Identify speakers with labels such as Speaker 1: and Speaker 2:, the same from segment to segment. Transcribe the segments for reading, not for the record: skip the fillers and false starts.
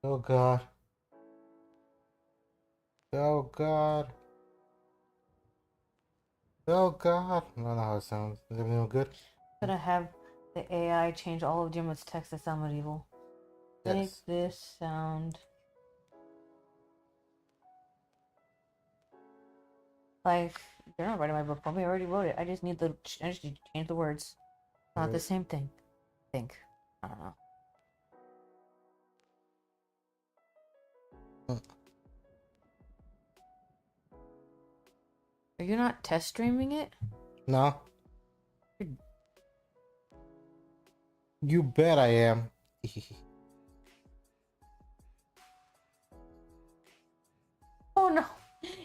Speaker 1: Oh god. Oh god. Oh god. I don't know how it sounds. Is everything good?
Speaker 2: Gonna have the AI change all of Jim's text to sound medieval. Make
Speaker 1: Yes.
Speaker 2: this sound like you're not writing my book for me. I already wrote it. I just need to change the words. Not the same thing. Think. I don't know. Are you not test streaming it?
Speaker 1: No. You bet I am.
Speaker 2: Oh no!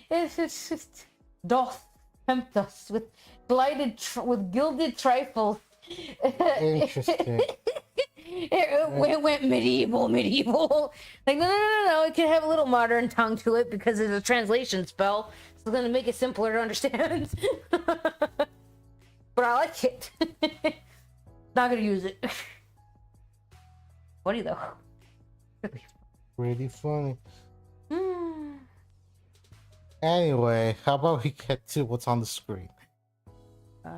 Speaker 2: It's just doth tempt us with with gilded trifles.
Speaker 1: Interesting.
Speaker 2: It went medieval. Like no. It can have a little modern tongue to it because it's a translation spell. So it's gonna make it simpler to understand. But I like it. Not gonna use it. Funny though.
Speaker 1: Pretty funny. Anyway, how about we get to what's on the screen?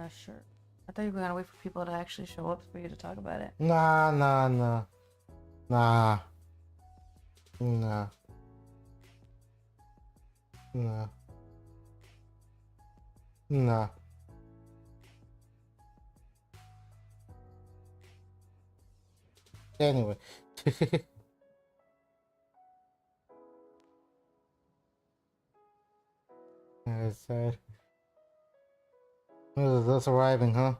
Speaker 2: Sure. I thought you were gonna wait for people to actually show up for you to talk about it.
Speaker 1: Nah. Anyway. I said, that's arriving, huh?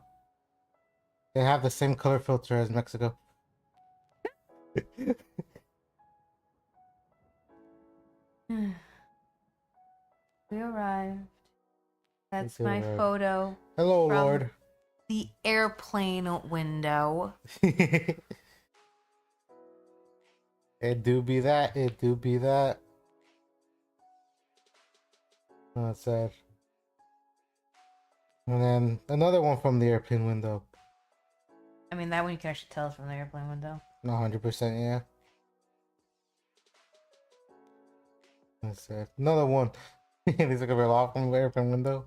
Speaker 1: They have the same color filter as Mexico.
Speaker 2: We arrived. That's
Speaker 1: We
Speaker 2: my
Speaker 1: arrived.
Speaker 2: photo.
Speaker 1: Hello,
Speaker 2: from
Speaker 1: Lord.
Speaker 2: The airplane window.
Speaker 1: It do be that. It do be that. That's sad. And then another one from the airplane window.
Speaker 2: I mean, that one you can actually tell from the airplane window.
Speaker 1: 100%, yeah. That's sad. Another one. These are gonna off from the airplane window.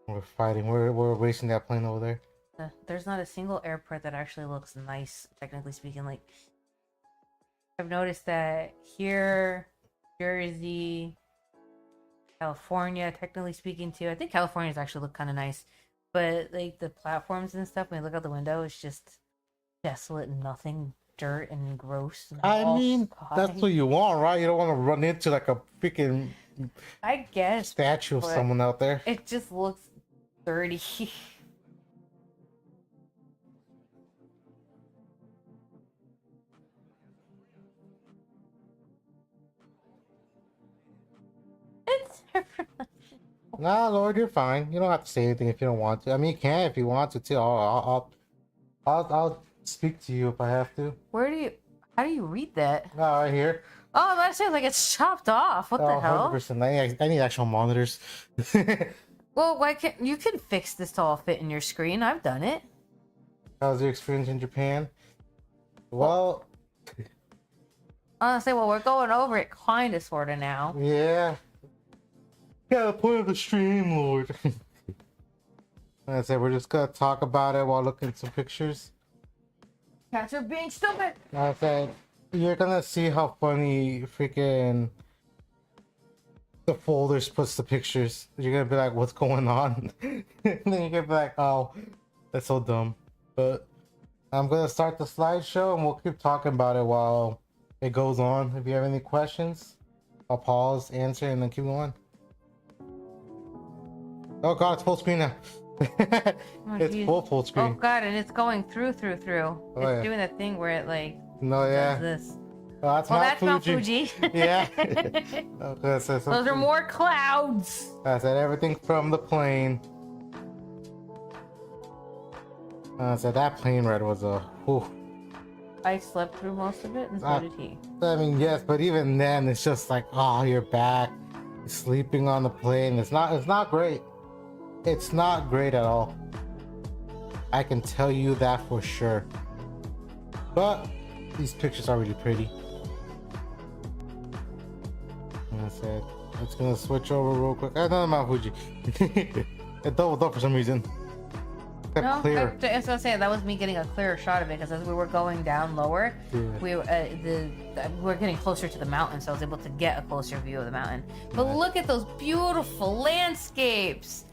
Speaker 1: We're fighting. We're racing that plane over there.
Speaker 2: There's not a single airport that actually looks nice, technically speaking. Like, I've noticed that here, Jersey, California, technically speaking too. I think California's actually look kind of nice, but like the platforms and stuff, when you look out the window, it's just desolate and nothing, dirt and gross. And
Speaker 1: I mean, that's what you want, right? You don't want to run into like a freaking
Speaker 2: I guess
Speaker 1: statue of someone out there.
Speaker 2: it just looks dirty. It's
Speaker 1: Nah, Lord, you're fine. You don't have to say anything if you don't want to. I mean, you can if you want to too. I'll speak to you if I have to.
Speaker 2: how do you read that?
Speaker 1: Oh, right here.
Speaker 2: Oh, that sounds like it's chopped off. What the hell?
Speaker 1: 100%. I need actual monitors.
Speaker 2: Well, why can't you can fix this to all fit in your screen? I've done it.
Speaker 1: How's your experience in Japan? Well,
Speaker 2: Honestly, well, we're going over it kind of, sort of now.
Speaker 1: yeah. Yeah, the point of the stream, Lord. Like I said, we're just gonna talk about it while looking at some pictures.
Speaker 2: Cats are being stupid.
Speaker 1: Like I said, you're gonna see how funny freaking the folders puts the pictures. You're gonna be like, what's going on? And then you're gonna be like, oh, that's so dumb. But I'm gonna start the slideshow and we'll keep talking about it while it goes on. If you have any questions, I'll pause, answer, and then keep going. Oh god, it's full screen now. It's
Speaker 2: geez.
Speaker 1: full screen.
Speaker 2: Oh god, and it's going through. It's
Speaker 1: yeah.
Speaker 2: doing that thing where it like
Speaker 1: No, yeah.
Speaker 2: does this.
Speaker 1: Oh, that's
Speaker 2: Mount Fuji.
Speaker 1: Yeah. Okay, so
Speaker 2: Those are more clouds.
Speaker 1: I said everything from the plane. I said that plane ride was a. Whew.
Speaker 2: I slept through most of it, and so did he.
Speaker 1: I mean, yes, but even then, it's just like, oh, you're back, sleeping on the plane. It's not great. It's not great at all. I can tell you that for sure. But These pictures are really pretty. And I said, it's gonna switch over real quick. I know Mount Fuji. It doubled up for some reason.
Speaker 2: No,
Speaker 1: Clear.
Speaker 2: I was gonna say that was me getting a clearer shot of it because as we were going down lower,
Speaker 1: Yeah.
Speaker 2: we were getting closer to the mountain, so I was able to get a closer view of the mountain. But
Speaker 1: Nice.
Speaker 2: look at those beautiful landscapes.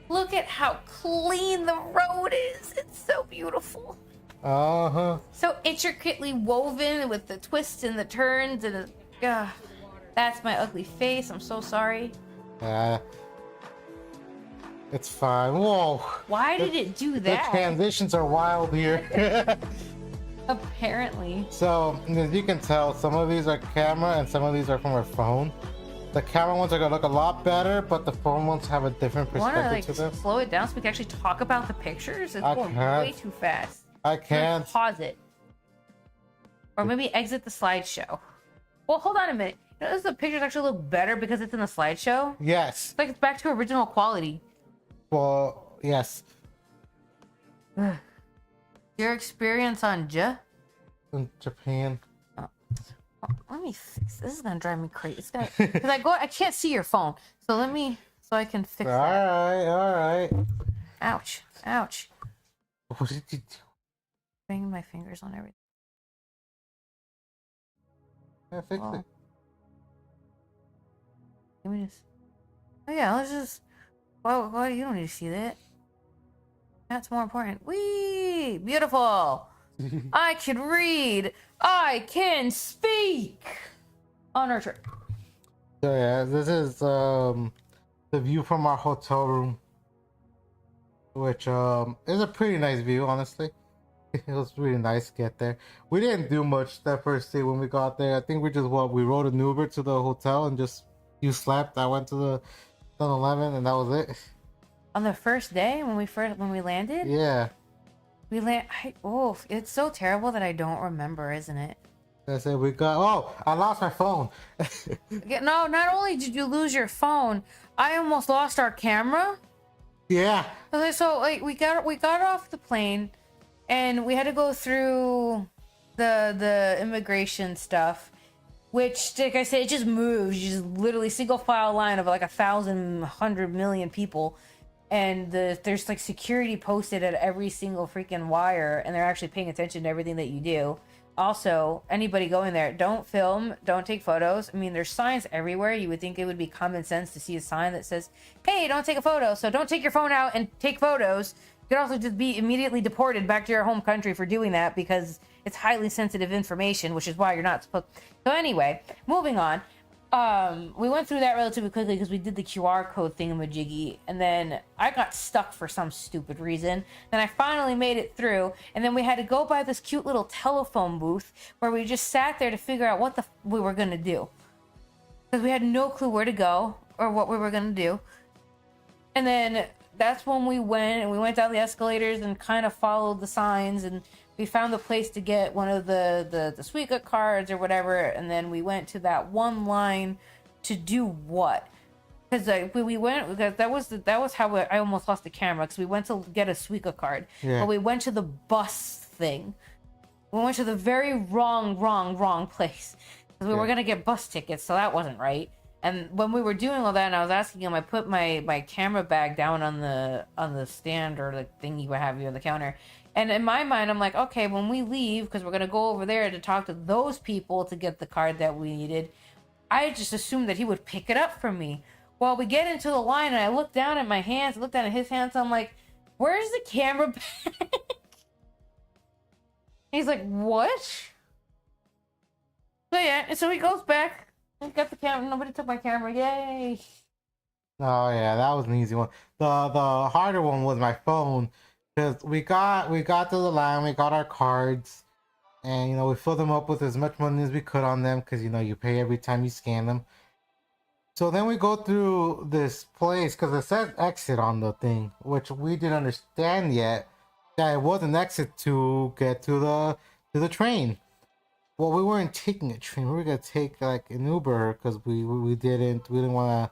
Speaker 2: Look at how clean the road is. It's so beautiful. So intricately woven with the twists and the turns and that's my ugly face. I'm so sorry.
Speaker 1: It's fine. Whoa.
Speaker 2: Why did it do
Speaker 1: The
Speaker 2: that?
Speaker 1: transitions are wild here.
Speaker 2: Apparently.
Speaker 1: So, as you can tell, some of these are camera and some of these are from our phone. The camera ones are gonna look a lot better, but the phone ones have a different
Speaker 2: Want
Speaker 1: perspective
Speaker 2: to
Speaker 1: to them.
Speaker 2: slow it down so we can actually talk about the pictures? It's
Speaker 1: I
Speaker 2: going
Speaker 1: can't.
Speaker 2: way too fast.
Speaker 1: I
Speaker 2: I'm gonna
Speaker 1: can't.
Speaker 2: pause it, or maybe exit the slideshow. Well, hold on a minute. You know, the pictures actually look better because it's in the slideshow.
Speaker 1: Yes.
Speaker 2: It's like it's back to original quality.
Speaker 1: Well, yes.
Speaker 2: Your experience on
Speaker 1: In Japan.
Speaker 2: Let me fix this. Is gonna drive me crazy. It's gonna because I can't see your phone. So I can fix that.
Speaker 1: All right.
Speaker 2: Ouch. Ouch.
Speaker 1: What did you do?
Speaker 2: Banging my fingers on everything.
Speaker 1: Yeah, fix
Speaker 2: Well,
Speaker 1: it.
Speaker 2: Give me this. Oh yeah, let's just. Why you don't need to see that? That's more important. Whee! Beautiful! I can read! I can speak! On our trip.
Speaker 1: So yeah, this is the view from our hotel room, which is a pretty nice view, honestly. It was really nice to get there. We didn't do much that first day when we got there. I think we rode an Uber to the hotel and you slept. I went to the 7-Eleven and that was it.
Speaker 2: On the first day when we landed?
Speaker 1: Yeah.
Speaker 2: It's so terrible that I don't remember, isn't it?
Speaker 1: I said we got. Oh, I lost my phone.
Speaker 2: No, not only did you lose your phone, I almost lost our camera.
Speaker 1: Yeah.
Speaker 2: Okay, so like we got off the plane, and we had to go through the immigration stuff, which, like I said, it just moves. You just literally single file line of like 100 million people, and there's like security posted at every single freaking wire, and they're actually paying attention to everything that you do. Also, anybody going there, don't film, don't take photos. I mean, there's signs everywhere. You would think it would be common sense to see a sign that says, hey, don't take a photo. So don't take your phone out and take photos. You could also just be immediately deported back to your home country for doing that because it's highly sensitive information, which is why you're not supposed. So anyway, moving on. We went through that relatively quickly because we did the QR code thingamajiggy, and then I got stuck for some stupid reason. Then I finally made it through, and then we had to go by this cute little telephone booth where we just sat there to figure out what we were gonna do, because we had no clue where to go or what we were gonna do. And then that's when we went down the escalators and kind of followed the signs, and we found the place to get one of the Suica cards or whatever, and then we went to that one line to do what? Because we went, because that was how I almost lost the camera, because we went to get a Suica card, but we went to the bus thing. We went to the very wrong place, because we were gonna get bus tickets, so that wasn't right. And when we were doing all that, and I was asking him, I put my camera bag down on the stand or the thing you would have you on the counter. And in my mind, I'm like, okay, when we leave, because we're going to go over there to talk to those people to get the card that we needed, I just assumed that he would pick it up for me. Well, we get into the line, and I look down at my hands, look down at his hands, I'm like, where's the camera bag? He's like, what? So yeah, and so he goes back, and got the camera, nobody took my camera, yay.
Speaker 1: Oh yeah, that was an easy one. The harder one was my phone. Because we got to the line, we got our cards, and we filled them up with as much money as we could on them, because you pay every time you scan them. So then we go through this place, because it says exit on the thing, which we didn't understand yet, that it was an exit to get to the train. Well, we weren't taking a train, we were gonna take like an Uber, because we didn't want to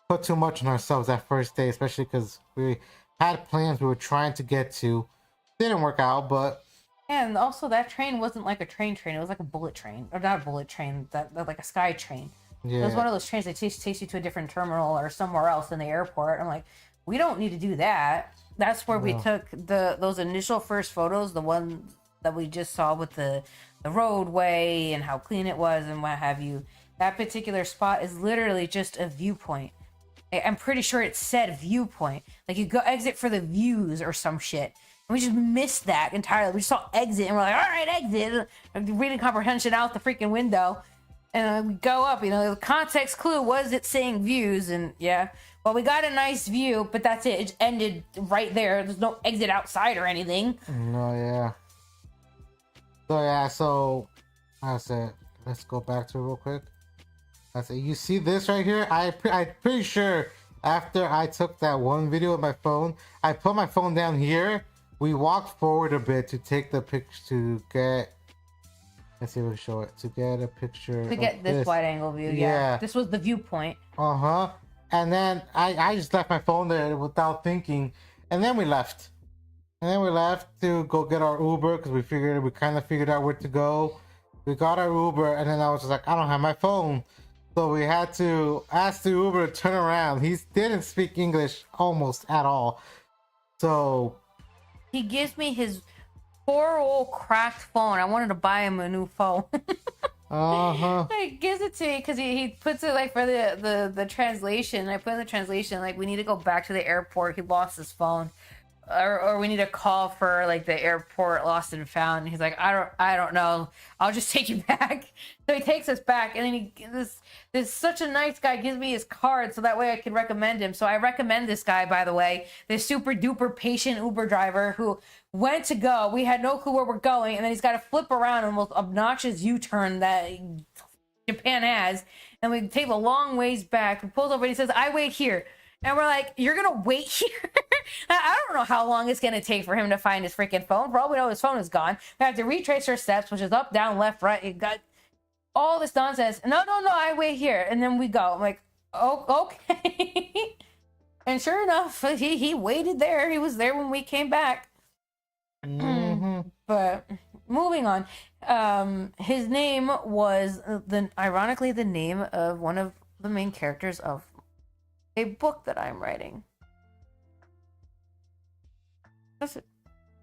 Speaker 1: put too much on ourselves that first day, especially because we had plans we were trying to get to. Didn't work out, but
Speaker 2: And also that train wasn't like a train. It was like a bullet train, or not a bullet train. That like a sky train. It was one
Speaker 1: Yeah.
Speaker 2: of those trains that takes you to a different terminal or somewhere else in the airport. I'm like, we don't need to do that. That's where we
Speaker 1: No.
Speaker 2: took those initial first photos, the one that we just saw with the roadway and how clean it was and what have you. That particular spot is literally just a viewpoint. I'm pretty sure it said viewpoint. Like you go exit for the views or some shit. And we just missed that entirely. We just saw exit and we're like, all right, exit. Reading comprehension out the freaking window. And we go up, the context clue was it saying views. And yeah, well, we got a nice view, but that's it. It ended right there. There's no exit outside or anything.
Speaker 1: No, yeah. So yeah, so I said, let's go back to it real quick. I said, you see this right here? I'm pretty sure after I took that one video with my phone, I put my phone down here. We walked forward a bit to take the picture to get. Let's see if we show it to get a picture.
Speaker 2: To get this wide angle view, yeah. This was the viewpoint.
Speaker 1: And then I just left my phone there without thinking, and then we left. And then we left to go get our Uber because we kind of figured out where to go. We got our Uber, and then I was just like, I don't have my phone. So we had to ask the Uber to turn around. He didn't speak English almost at all. So
Speaker 2: he gives me his poor old cracked phone. I wanted to buy him a new phone. He gives it to me because he puts it like for the translation. I put in the translation like we need to go back to the airport. He lost his phone. Or we need a call for like the airport lost and found. And he's like, I don't know. I'll just take you back. So he takes us back, and then this such a nice guy gives me his card so that way I can recommend him. So I recommend this guy, by the way, this super duper patient Uber driver who went to go. We had no clue where we're going, and then he's got to flip around and most obnoxious U-turn that Japan has, and we take a long ways back. He pulls over and he says, I wait here. And we're like, you're going to wait here? I don't know how long it's going to take for him to find his freaking phone. For all we know, his phone is gone. We have to retrace our steps, which is up, down, left, right. It got all this nonsense. No, I wait here. And then we go. I'm like, oh, okay. And sure enough, he waited there. He was there when we came back. But moving on. His name was, ironically, the name of one of the main characters of a book that I'm writing. That's it.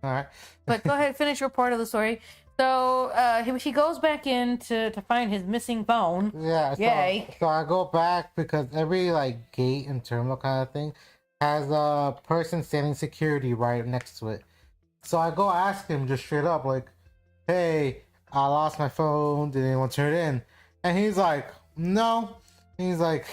Speaker 1: all right.
Speaker 2: But go ahead, finish your part of the story. So he goes back in to find his missing phone.
Speaker 1: Yeah.
Speaker 2: Yay.
Speaker 1: So I go back because every like gate and terminal kind of thing has a person standing security right next to it. So I go ask him just straight up like, hey, I lost my phone. Did anyone turn it in? And he's like, no. He's like,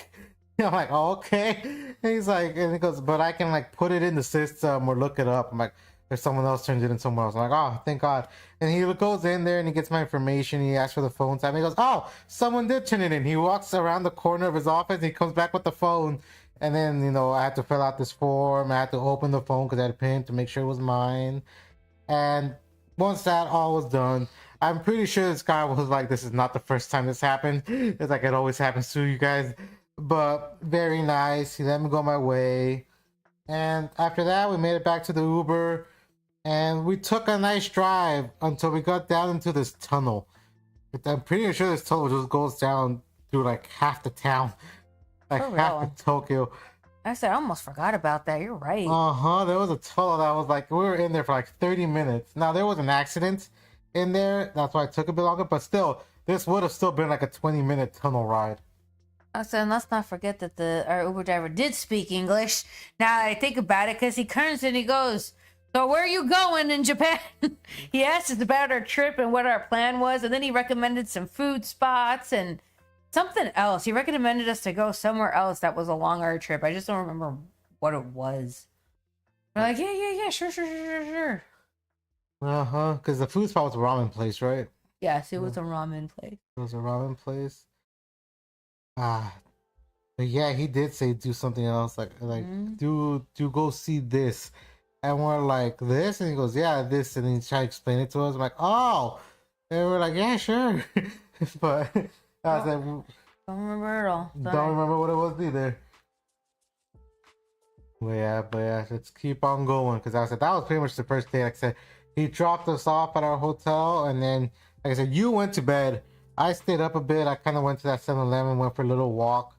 Speaker 1: I'm like, oh, okay. And he's like, and he goes, but I can like put it in the system or look it up. I'm like, if someone else turns it in somewhere else. I'm like, oh, thank God. And he goes in there and he gets my information. He asks for the phone time. He goes, oh, someone did turn it in. He walks around the corner of his office. He comes back with the phone. And then, I had to fill out this form. I had to open the phone because I had a pin to make sure it was mine. And once that all was done, I'm pretty sure this guy was like, this is not the first time this happened. It's like it always happens to you guys. But very nice. He let me go my way. And after that, we made it back to the Uber. And we took a nice drive until we got down into this tunnel. I'm pretty sure this tunnel just goes down through like half the town. Like half of Tokyo.
Speaker 2: I said, I almost forgot about that. You're right.
Speaker 1: There was a tunnel that was like, we were in there for like 30 minutes. Now, there was an accident in there. That's why it took a bit longer. But still, this would have still been like a 20-minute tunnel ride.
Speaker 2: I said, let's not forget that our Uber driver did speak English. Now that I think about it, because he turns and he goes, so where are you going in Japan? He asked us about our trip and what our plan was. And then he recommended some food spots and something else. He recommended us to go somewhere else that was along our trip. I just don't remember what it was. We're like, yeah, sure.
Speaker 1: Because the food spot was a ramen place, right?
Speaker 2: Yes, it was a ramen place.
Speaker 1: It was a ramen place. But yeah, he did say do something else, like do go see this, and we're like this, and he goes yeah this, and he tried to explain it to us. I'm like oh, and we're like yeah sure, but I was like
Speaker 2: don't remember at all.
Speaker 1: Don't remember what it was either. But yeah, let's keep on going because I said that was pretty much the first day. Like I said, He dropped us off at our hotel, and then, like I said, you went to bed. I stayed up a bit. I kind of went to that 7-Eleven, went for a little walk,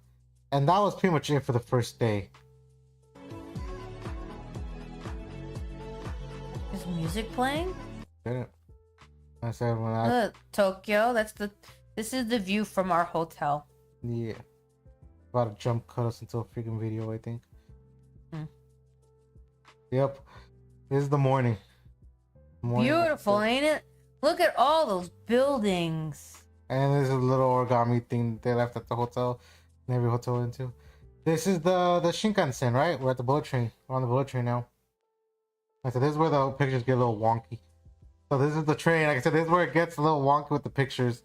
Speaker 1: and that was pretty much it for the first day.
Speaker 2: Is music playing?
Speaker 1: Didn't. I said when
Speaker 2: Look, Tokyo. This is the view from our hotel.
Speaker 1: Yeah. About to jump cut us into a freaking video, I think. Yep. This is the morning.
Speaker 2: Beautiful, ain't it? Look at all those buildings.
Speaker 1: And there's a little origami thing they left at the hotel. In every hotel went to. This is the Shinkansen, right? We're at the bullet train. We're on the bullet train now. Like I said, this is where the pictures get a little wonky. So this is the train. Like I said, this is where it gets a little wonky with the pictures.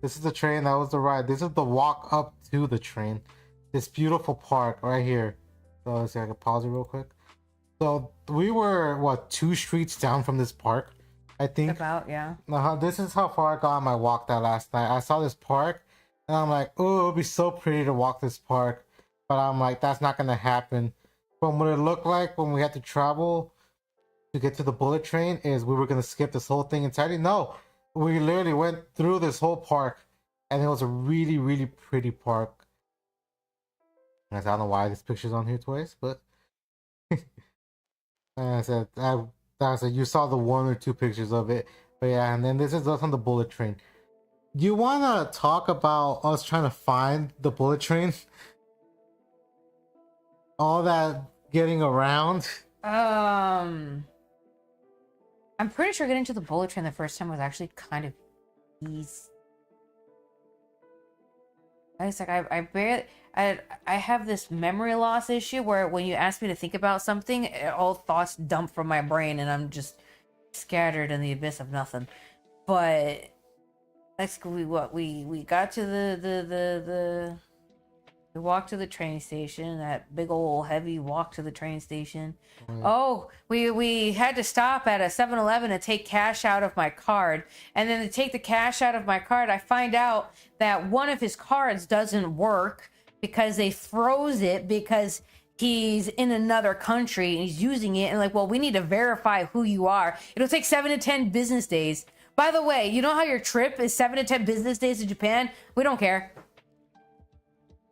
Speaker 1: This is the train. That was the ride. This is the walk up to the train. This beautiful park right here. So let's see, I can pause it real quick. So we were, what, 2 streets down from this park, I think?
Speaker 2: About, yeah.
Speaker 1: This is how far I got on my walk that last night. I saw this park, and I'm like, oh, it would be so pretty to walk this park. But I'm like, that's not going to happen. From what it looked like when we had to travel to get to the bullet train is we were going to skip this whole thing entirely. No, we literally went through this whole park, and it was a really, really pretty park. I don't know why this picture's on here twice, but... I said, you saw the 1 or 2 pictures of it. But yeah, and then this is us on the bullet train. You want to talk about us trying to find the bullet train? All that getting around?
Speaker 2: I'm pretty sure getting to the bullet train the first time was actually kind of easy. It's like I have this memory loss issue where when you ask me to think about something, all thoughts dump from my brain and I'm just scattered in the abyss of nothing. But like we got to we walked to the train station, that big old heavy walk to the train station. Oh, we had to stop at a 7-Eleven to take cash out of my card. And then to take the cash out of my card, I find out that one of his cards doesn't work because they froze it because he's in another country and he's using it. And like, well, we need to verify who you are. It'll take 7 to 10 business days. By the way, you know how your trip is 7 to 10 business days to Japan? We don't care.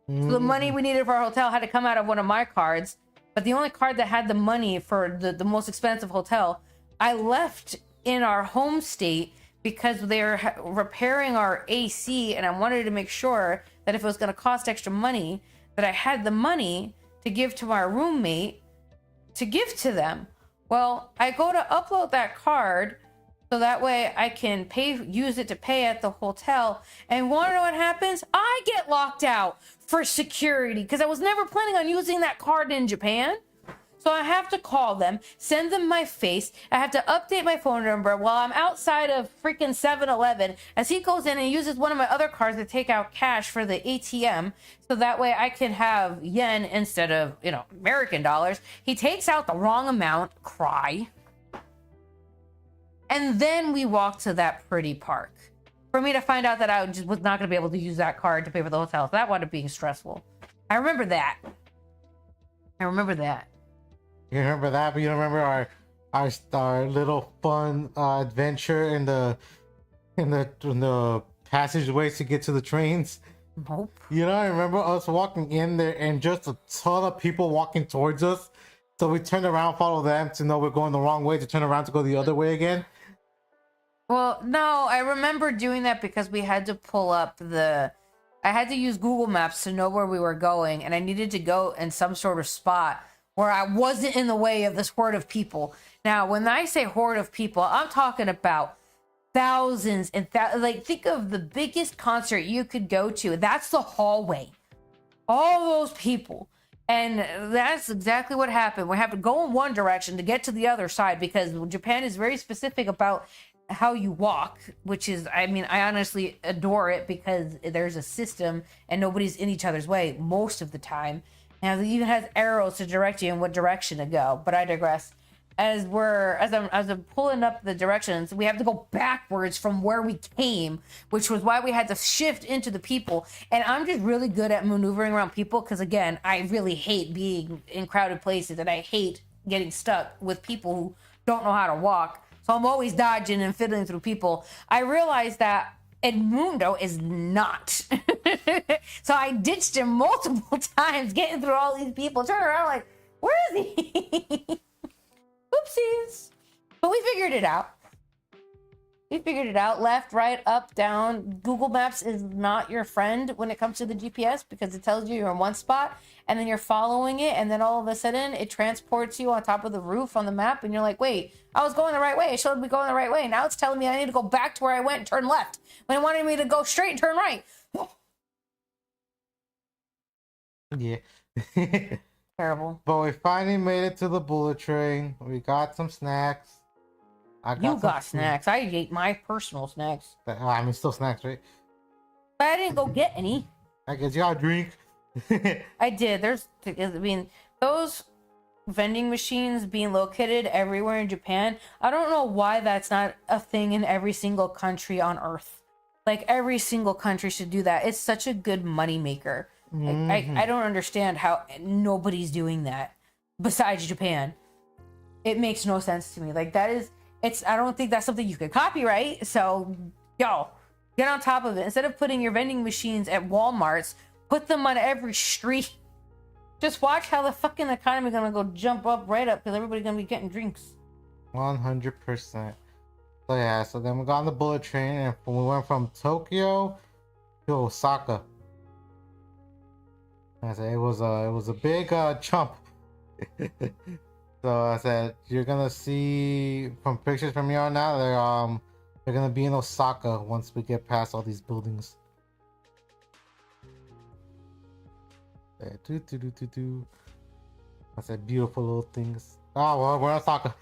Speaker 2: So the money we needed for our hotel had to come out of one of my cards, but the only card that had the money for the most expensive hotel, I left in our home state because they're repairing our AC, and I wanted to make sure that if it was going to cost extra money, that I had the money to give to my roommate to give to them. Well, I go to upload that card so that way I can use it to pay at the hotel. And want to know what happens? I get locked out for security because I was never planning on using that card in Japan. So I have to call them, send them my face. I have to update my phone number while I'm outside of freaking 7-Eleven as he goes in and uses one of my other cards to take out cash for the ATM. So that way I can have yen instead of, American dollars. He takes out the wrong amount, cry. And then we walked to that pretty park for me to find out that I just was not going to be able to use that card to pay for the hotel. So that wound up being stressful. I remember that. You remember that, but you don't remember our little fun adventure in the passageways to get to the trains. Nope.
Speaker 1: I remember us walking in there and just a ton of people walking towards us. So we turned around, follow them to know we're going the wrong way, to turn around to go the other way again.
Speaker 2: Well, no, I remember doing that because we had to pull up I had to use Google Maps to know where we were going, and I needed to go in some sort of spot where I wasn't in the way of this horde of people. Now, when I say horde of people, I'm talking about thousands and think of the biggest concert you could go to. That's the hallway. All those people. And that's exactly what happened. We have to go in one direction to get to the other side because Japan is very specific about how you walk, which is, I honestly adore it because there's a system and nobody's in each other's way most of the time. And it even has arrows to direct you in what direction to go. But I digress. As I'm pulling up the directions, we have to go backwards from where we came, which was why we had to shift into the people. And I'm just really good at maneuvering around people because, again, I really hate being in crowded places and I hate getting stuck with people who don't know how to walk. So I'm always dodging and fiddling through people. I realized that Edmundo is not. So I ditched him multiple times, getting through all these people. Turn around like, where is he? Oopsies. But we figured it out. We figured it out. Left, right, up, down. Google Maps is not your friend when it comes to the GPS because it tells you you're in one spot and then you're following it, and then all of a sudden it transports you on top of the roof on the map, and you're like, wait, I was going the right way. It showed me going the right way. Now it's telling me I need to go back to where I went and turn left when it wanted me to go straight and turn right.
Speaker 1: Yeah.
Speaker 2: Terrible.
Speaker 1: But we finally made it to the bullet train. We got some snacks.
Speaker 2: You got snacks. I ate my personal snacks.
Speaker 1: I mean, still snacks, right?
Speaker 2: But I didn't go get any.
Speaker 1: I guess you got a drink.
Speaker 2: I did. I mean, those vending machines being located everywhere in Japan, I don't know why that's not a thing in every single country on Earth. Like, every single country should do that. It's such a good money maker. I don't understand how nobody's doing that besides Japan. It makes no sense to me. Like, I don't think that's something you could copyright. So, yo, get on top of it. Instead of putting your vending machines at Walmarts, put them on every street. Just watch how the fucking economy gonna go jump up right up because everybody's gonna be getting drinks.
Speaker 1: 100%. So yeah, so then we got on the bullet train and we went from Tokyo to Osaka. I said it was a big jump. So I said you're gonna see from pictures from here on out they're gonna be in Osaka once we get past all these buildings. I said beautiful little things. Oh well, we're in Osaka.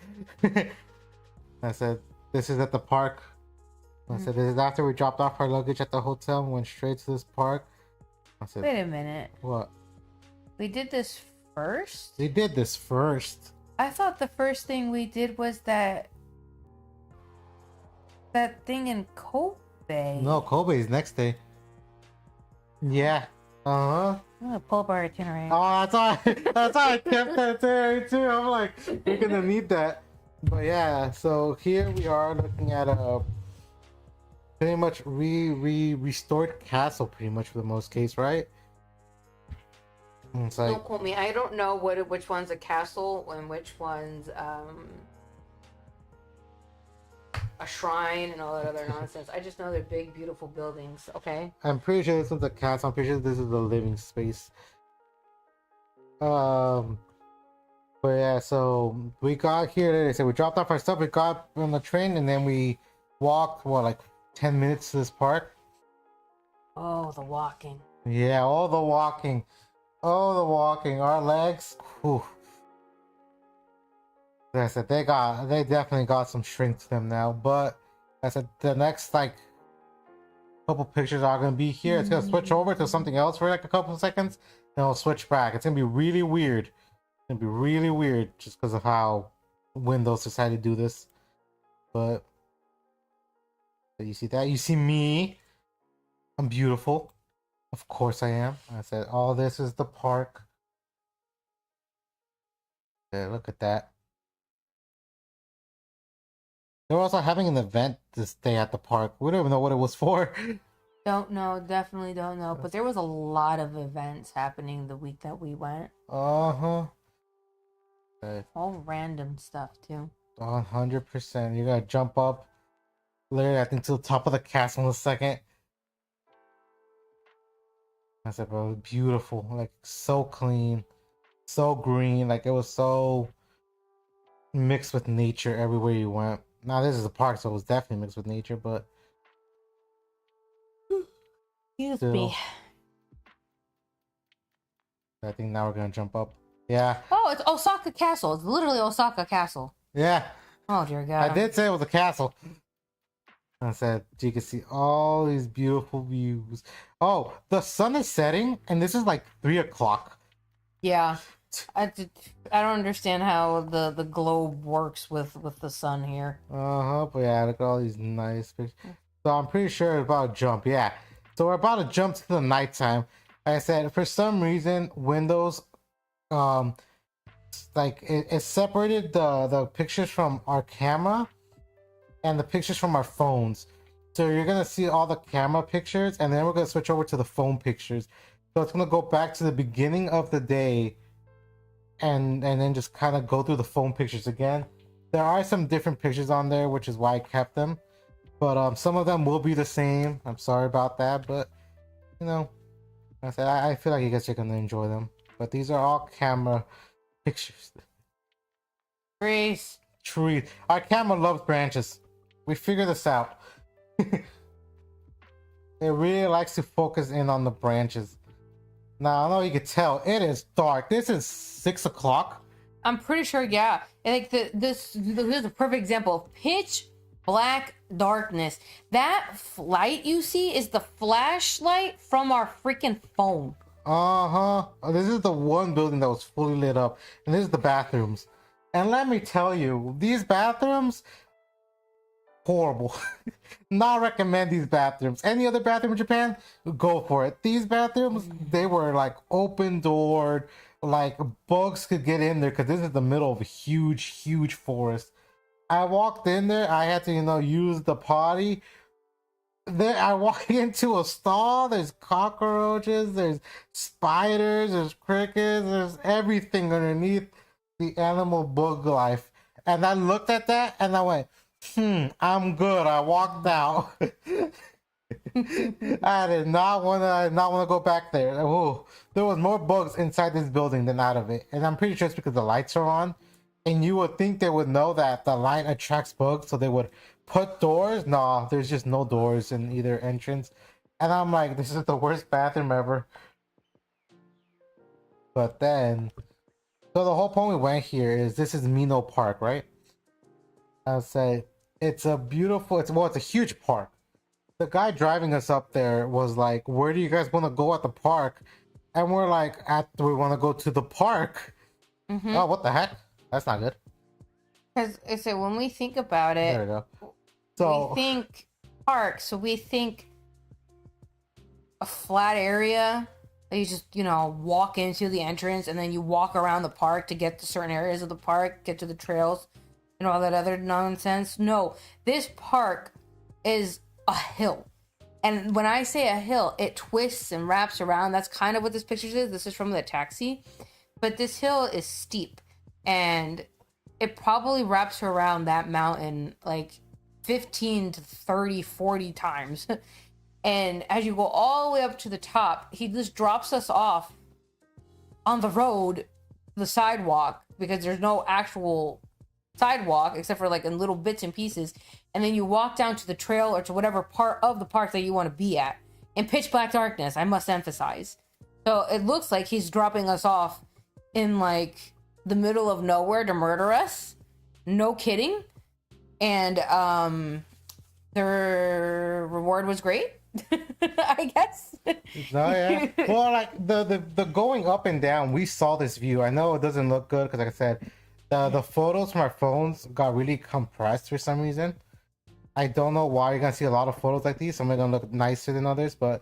Speaker 1: I said this is at the park. I said this is after we dropped off our luggage at the hotel and went straight to this park. I said,
Speaker 2: wait a minute.
Speaker 1: What?
Speaker 2: We did this first?
Speaker 1: They did this first.
Speaker 2: I thought the first thing we did was that thing in Kobe.
Speaker 1: No, Kobe is next day. Yeah.
Speaker 2: I'm gonna pull up our itinerary.
Speaker 1: Oh, that's why I kept that itinerary too. I'm like, you're gonna need that. But yeah, so here we are looking at a pretty much restored castle, pretty much for the most case, right? And it's like,
Speaker 2: Don't quote me. I don't know which one's a castle and which one's a shrine and all that other nonsense. I just know they're big, beautiful buildings. Okay.
Speaker 1: I'm pretty sure this one's a castle. I'm pretty sure this is the living space. But yeah, so we got here. They said we dropped off our stuff. We got on the train and then we walked like 10 minutes to this park.
Speaker 2: Oh, the walking.
Speaker 1: Yeah, all the walking. Oh, the walking. Our legs. Whew. I said they definitely got some strength to them now. But I said the next like couple pictures are gonna be here. It's gonna switch over to something else for like a couple of seconds, then it'll switch back. It's gonna be really weird. It's gonna be really weird just because of how Windows decided to do this. But you see that? You see me? I'm beautiful. Of course I am. I said all this is the park. Yeah, look at that. They were also having an event this day at the park. We don't even know what it was for.
Speaker 2: Don't know, definitely don't know. But there was a lot of events happening the week that we went.
Speaker 1: Uh-huh.
Speaker 2: All random stuff too.
Speaker 1: 100%. You're gonna jump up literally I think to the top of the castle in a second. I said, bro, beautiful. Like so clean. So green. Like it was so mixed with nature everywhere you went. Now this is a park, so it was definitely mixed with nature, but
Speaker 2: Excuse
Speaker 1: still,
Speaker 2: me.
Speaker 1: I think now we're gonna jump up. Yeah.
Speaker 2: Oh, it's Osaka Castle. It's literally Osaka Castle.
Speaker 1: Yeah.
Speaker 2: Oh dear God.
Speaker 1: I did say it was a castle. I said you can see all these beautiful views. Oh, the sun is setting, and this is like 3 o'clock.
Speaker 2: Yeah. I don't understand how the globe works with the sun here.
Speaker 1: But yeah, look at all these nice pictures. So I'm pretty sure it's about to jump. Yeah. So we're about to jump to the nighttime. Like I said, for some reason, Windows, like it separated the pictures from our camera, and the pictures from our phones. So you're gonna see all the camera pictures, and then we're gonna switch over to the phone pictures. So it's gonna go back to the beginning of the day, and then just kind of go through the phone pictures again. There are some different pictures on there, which is why I kept them. But some of them will be the same. I'm sorry about that, but you know, like I said, I feel like you guys are gonna enjoy them. But these are all camera pictures.
Speaker 2: Trees.
Speaker 1: Trees. Our camera loves branches. We figured this out. It really likes to focus in on the branches. Now I know you can tell it is dark. This is 6 o'clock.
Speaker 2: I'm pretty sure, yeah. And like this here's a perfect example of pitch black darkness. That light you see is the flashlight from our freaking phone.
Speaker 1: Uh-huh. This is the one building that was fully lit up. And this is the bathrooms. And let me tell you, these bathrooms, horrible. Not recommend these bathrooms. Any other bathroom in Japan, go for it. These bathrooms, they were like open doored, like bugs could get in there because this is the middle of a huge forest. I walked in there, I had to, use the potty. There, I walk into a stall, there's cockroaches, there's spiders, there's crickets, there's everything underneath the animal bug life. And I looked at that and I went, I'm good. I walked out. I did not want to go back there. Ooh, there was more bugs inside this building than out of it. And I'm pretty sure it's because the lights are on. And you would think they would know that the light attracts bugs, so they would put doors. Nah, there's just no doors in either entrance. And I'm like, this is the worst bathroom ever. But then, so the whole point we went here is this is Mino Park, right? I'll say it's a beautiful, it's a huge park. The guy driving us up there was like, where do you guys want to go at the park? And we're like, we want to go to the park.
Speaker 2: Mm-hmm.
Speaker 1: Oh, what the heck? That's not good.
Speaker 2: Because I said, when we think about it,
Speaker 1: there we go. So
Speaker 2: we think park, so we think a flat area that you just, walk into the entrance and then you walk around the park to get to certain areas of the park, get to the trails and all that other nonsense. No, this park is a hill. And when I say a hill, it twists and wraps around. That's kind of what this picture is. This is from the taxi. But this hill is steep. And it probably wraps around that mountain like 15 to 30, 40 times. And as you go all the way up to the top, he just drops us off on the road, the sidewalk, because there's no actual sidewalk except for like in little bits and pieces. And then you walk down to the trail or to whatever part of the park that you want to be at in pitch black darkness, I must emphasize. So it looks like he's dropping us off in like the middle of nowhere to murder us. No kidding. And the reward was great. I guess.
Speaker 1: No, yeah. Well, like the going up and down, we saw this view. I know it doesn't look good because, like I said, the photos from our phones got really compressed for some reason. I don't know why. You're gonna see a lot of photos like these. Some are gonna look nicer than others, but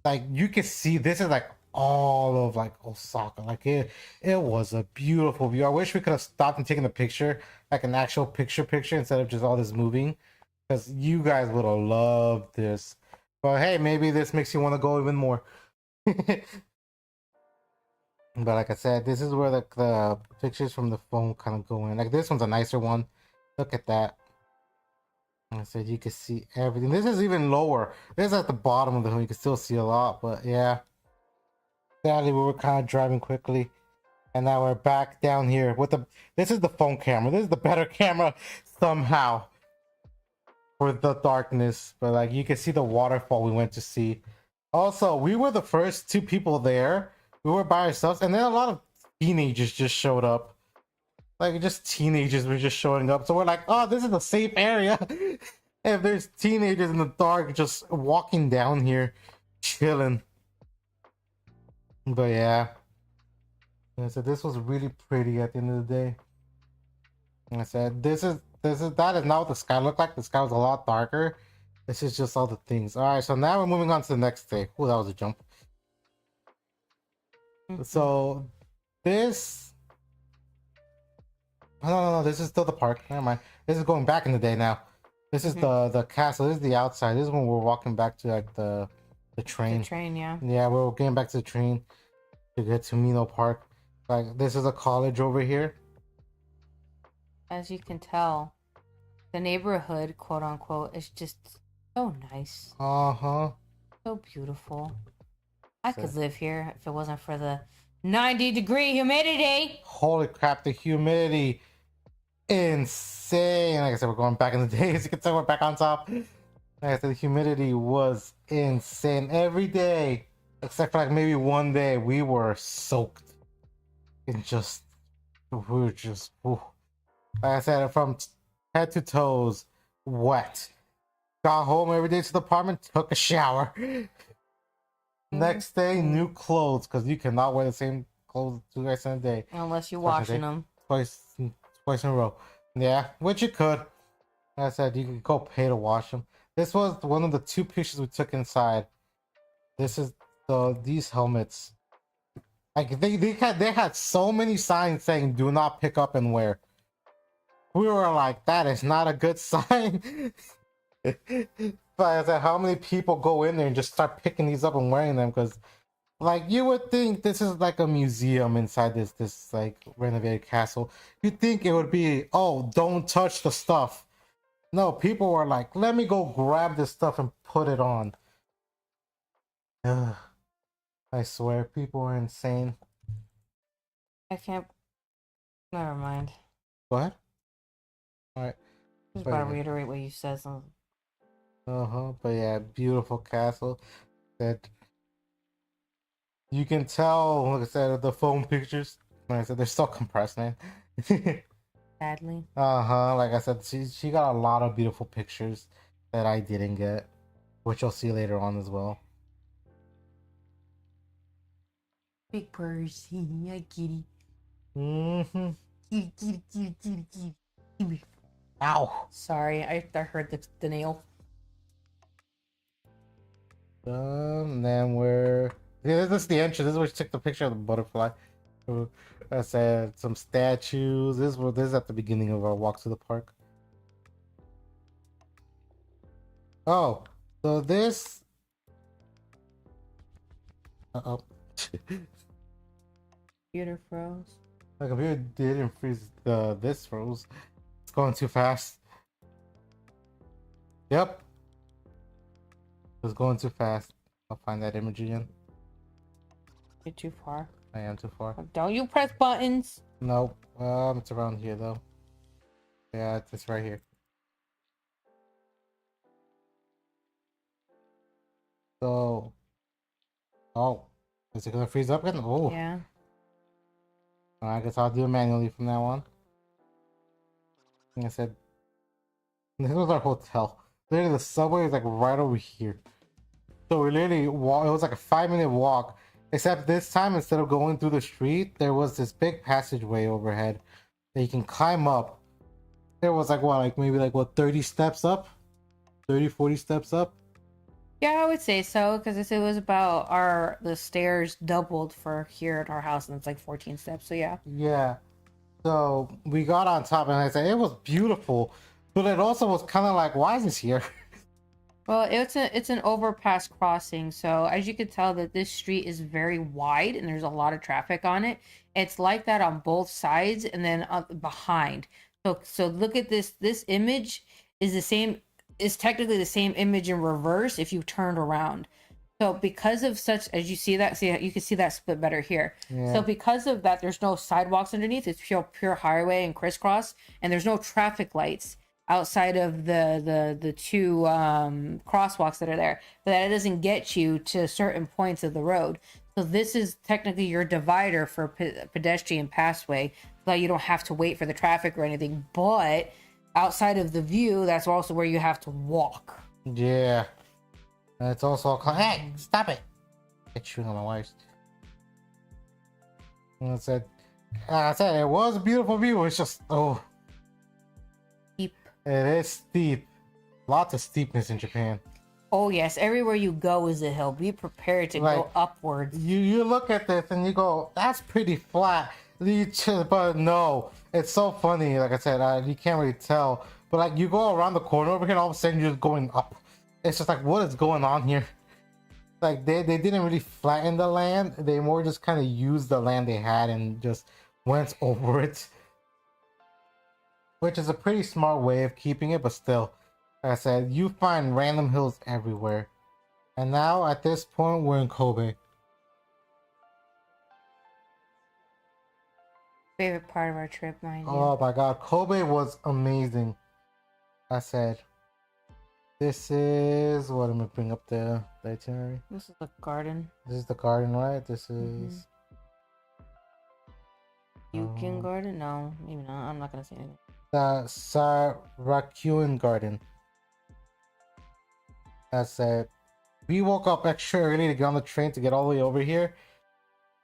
Speaker 1: like you can see, this is like all of like Osaka. Like it was a beautiful view. I wish we could have stopped and taken a picture, like an actual picture instead of just all this moving, because you guys would have loved this. But hey, maybe this makes you want to go even more. But like I said, this is where the pictures from the phone kind of go in. Like this one's a nicer one. Look at that. Like I said, you can see everything. This is even lower. This is at the bottom of the hill. You can still see a lot, but yeah. Sadly, we were kind of driving quickly, and now we're back down here with the. This is the phone camera. This is the better camera somehow for the darkness. But like you can see the waterfall we went to see. Also, we were the first two people there. We were by ourselves, and then a lot of teenagers just showed up. Like just teenagers were just showing up. So we're like, oh, this is a safe area. If there's teenagers in the dark just walking down here, chilling. But yeah. So this was really pretty at the end of the day. Like I said, that is not what the sky looked like. The sky was a lot darker. This is just all the things. All right, so now we're moving on to the next day. Oh, that was a jump. So this. Oh, no, this is still the park. Never mind. This is going back in the day now. This is the castle. This is the outside. This is when we're walking back to like the train.
Speaker 2: The train, yeah.
Speaker 1: Yeah, we're getting back to the train to get to Mino Park. Like this is a college over here.
Speaker 2: As you can tell, the neighborhood, quote unquote, is just so nice.
Speaker 1: Uh-huh.
Speaker 2: So beautiful. I could live here if it wasn't for the 90-degree humidity.
Speaker 1: Holy crap, the humidity. Insane. Like I said, we're going back in the days. You can tell we're back on top. Like I said, the humidity was insane every day. Except for like maybe one day we were soaked. And just, we were just, ooh. Like I said, from head to toes, wet. Got home every day to the apartment, took a shower. Next day, new clothes, because you cannot wear the same clothes 2 days in a day.
Speaker 2: Unless you're washing them.
Speaker 1: Twice in a row. Yeah, which you could. Like I said, you could go pay to wash them. This was one of the 2 pictures we took inside. This is these helmets. Like they had so many signs saying "Do not pick up and wear." We were like, that is not a good sign. But I said, how many people go in there and just start picking these up and wearing them? Because, like, you would think this is like a museum inside this like renovated castle. You'd think it would be, oh, don't touch the stuff. No, people were like, let me go grab this stuff and put it on. Ugh. I swear, people are insane.
Speaker 2: I can't. Never mind.
Speaker 1: Go ahead. All right.
Speaker 2: Just gotta reiterate what you said.
Speaker 1: But yeah, beautiful castle that you can tell. Like I said, the phone pictures. Like I said, they're so compressed, man.
Speaker 2: Sadly.
Speaker 1: Like I said, she got a lot of beautiful pictures that I didn't get, which you'll see later on as well.
Speaker 2: Big person, hi kitty. Kitty.
Speaker 1: Ow!
Speaker 2: Sorry, I heard the nail.
Speaker 1: Then this is the entrance. This is where she took the picture of the butterfly. I said some statues. This is at the beginning of our walk to the park. Oh, so this. Uh-oh.
Speaker 2: Computer froze.
Speaker 1: My computer didn't freeze. This froze. It's going too fast. Yep. It's going too fast. I'll find that image again.
Speaker 2: You're too far.
Speaker 1: I am too far.
Speaker 2: Don't you press buttons?
Speaker 1: Nope. It's around here though. Yeah, it's right here. So, oh, is it gonna freeze up again? Oh,
Speaker 2: Yeah.
Speaker 1: I guess I'll do it manually from now on. Like I said, this was our hotel. Literally, the subway is like right over here. So we literally walk. It was like a 5-minute walk. Except this time, instead of going through the street, there was this big passageway overhead that you can climb up. There was like what, like maybe like what, 30 steps up, 30, 40 steps up.
Speaker 2: Yeah, I would say so, because it was about the stairs doubled for here at our house, and it's like 14 steps. So yeah.
Speaker 1: Yeah. So we got on top, and I said it was beautiful, but it also was kind of like, why is this here?
Speaker 2: Well, it's an overpass crossing, so as you can tell that this street is very wide and there's a lot of traffic on it. It's like that on both sides and then behind. So look at this. This image is technically the same image in reverse if you turned around. So because of such, as you see you can see that split better here.
Speaker 1: Yeah.
Speaker 2: So because of that, there's no sidewalks underneath. It's pure highway and crisscross, and there's no traffic lights outside of the 2 crosswalks that are there, but that doesn't get you to certain points of the road. So this is technically your divider for pedestrian passway, so that you don't have to wait for the traffic or anything. But outside of the view, that's also where you have to walk.
Speaker 1: Yeah. And it's also hey, stop it! Get chewing on my wires. And I said it was a beautiful view. It's just
Speaker 2: Steep.
Speaker 1: It is steep. Lots of steepness in Japan.
Speaker 2: Oh yes, everywhere you go is a hill. Be prepared to go upwards.
Speaker 1: You look at this and you go, that's pretty flat. But no, it's so funny. Like I said, you can't really tell. But like you go around the corner over here, and all of a sudden you're just going up. It's just like, what is going on here? Like they didn't really flatten the land. They more just kind of used the land they had and just went over it, which is a pretty smart way of keeping it. But still, like I said, you find random hills everywhere. And now at this point, we're in Kobe.
Speaker 2: Favorite part of our trip, mind you.
Speaker 1: Oh my god, Kobe was amazing. I said, this is what I'm gonna bring up the itinerary.
Speaker 2: This is the garden.
Speaker 1: This is the garden, right? This is
Speaker 2: Yukin Garden? No, maybe not. I'm not gonna say anything.
Speaker 1: the Sarakuin Garden. I said, we woke up extra early to get on the train to get all the way over here,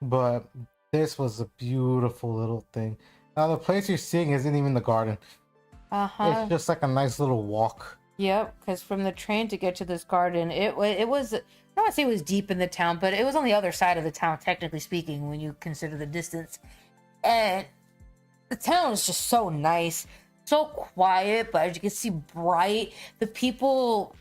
Speaker 1: but this was a beautiful little thing. Now the place you're seeing isn't even the garden. It's just like a nice little walk.
Speaker 2: Yep, because from the train to get to this garden, it was, I don't want to say it was deep in the town, but it was on the other side of the town, technically speaking, when you consider the distance. And the town is just so nice, so quiet, but as you can see, bright. The people,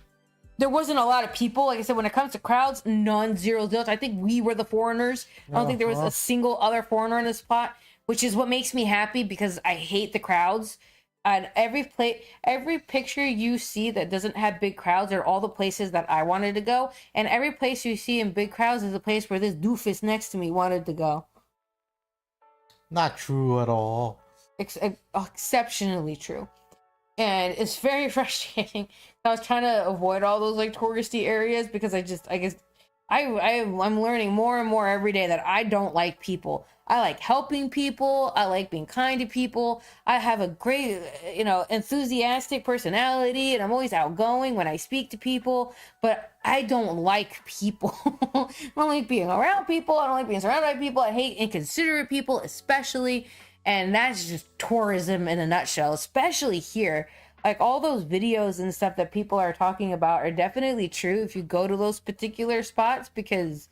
Speaker 2: there wasn't a lot of people. Like I said, when it comes to crowds, none, zero, zilch. I think we were the foreigners. I don't think there was a single other foreigner in the spot, which is what makes me happy because I hate the crowds. And every picture you see that doesn't have big crowds are all the places that I wanted to go. And every place you see in big crowds is a place where this doofus next to me wanted to go.
Speaker 1: Not true at all.
Speaker 2: Exceptionally true. And it's very frustrating. I was trying to avoid all those like touristy areas because I'm learning more and more every day that I don't like people. I like helping people. I like being kind to people. I have a great, enthusiastic personality, and I'm always outgoing when I speak to people, but I don't like people. I don't like being around people. I don't like being surrounded by people. I hate inconsiderate people, especially. And that's just tourism in a nutshell, especially here. Like all those videos and stuff that people are talking about are definitely true if you go to those particular spots because,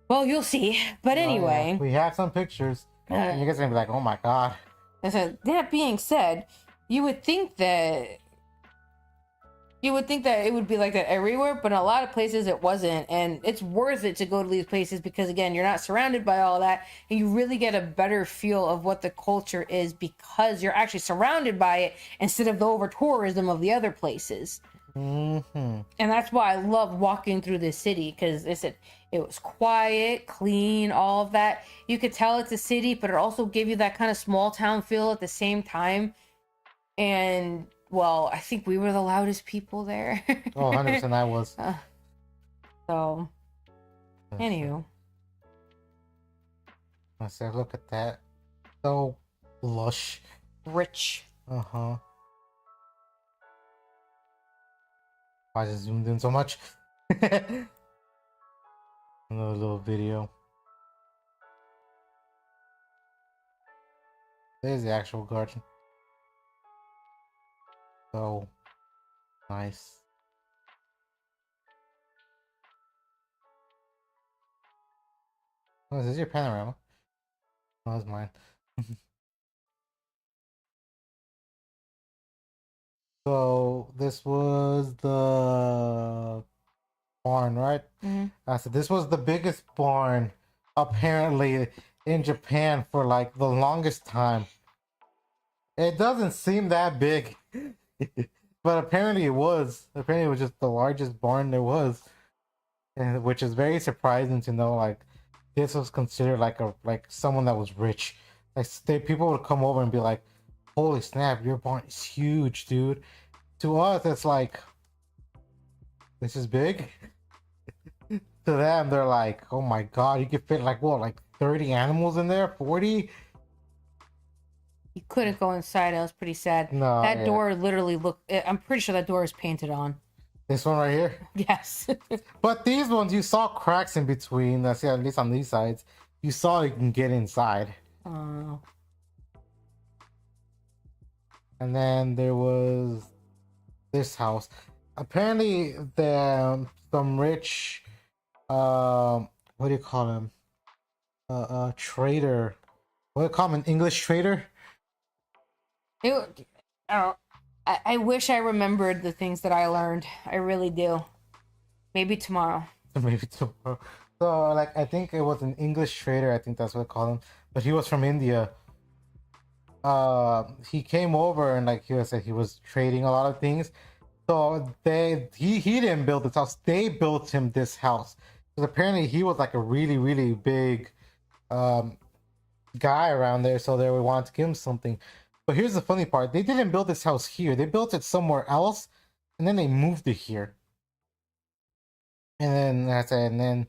Speaker 2: well, you'll see. But anyway.
Speaker 1: Yeah. We have some pictures. And you guys are going to be like, oh my god.
Speaker 2: So that being said, you would think that it would be like that everywhere, but in a lot of places it wasn't. And it's worth it to go to these places because, again, you're not surrounded by all that. And you really get a better feel of what the culture is because you're actually surrounded by it instead of the over-tourism of the other places.
Speaker 1: Mm-hmm.
Speaker 2: And that's why I love walking through this city because it was quiet, clean, all of that. You could tell it's a city, but it also gave you that kind of small town feel at the same time. And well, I think we were the loudest people there.
Speaker 1: Oh, 100% I was.
Speaker 2: So, anywho.
Speaker 1: I said, look at that. So lush.
Speaker 2: Rich.
Speaker 1: Uh-huh. I just zoomed in so much. Another little video. There's the actual garden. So nice. Oh, is this your panorama? Oh, that's mine. So this was the barn, right?
Speaker 2: Mm-hmm.
Speaker 1: So this was the biggest barn apparently in Japan for like the longest time. It doesn't seem that big. But apparently it was. Apparently it was just the largest barn there was. And which is very surprising to know like this was considered like someone that was rich. Like people would come over and be like, holy snap, your barn is huge, dude. To us it's like, this is big. To them they're like, oh my god, you could fit like what, like 30 animals in there? 40?
Speaker 2: You couldn't go inside. That was pretty sad.
Speaker 1: No,
Speaker 2: that door literally looked. I'm pretty sure that door is painted on.
Speaker 1: This one right here?
Speaker 2: Yes.
Speaker 1: But these ones, you saw cracks in between. That's at least on these sides. You saw you can get inside.
Speaker 2: Oh.
Speaker 1: And then there was this house. Apparently, some rich, what do you call him? Trader. What do you call him? An English trader?
Speaker 2: I don't I wish I remembered the things that I learned. I really do. Maybe tomorrow.
Speaker 1: Maybe tomorrow. So like I think it was an English trader, I think that's what they call him, but he was from India. He came over and like he was he was trading a lot of things. So he didn't build this house. They built him this house. Because apparently he was like a really big um guy around there, so they would want to give him something. But here's the funny part: they didn't build this house here. They built it somewhere else, and then they moved it here. And then I said, and then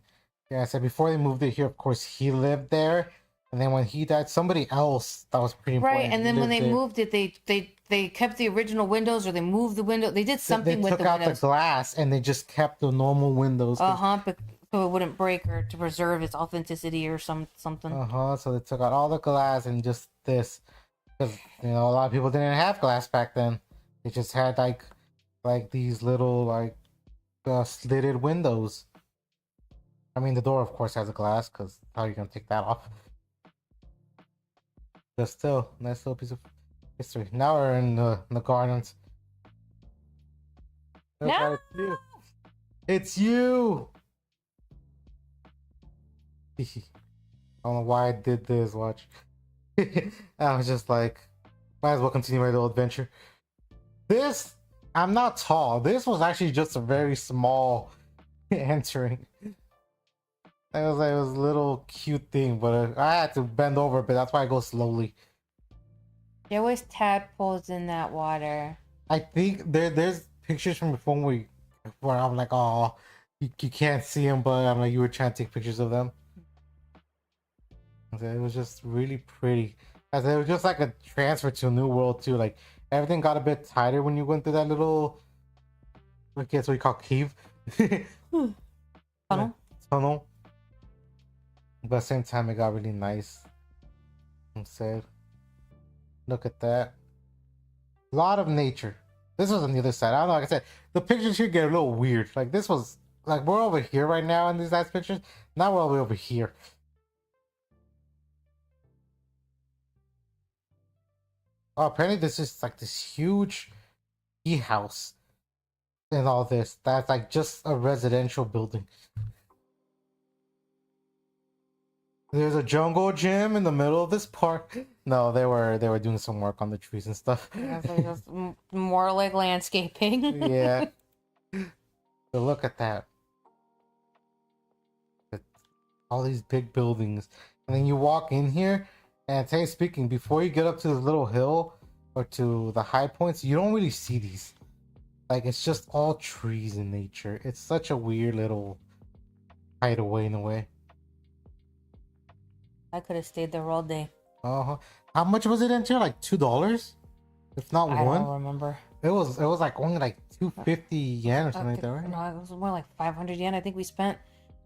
Speaker 1: yeah, I said before they moved it here, of course he lived there. And then when he died, somebody else that was pretty important.
Speaker 2: Right, and then when they
Speaker 1: lived there.
Speaker 2: moved it, they kept the original windows, or they moved the window. They did something
Speaker 1: They
Speaker 2: with
Speaker 1: took
Speaker 2: the
Speaker 1: out
Speaker 2: windows.
Speaker 1: the glass and they just kept the normal windows.
Speaker 2: So it wouldn't break, or to preserve its authenticity or something.
Speaker 1: So they took out all the glass and just this, because you know a lot of people didn't have glass back then. They just had like these little like slitted windows. I mean, the door of course has a glass, because how are you gonna take that off? But still, nice little piece of history. Now we're in the gardens. Oh,
Speaker 2: No!
Speaker 1: God, it's you. It's you. I don't know why I did this. Watch. I was just like, might as well continue my little adventure. This, I'm not tall. This was actually just a very small entering. It was a little cute thing, but I had to bend over a bit. That's why I go slowly.
Speaker 2: There was tadpoles in that water.
Speaker 1: I think there's pictures from before where I'm like, oh, you can't see them, but I'm like, you were trying to take pictures of them. It was just really pretty. As it was just like a transfer to a new world too. Like everything got a bit tighter when you went through that little, I guess what you call cave.
Speaker 2: Tunnel.
Speaker 1: Tunnel. But at the same time, it got really nice. Instead, look at that. A lot of nature. This was on the other side. I don't know. Like I said, the pictures here get a little weird. Like this was like we're over here right now in these last pictures. Now we're all the way over here. Oh, apparently this is like this huge tea house and all this. That's like just a residential building. There's a jungle gym in the middle of this park. No, they were doing some work on the trees and stuff.
Speaker 2: Yeah, so just more like landscaping.
Speaker 1: Yeah. But look at that. All these big buildings. And then you walk in here, and tell you speaking, before you get up to the little hill or to the high points, you don't really see these. Like it's just all trees in nature. It's such a weird little hideaway in a way.
Speaker 2: I could have stayed there all day.
Speaker 1: Uh-huh. How much was it into? Like $2? If not
Speaker 2: I
Speaker 1: one?
Speaker 2: don't remember.
Speaker 1: It was like only like 250 yen or something like that, right?
Speaker 2: No, it was more like 500 yen. I think we spent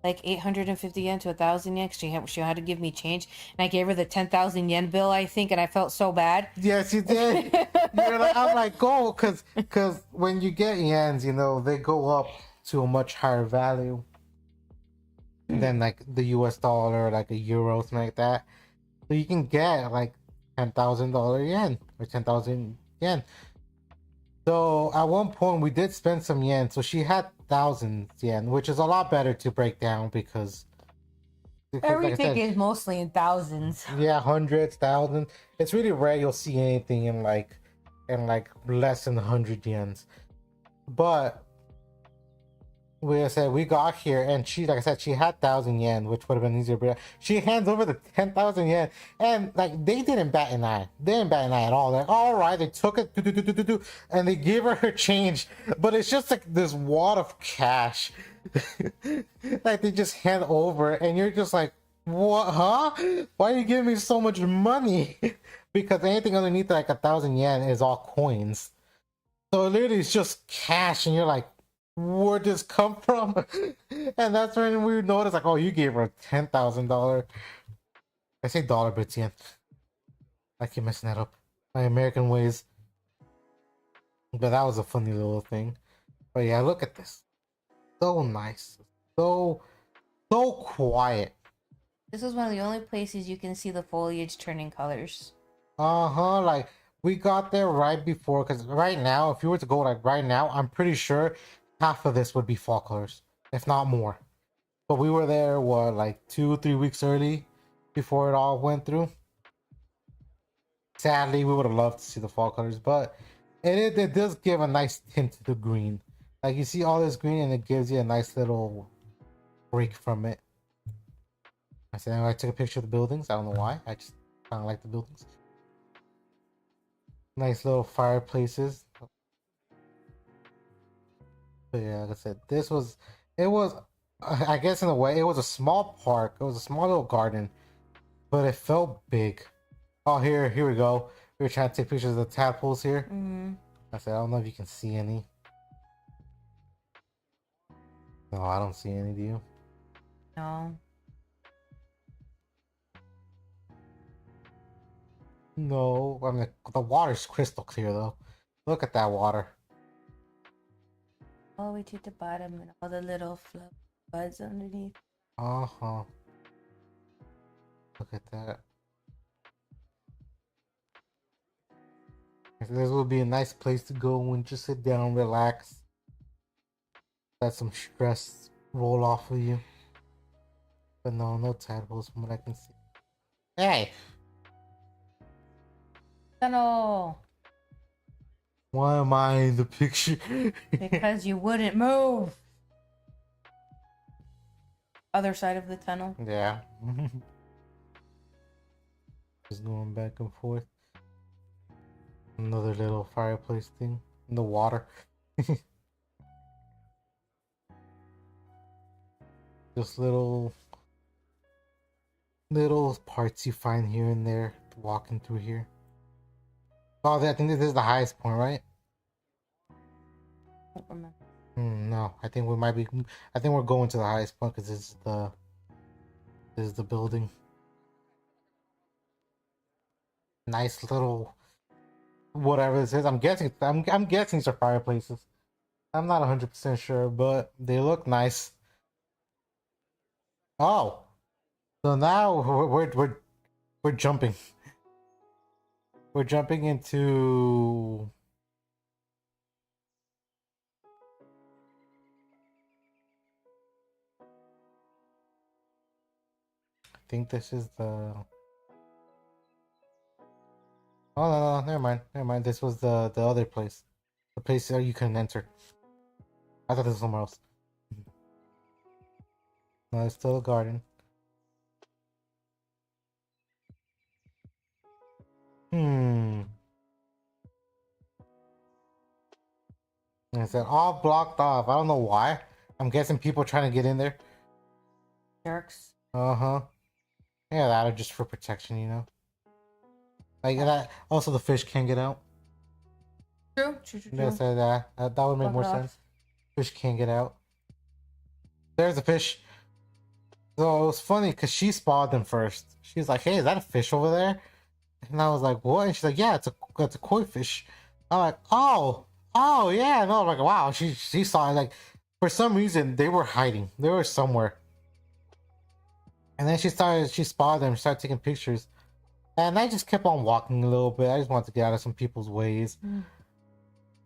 Speaker 2: like 850 yen to 1,000 yen. She had to give me change, and I gave her the 10,000 yen bill, I think, and I felt so bad.
Speaker 1: Yes, you did. I'm like, go, because when you get yens, you know, they go up to a much higher value than like the US dollar, or like a euro, something like that. So you can get like $10,000 yen or 10,000 yen. So at one point we did spend some yen. So she had 1,000 yen, which is a lot better to break down because
Speaker 2: Everything
Speaker 1: like I said,
Speaker 2: is mostly in thousands.
Speaker 1: yeah, hundreds, thousands. It's really rare you'll see anything in like less than 100 yens. But we said we got here and she, like I said, she had 1,000 yen, which would have been easier. But she hands over the 10,000 yen, and like they didn't bat an eye. They didn't bat an eye at all. Like, all right, they took it, and they gave her change. But it's just like this wad of cash, like they just hand over, and you're just like, what? Huh? Why are you giving me so much money? Because anything underneath like 1,000 yen is all coins. So literally, it's just cash, and you're like, where'd this come from? And that's when we noticed, like, oh, you gave her $10,000. I say dollar, but it's yen. I keep messing that up. My American ways. But that was a funny little thing. But yeah, look at this. So nice. So quiet.
Speaker 2: This is one of the only places you can see the foliage turning colors.
Speaker 1: Uh-huh. Like, We got there right before, because right now, if you were to go like right now, I'm pretty sure half of this would be fall colors, if not more. But we were there, what, like 2, 3 weeks early before it all went through. Sadly, we would have loved to see the fall colors, but it does give a nice tint to the green. Like you see all this green, and it gives you a nice little break from it. I said I took a picture of the buildings. I don't know why. I just kind of like the buildings. Nice little fireplaces. But yeah, like I said, it was, I guess in a way, it was a small park. It was a small little garden, but it felt big. Oh, here we go. We were trying to take pictures of the tadpoles here.
Speaker 2: Mm-hmm.
Speaker 1: I said, I don't know if you can see any. No, I don't see any, do you?
Speaker 2: No.
Speaker 1: No, I mean, the water's crystal clear though. Look at that water.
Speaker 2: All the way to the bottom and all the little fluff buds underneath.
Speaker 1: Uh-huh. Look at that. This would be a nice place to go and just sit down, relax. Let some stress roll off of you. But no tadpoles from what I can see. Hey!
Speaker 2: Tunnel!
Speaker 1: Why am I in the picture?
Speaker 2: Because you wouldn't move! Other side of the tunnel.
Speaker 1: Yeah. Just going back and forth. Another little fireplace thing in the water. Just little parts you find here and there walking through here. Oh, I think this is the highest point, right?
Speaker 2: I don't remember.
Speaker 1: No, I think we might be. I think we're going to the highest point because this is the building. Nice little whatever this is. I'm guessing. I'm guessing it's a fireplaces. I'm not 100% sure, but they look nice. Oh, so now we're jumping. We're jumping into. I think this is the. Oh no, never mind. This was the other place, the place where you can enter. I thought this was somewhere else. No, it's still a garden. Hmm. And it's all blocked off. I don't know why. I'm guessing people trying to get in there.
Speaker 2: Jerks.
Speaker 1: Uh-huh. Yeah, that or just for protection, you know. Like that. Also, the fish can't get out.
Speaker 2: True.
Speaker 1: Yeah, so that would make more sense. Fish can't get out. There's a fish. So it was funny because she spotted them first. She was like, "Hey, is that a fish over there?" And I was like, "What?" And she's like, "Yeah, it's a koi fish." I'm like, "Oh, yeah." No, I'm like, wow. She saw it. Like, for some reason they were hiding. They were somewhere. And then she spotted them. Started taking pictures. And I just kept on walking a little bit. I just wanted to get out of some people's ways.
Speaker 2: Mm.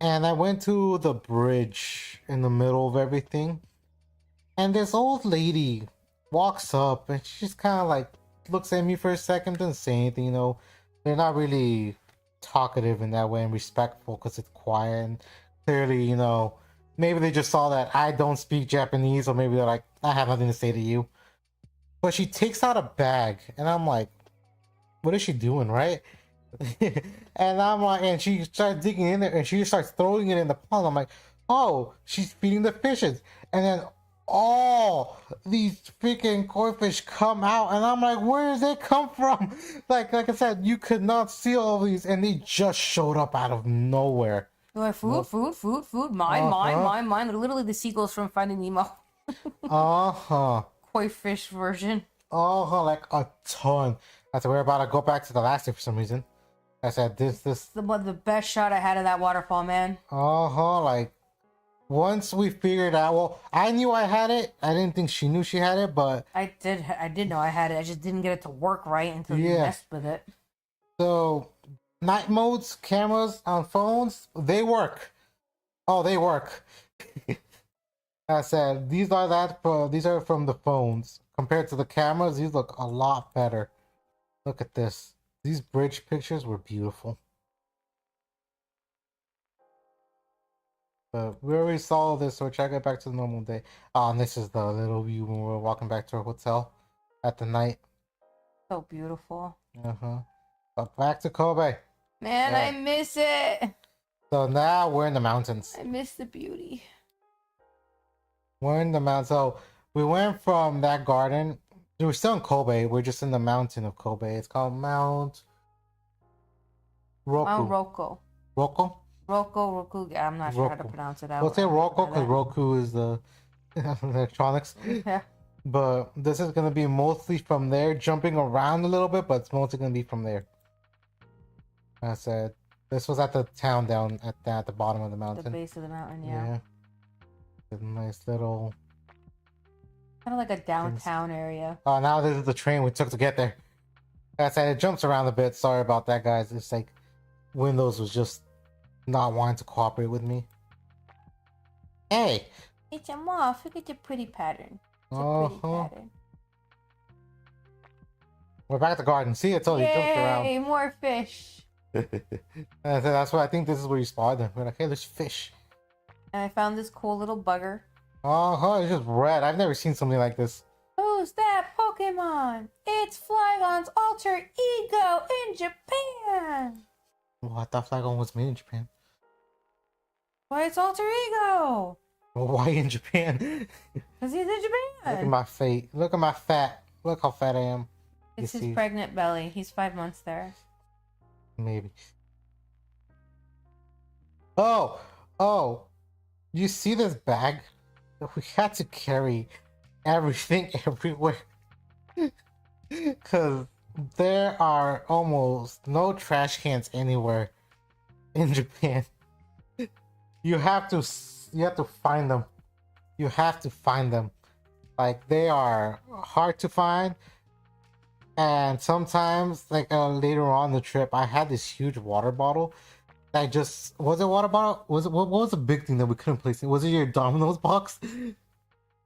Speaker 1: And I went to the bridge in the middle of everything. And this old lady walks up and she just kind of like looks at me for a second, doesn't say anything, you know. They're not really talkative in that way and respectful because it's quiet. And clearly, you know, maybe they just saw that I don't speak Japanese, or maybe they're like, I have nothing to say to you. But she takes out a bag and I'm like, what is she doing, right? And I'm like, and she starts digging in there and she just starts throwing it in the pond. I'm like, oh, she's feeding the fishes. And then all these freaking koi fish come out and I'm like, where does it come from? Like I said, you could not see all these and they just showed up out of nowhere.
Speaker 2: Like, food. Mine. Literally the seagulls from Finding Nemo. Koi fish version.
Speaker 1: Like a ton. I said, we're about to go back to the last day for some reason. I said, this.
Speaker 2: The best shot I had of that waterfall, man.
Speaker 1: Like, once we figured out, well, I knew I had it. I didn't think she knew she had it, but...
Speaker 2: I did know I had it. I just didn't get it to work right until you messed with it.
Speaker 1: So, night modes cameras on phones, they work. Oh, they work. I said these are from the phones compared to the cameras. These look a lot better. Look at this. These bridge pictures were beautiful. But we already saw this, so we're trying to get back to the normal day. And this is the little view when we're walking back to our hotel at the night.
Speaker 2: So beautiful.
Speaker 1: But back to Kobe.
Speaker 2: Man, I miss it.
Speaker 1: So now we're in the mountains.
Speaker 2: I miss the beauty.
Speaker 1: We're in the mountains. So we went from that garden. We're still in Kobe. We're just in the mountain of Kobe. It's called Mount Roku.
Speaker 2: Mount Roko.
Speaker 1: Roko?
Speaker 2: Roku. I'm not sure how to pronounce it.
Speaker 1: We'll say Roko because Roku is the electronics.
Speaker 2: Yeah.
Speaker 1: But this is going to be mostly from there, jumping around a little bit, but it's mostly going to be from there. I said, this was at the town down at the bottom of the mountain.
Speaker 2: The base of the mountain, yeah.
Speaker 1: A nice little...
Speaker 2: Kind of like a downtown area.
Speaker 1: Oh, now this is the train we took to get there. Like I said, it jumps around a bit. Sorry about that, guys. It's like Windows was just not wanting to cooperate with me. Hey!
Speaker 2: It's a moth. Look at the pretty pattern. It's a pretty pattern.
Speaker 1: We're back at the garden. See, it's only jumped around.
Speaker 2: Yay, more fish.
Speaker 1: That's why I think this is where you spawned them. We're like, hey, there's fish.
Speaker 2: And I found this cool little bugger.
Speaker 1: It's just red. I've never seen something like this.
Speaker 2: Who's that Pokemon? It's Flygon's alter ego in Japan.
Speaker 1: Oh, I thought Flygon was made in Japan.
Speaker 2: Why it's alter ego?
Speaker 1: Well, why in Japan?
Speaker 2: Because he's in Japan.
Speaker 1: Look at my fate. Look at my fat. Look how fat I am.
Speaker 2: It's his pregnant belly. He's 5 months there.
Speaker 1: Maybe. Oh. You see this bag? We had to carry everything everywhere. Because there are almost no trash cans anywhere in Japan. You have to find them. You have to find them. Like, they are hard to find. And sometimes, like later on the trip, I had this huge water bottle. That just was it. Water bottle? What was the big thing that we couldn't place? Was it your Domino's box?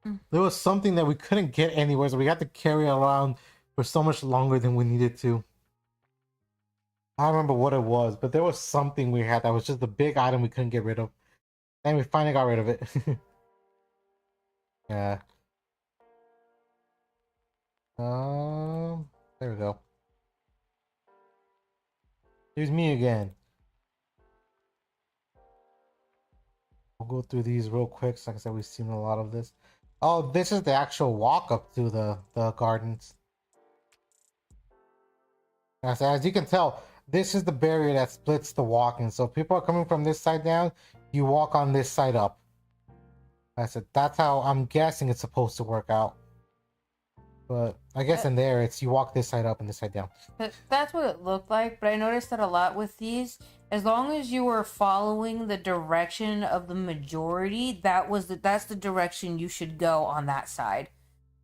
Speaker 1: There was something that we couldn't get anywhere, so we had to carry it around for so much longer than we needed to. I don't remember what it was, but there was something we had that was just a big item we couldn't get rid of, and we finally got rid of it. Yeah. There we go. Here's me again. We'll go through these real quick. Like I said, we've seen a lot of this. Oh, this is the actual walk up to the gardens. As you can tell, this is the barrier that splits the walking. So if people are coming from this side down, you walk on this side up. I said that's how I'm guessing it's supposed to work out. But I guess in there, it's you walk this side up and this side down.
Speaker 2: That's what it looked like. But I noticed that a lot with these, as long as you were following the direction of the majority, that's the direction you should go on that side.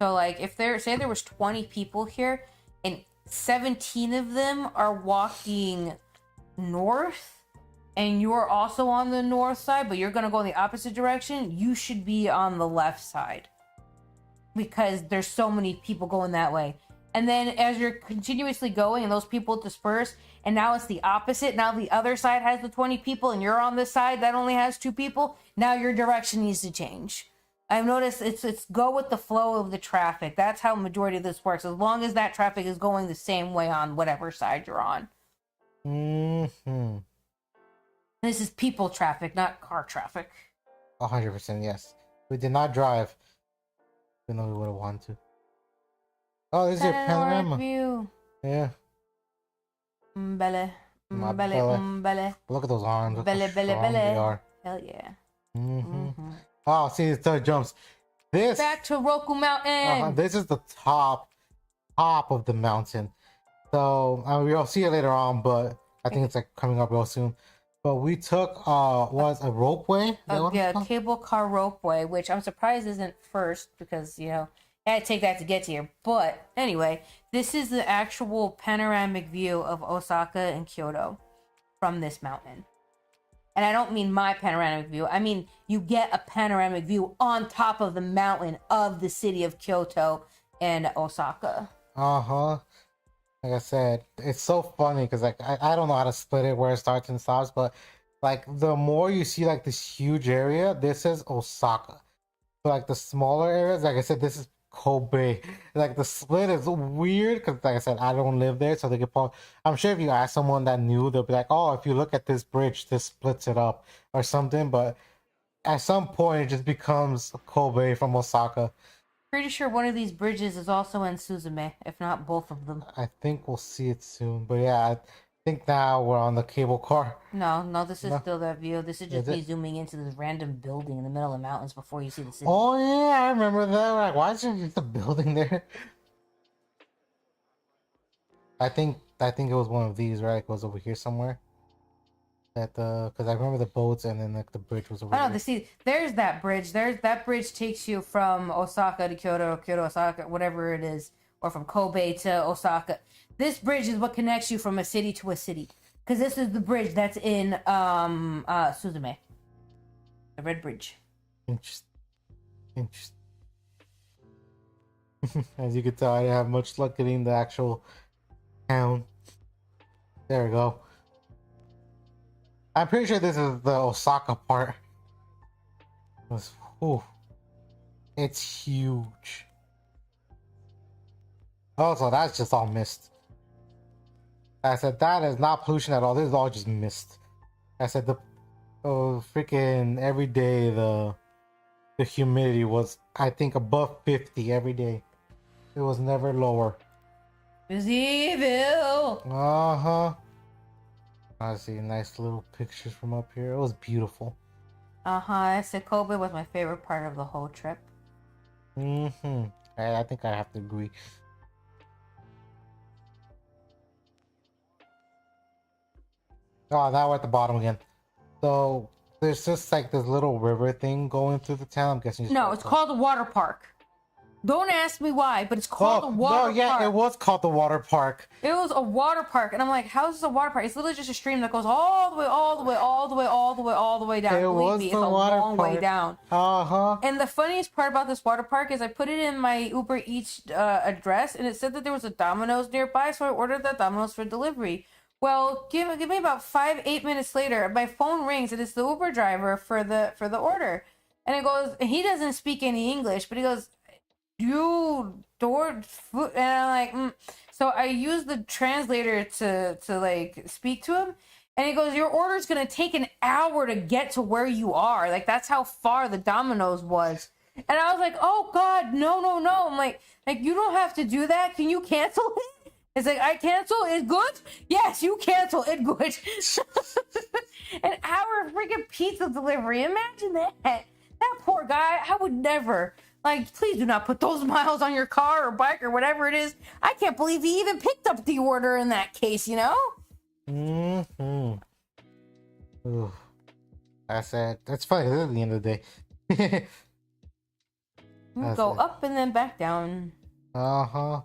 Speaker 2: So like if there was 20 people here and 17 of them are walking north and you're also on the north side, but you're going to go in the opposite direction, you should be on the left side. Because there's so many people going that way. And then as you're continuously going and those people disperse, and now it's the opposite. Now the other side has the 20 people and you're on this side that only has 2 people. Now your direction needs to change. I've noticed it's go with the flow of the traffic. That's how majority of this works. As long as that traffic is going the same way on whatever side you're on.
Speaker 1: Mm-hmm.
Speaker 2: This is people traffic, not car traffic.
Speaker 1: 100%, yes. We did not drive. Even though we would have wanted to. Oh, this is your panorama
Speaker 2: view.
Speaker 1: Yeah.
Speaker 2: Belly.
Speaker 1: My
Speaker 2: belly.
Speaker 1: Look at those arms. Look
Speaker 2: Belly,
Speaker 1: how
Speaker 2: belly,
Speaker 1: strong
Speaker 2: belly.
Speaker 1: they are.
Speaker 2: Hell yeah.
Speaker 1: Mm-hmm. Oh, see, it still jumps. This
Speaker 2: back to Roku Mountain.
Speaker 1: This is the top of the mountain. So we'll see it later on, but I think it's like coming up real soon. But we took was a ropeway?
Speaker 2: Yeah, cable car ropeway, which I'm surprised isn't first because I had to take that to get to here. But anyway, this is the actual panoramic view of Osaka and Kyoto. from this mountain. And I don't mean my panoramic view. I mean, you get a panoramic view on top of the mountain of the city of Kyoto and Osaka.
Speaker 1: Uh-huh. Like I said, it's so funny because like I don't know how to split it where it starts and stops, but like the more you see like this huge area, this is Osaka. But like the smaller areas, like I said, this is Kobe. Like the split is weird because like I said, I don't live there, so they could probably. I'm sure if you ask someone that knew, they'll be like, "Oh, if you look at this bridge, this splits it up or something." But at some point, it just becomes Kobe from Osaka.
Speaker 2: Pretty sure one of these bridges is also in Suzume, if not both of them.
Speaker 1: I think we'll see it soon. But yeah, I think now we're on the cable car.
Speaker 2: No, this is
Speaker 1: No?
Speaker 2: still that view. This is
Speaker 1: Is
Speaker 2: just me
Speaker 1: it?
Speaker 2: zooming into this random building in the middle of the mountains before you see the city.
Speaker 1: Oh yeah, I remember that. Like, why is there just a building there? I think it was one of these, right? It goes over here somewhere. That because I remember the boats and then like the bridge was over
Speaker 2: Oh no,
Speaker 1: here.
Speaker 2: see, there's that bridge. There's that bridge takes you from Osaka to Kyoto, Kyoto, Osaka, whatever it is, or from Kobe to Osaka. This bridge is what connects you from a city to a city. Because this is the bridge that's in Suzume. The red bridge.
Speaker 1: Interesting. Interesting. As you can tell, I didn't have much luck getting the actual town. There we go. I'm pretty sure this is the Osaka part. Ooh, it's huge. Also, that's just all mist. I said that is not pollution at all. This is all just mist. I said the freaking every day the humidity was I think above 50 every day. It was never lower.
Speaker 2: Is evil.
Speaker 1: Uh-huh. I see nice little pictures from up here. It was beautiful.
Speaker 2: I said Kobe was my favorite part of the whole trip.
Speaker 1: Mm-hmm. I think I have to agree. Oh, now we're at the bottom again. So there's just like this little river thing going through the town. I'm guessing.
Speaker 2: No, it's called a water park. Don't ask me why, but it's called a water
Speaker 1: no, yeah,
Speaker 2: park.
Speaker 1: it was called the water park.
Speaker 2: It was a water park, and I'm like, how is this a water park? It's literally just a stream that goes all the way, all the way, all the way, all the way, all the way down.
Speaker 1: It
Speaker 2: Believe
Speaker 1: was
Speaker 2: me,
Speaker 1: the
Speaker 2: it's a
Speaker 1: water
Speaker 2: long way
Speaker 1: park.
Speaker 2: down.
Speaker 1: Uh-huh.
Speaker 2: And the funniest part about this water park is I put it in my Uber Eats address, and it said that there was a Domino's nearby, so I ordered that Domino's for delivery. Well, give me about 8 minutes later, my phone rings, and it's the Uber driver for the order. And it goes, and he doesn't speak any English, but he goes, you door food, and I'm like, So I used the translator to like speak to him, and he goes, your order's gonna take an hour to get to where you are. Like that's how far the Domino's was. And I was like, oh god, no. I'm like you don't have to do that. Can you cancel it? It's like, I cancel it good? Yes, you cancel it good. An hour of freaking pizza delivery. Imagine that. That poor guy. I would never. Like, please do not put those miles on your car or bike or whatever it is. I can't believe he even picked up the order in that case, you know?
Speaker 1: Mm-hmm. Ooh. I said, that's funny. This is the end of the day.
Speaker 2: Go up and then back down.
Speaker 1: Uh-huh.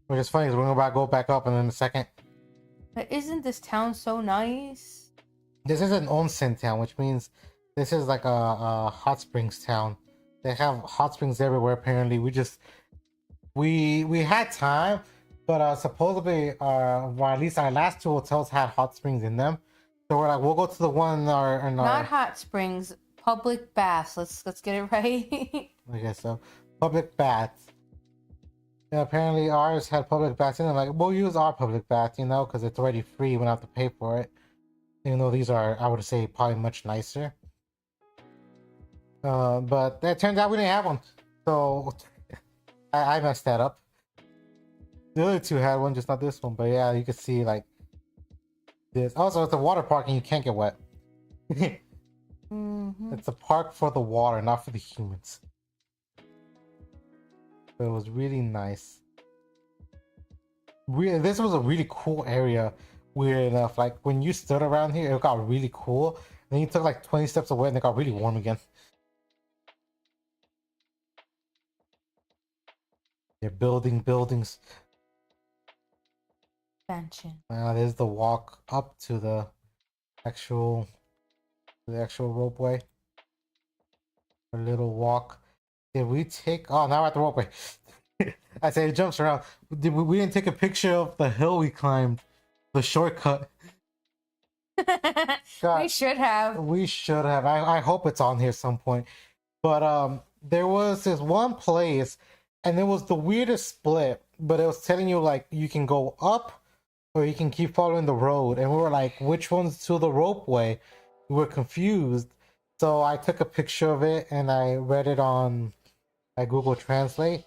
Speaker 1: Which is funny because we're going to go back up in a second.
Speaker 2: But isn't this town so nice?
Speaker 1: This is an onsen town, which means this is like a hot springs town. They have hot springs everywhere. Apparently, we had time, but supposedly, well, at least our last two hotels had hot springs in them. So we're like, we'll go to the one in our
Speaker 2: not hot springs, public baths. Let's get it right.
Speaker 1: I guess so. Public baths. Yeah, apparently ours had public baths in them. Like, we'll use our public bath, you know, because it's already free. We don't have to pay for it. Even though these are, I would say, probably much nicer. But it turns out we didn't have one. So I messed that up. The other two had one, just not this one. But yeah, you can see like this. Also, it's a water park and you can't get wet.
Speaker 2: Mm-hmm.
Speaker 1: It's a park for the water, not for the humans. But it was really nice. This was a really cool area. Weird enough, like when you stood around here, it got really cool. Then you took like 20 steps away and it got really warm again. They're building buildings.
Speaker 2: Expansion.
Speaker 1: There's the walk up to the actual the actual ropeway. A little walk. Did we take? Oh, now we're at the ropeway. I say it jumps around. We didn't take a picture of the hill we climbed, the shortcut.
Speaker 2: We should have.
Speaker 1: We should have. I hope it's on here some point. But there was this one place, and it was the weirdest split. But it was telling you like you can go up, or you can keep following the road. And we were like, which one's to the ropeway? We were confused. So I took a picture of it and I read it on Google Translate.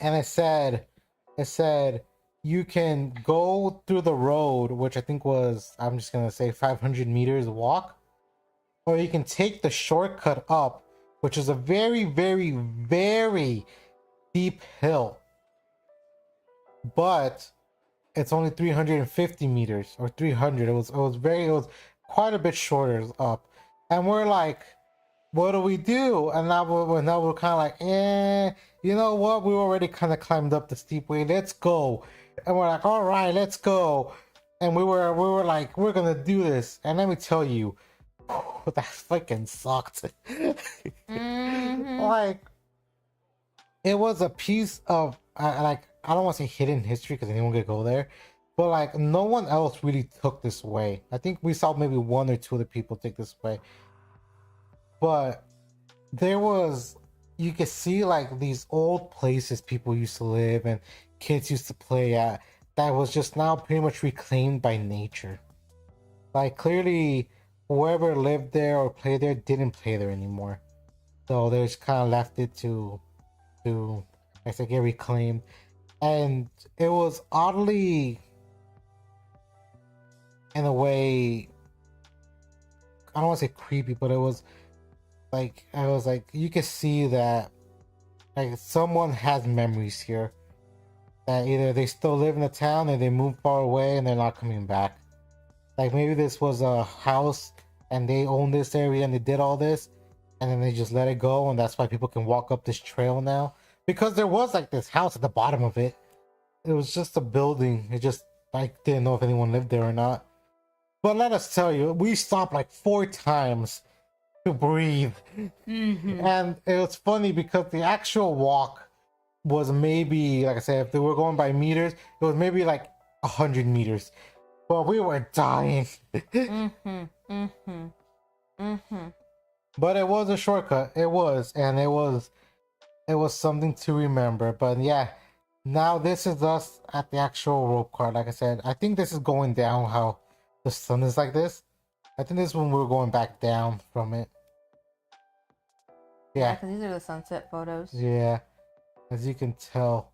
Speaker 1: And it said you can go through the road, which I think was, I'm just gonna say 500 meters walk, or you can take the shortcut up, which is a very, very, very steep hill, but it's only 350 meters or 300. It was quite a bit shorter up, and we're like, what do we do? And now we're kind of like, you know what? We already kind of climbed up the steep way. Let's go. And we're like, all right, let's go. And we were like, we're gonna do this. And let me tell you, that fucking sucked. Like, it was a piece of like, I don't want to say hidden history because anyone could go there, but like no one else really took this way. I think we saw maybe one or two other people take this way. But there was, you could see like these old places people used to live and kids used to play at that was just now pretty much reclaimed by nature. Like clearly whoever lived there or played there didn't play there anymore. So they just kind of left it to I said, get reclaimed. And it was oddly, in a way, I don't want to say creepy, but it was like, I was like, you can see that like someone has memories here, that either they still live in the town or they moved far away and they're not coming back. Like maybe this was a house and they own this area and they did all this and then they just let it go, and that's why people can walk up this trail now, because there was like this house at the bottom of it. It was just a building. It just, I didn't know if anyone lived there or not. But let us tell you, we stopped like 4 times to breathe. And it was funny because the actual walk was maybe, like I said, if they were going by meters, it was maybe like 100 meters. But we were dying. But it was a shortcut. It was, and it was something to remember. But yeah, now this is us at the actual rope cart. Like I said, I think this is going down how the sun is like this. I think this is when we're going back down from it. Yeah,
Speaker 2: because these are the sunset photos.
Speaker 1: Yeah, as you can tell,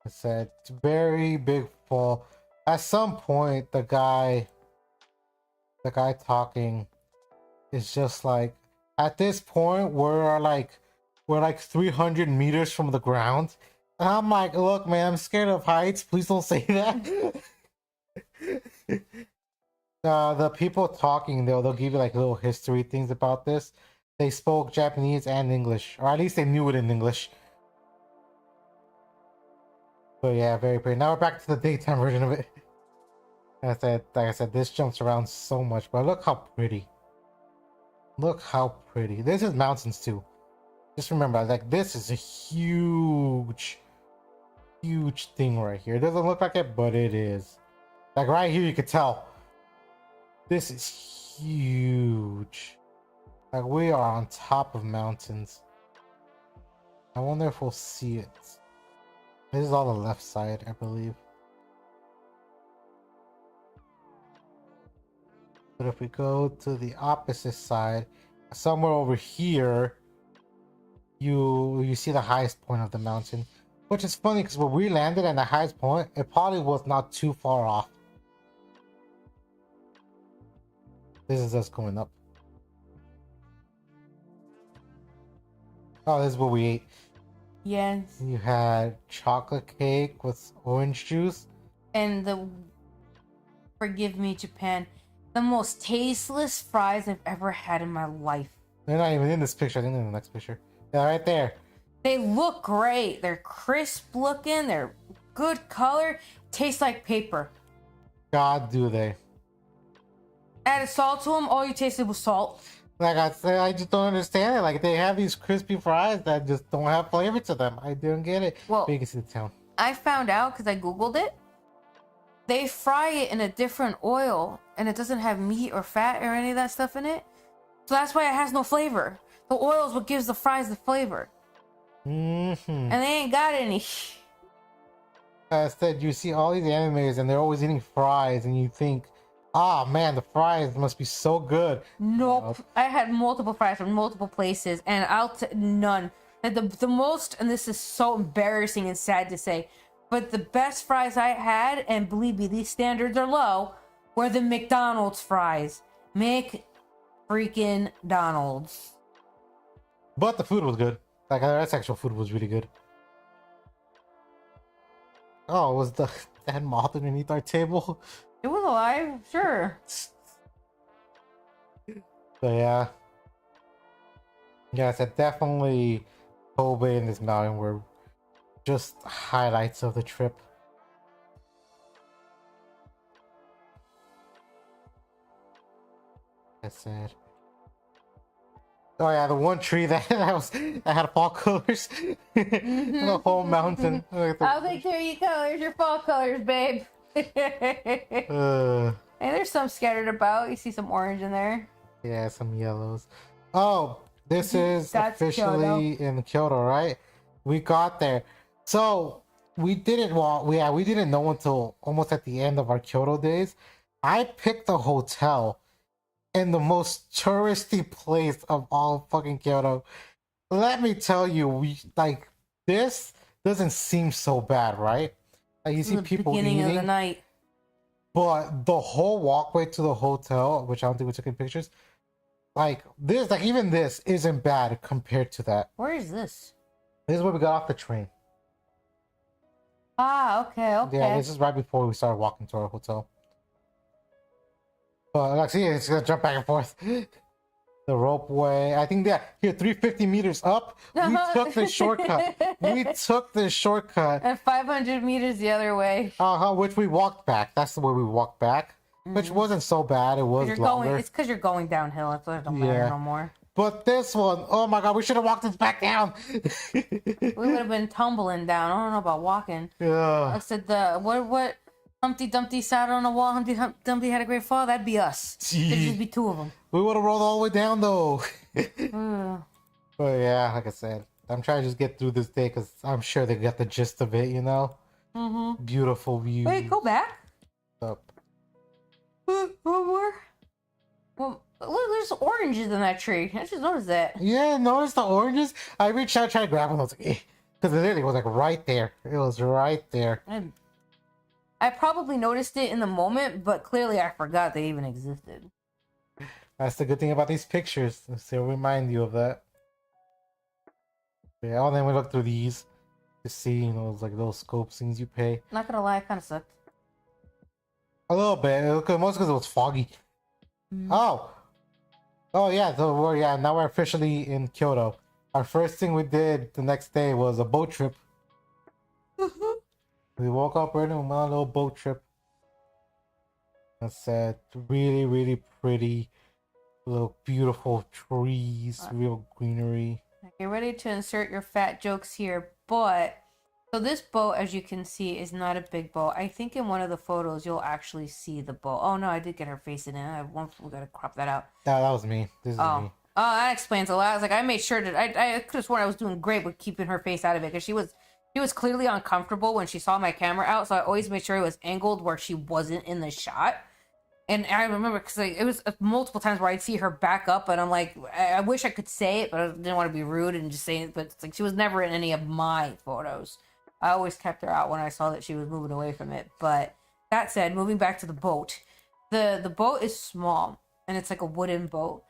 Speaker 1: I said it's very big fall. At some point, the guy talking is just like, at this point, we're like 300 meters from the ground. And I'm like, look, man, I'm scared of heights. Please don't say that. The people talking, they'll give you like little history things about this. They spoke Japanese and English, or at least they knew it in English. But yeah, very pretty. Now we're back to the daytime version of it. Like I said, this jumps around so much, but look how pretty. Look how pretty. This is mountains too. Just remember, like, this is a huge thing right here. It doesn't look like it, but it is. Like right here, you could tell. This is huge. Like, we are on top of mountains. I wonder if we'll see it. This is all the left side, I believe. But if we go to the opposite side, somewhere over here, you see the highest point of the mountain. Which is funny because when we landed at the highest point, it probably was not too far off. This is us going up. Oh, this is what we ate.
Speaker 2: Yes.
Speaker 1: You had chocolate cake with orange juice.
Speaker 2: And forgive me, Japan, the most tasteless fries I've ever had in my life.
Speaker 1: They're not even in this picture. I think they're in the next picture. Yeah, right there.
Speaker 2: They look great. They're crisp looking. They're good color. Taste like paper.
Speaker 1: God, do they.
Speaker 2: Added salt to them. All you tasted was salt.
Speaker 1: Like I said, I just don't understand it. Like they have these crispy fries that just don't have flavor to them. I didn't get it.
Speaker 2: Well,
Speaker 1: but you can see the town.
Speaker 2: I found out because I googled it. They fry it in a different oil, and it doesn't have meat or fat or any of that stuff in it. So that's why it has no flavor. The oil is what gives the fries the flavor.
Speaker 1: Mm-hmm.
Speaker 2: And they ain't got any.
Speaker 1: I said you see all these animes and they're always eating fries, and you think, "Ah, man, the fries must be so good."
Speaker 2: Nope. I had multiple fries from multiple places, and none. And the most, and this is so embarrassing and sad to say, but the best fries I had, and believe me, these standards are low, were the McDonald's fries. Freaking Donald's.
Speaker 1: But the food was good. Like that's actual food was really good. Oh, it was the that moth underneath our table?
Speaker 2: It was alive, sure.
Speaker 1: So yeah. Yes, it definitely Kobe and this mountain were just highlights of the trip. That's sad. Oh yeah, the one tree that that had fall colors. The whole mountain. Like
Speaker 2: I was like, there you go. There's your fall colors, babe. And there's some scattered about. You see some orange in there.
Speaker 1: Yeah, some yellows. Oh, this is
Speaker 2: That's
Speaker 1: officially
Speaker 2: Kyoto.
Speaker 1: in Kyoto, right? We got there. So we didn't we didn't know until almost at the end of our Kyoto days. I picked a hotel in the most touristy place of all fucking Kyoto. Let me tell you, this doesn't seem so bad, right? Like you see
Speaker 2: The
Speaker 1: people
Speaker 2: beginning
Speaker 1: eating,
Speaker 2: of the night.
Speaker 1: but the whole walkway to the hotel, which I don't think we took in pictures, like this, like even this isn't bad compared to that.
Speaker 2: Where is this?
Speaker 1: This is where we got off the train.
Speaker 2: Ah, okay.
Speaker 1: Yeah, this is right before we started walking to our hotel. But like, see, it's gonna jump back and forth. The ropeway. I think that here, 350 meters up. We took the shortcut. We took the shortcut.
Speaker 2: And 500 meters the other way.
Speaker 1: Which we walked back. That's the way we walked back. Which wasn't so bad. It was longer.
Speaker 2: It's because you're going downhill. That's why it don't matter no more.
Speaker 1: But this one, oh my god, we should have walked this back down.
Speaker 2: We would have been tumbling down. I don't know about walking.
Speaker 1: Yeah.
Speaker 2: I said what Humpty Dumpty sat on a wall. Humpty Dumpty had a great fall. That'd be us. There'd just be two of them.
Speaker 1: We would have rolled all the way down though. But yeah, like I said, I'm trying to just get through this day because I'm sure they got the gist of it, you know?
Speaker 2: Mm-hmm.
Speaker 1: Beautiful view.
Speaker 2: Wait, go back.
Speaker 1: Up.
Speaker 2: One more. Well, look, there's oranges in that tree. I just noticed that.
Speaker 1: Yeah, notice the oranges? I reached out trying to grab one. I was like, eh. Because it literally was like right there. It was right there.
Speaker 2: I probably noticed it in the moment, but clearly I forgot they even existed.
Speaker 1: That's the good thing about these pictures. They'll remind you of that. Yeah, and then we look through these to see, you know, like those scope scenes you pay.
Speaker 2: Not gonna lie, it kind of sucked.
Speaker 1: A little bit, most because it was foggy. Oh yeah, so now we're officially in Kyoto. Our first thing we did the next day was a boat trip. We woke up early and went on a little boat trip. That's really, really pretty, little beautiful trees, real greenery.
Speaker 2: Get ready to insert your fat jokes here, but so this boat, as you can see, is not a big boat. I think in one of the photos you'll actually see the boat. Oh no, I did get her face in it. We gotta crop that out.
Speaker 1: That was me. This is me.
Speaker 2: Oh, that explains a lot. I was like, I made sure that I could have sworn I was doing great with keeping her face out of it because she was clearly uncomfortable when she saw my camera out. So I always made sure it was angled where she wasn't in the shot. And I remember because it was multiple times where I'd see her back up, and I'm like, I wish I could say it, but I didn't want to be rude and just say it. But it's like she was never in any of my photos. I always kept her out when I saw that she was moving away from it. But that said, moving back to the boat, the boat is small and it's like a wooden boat.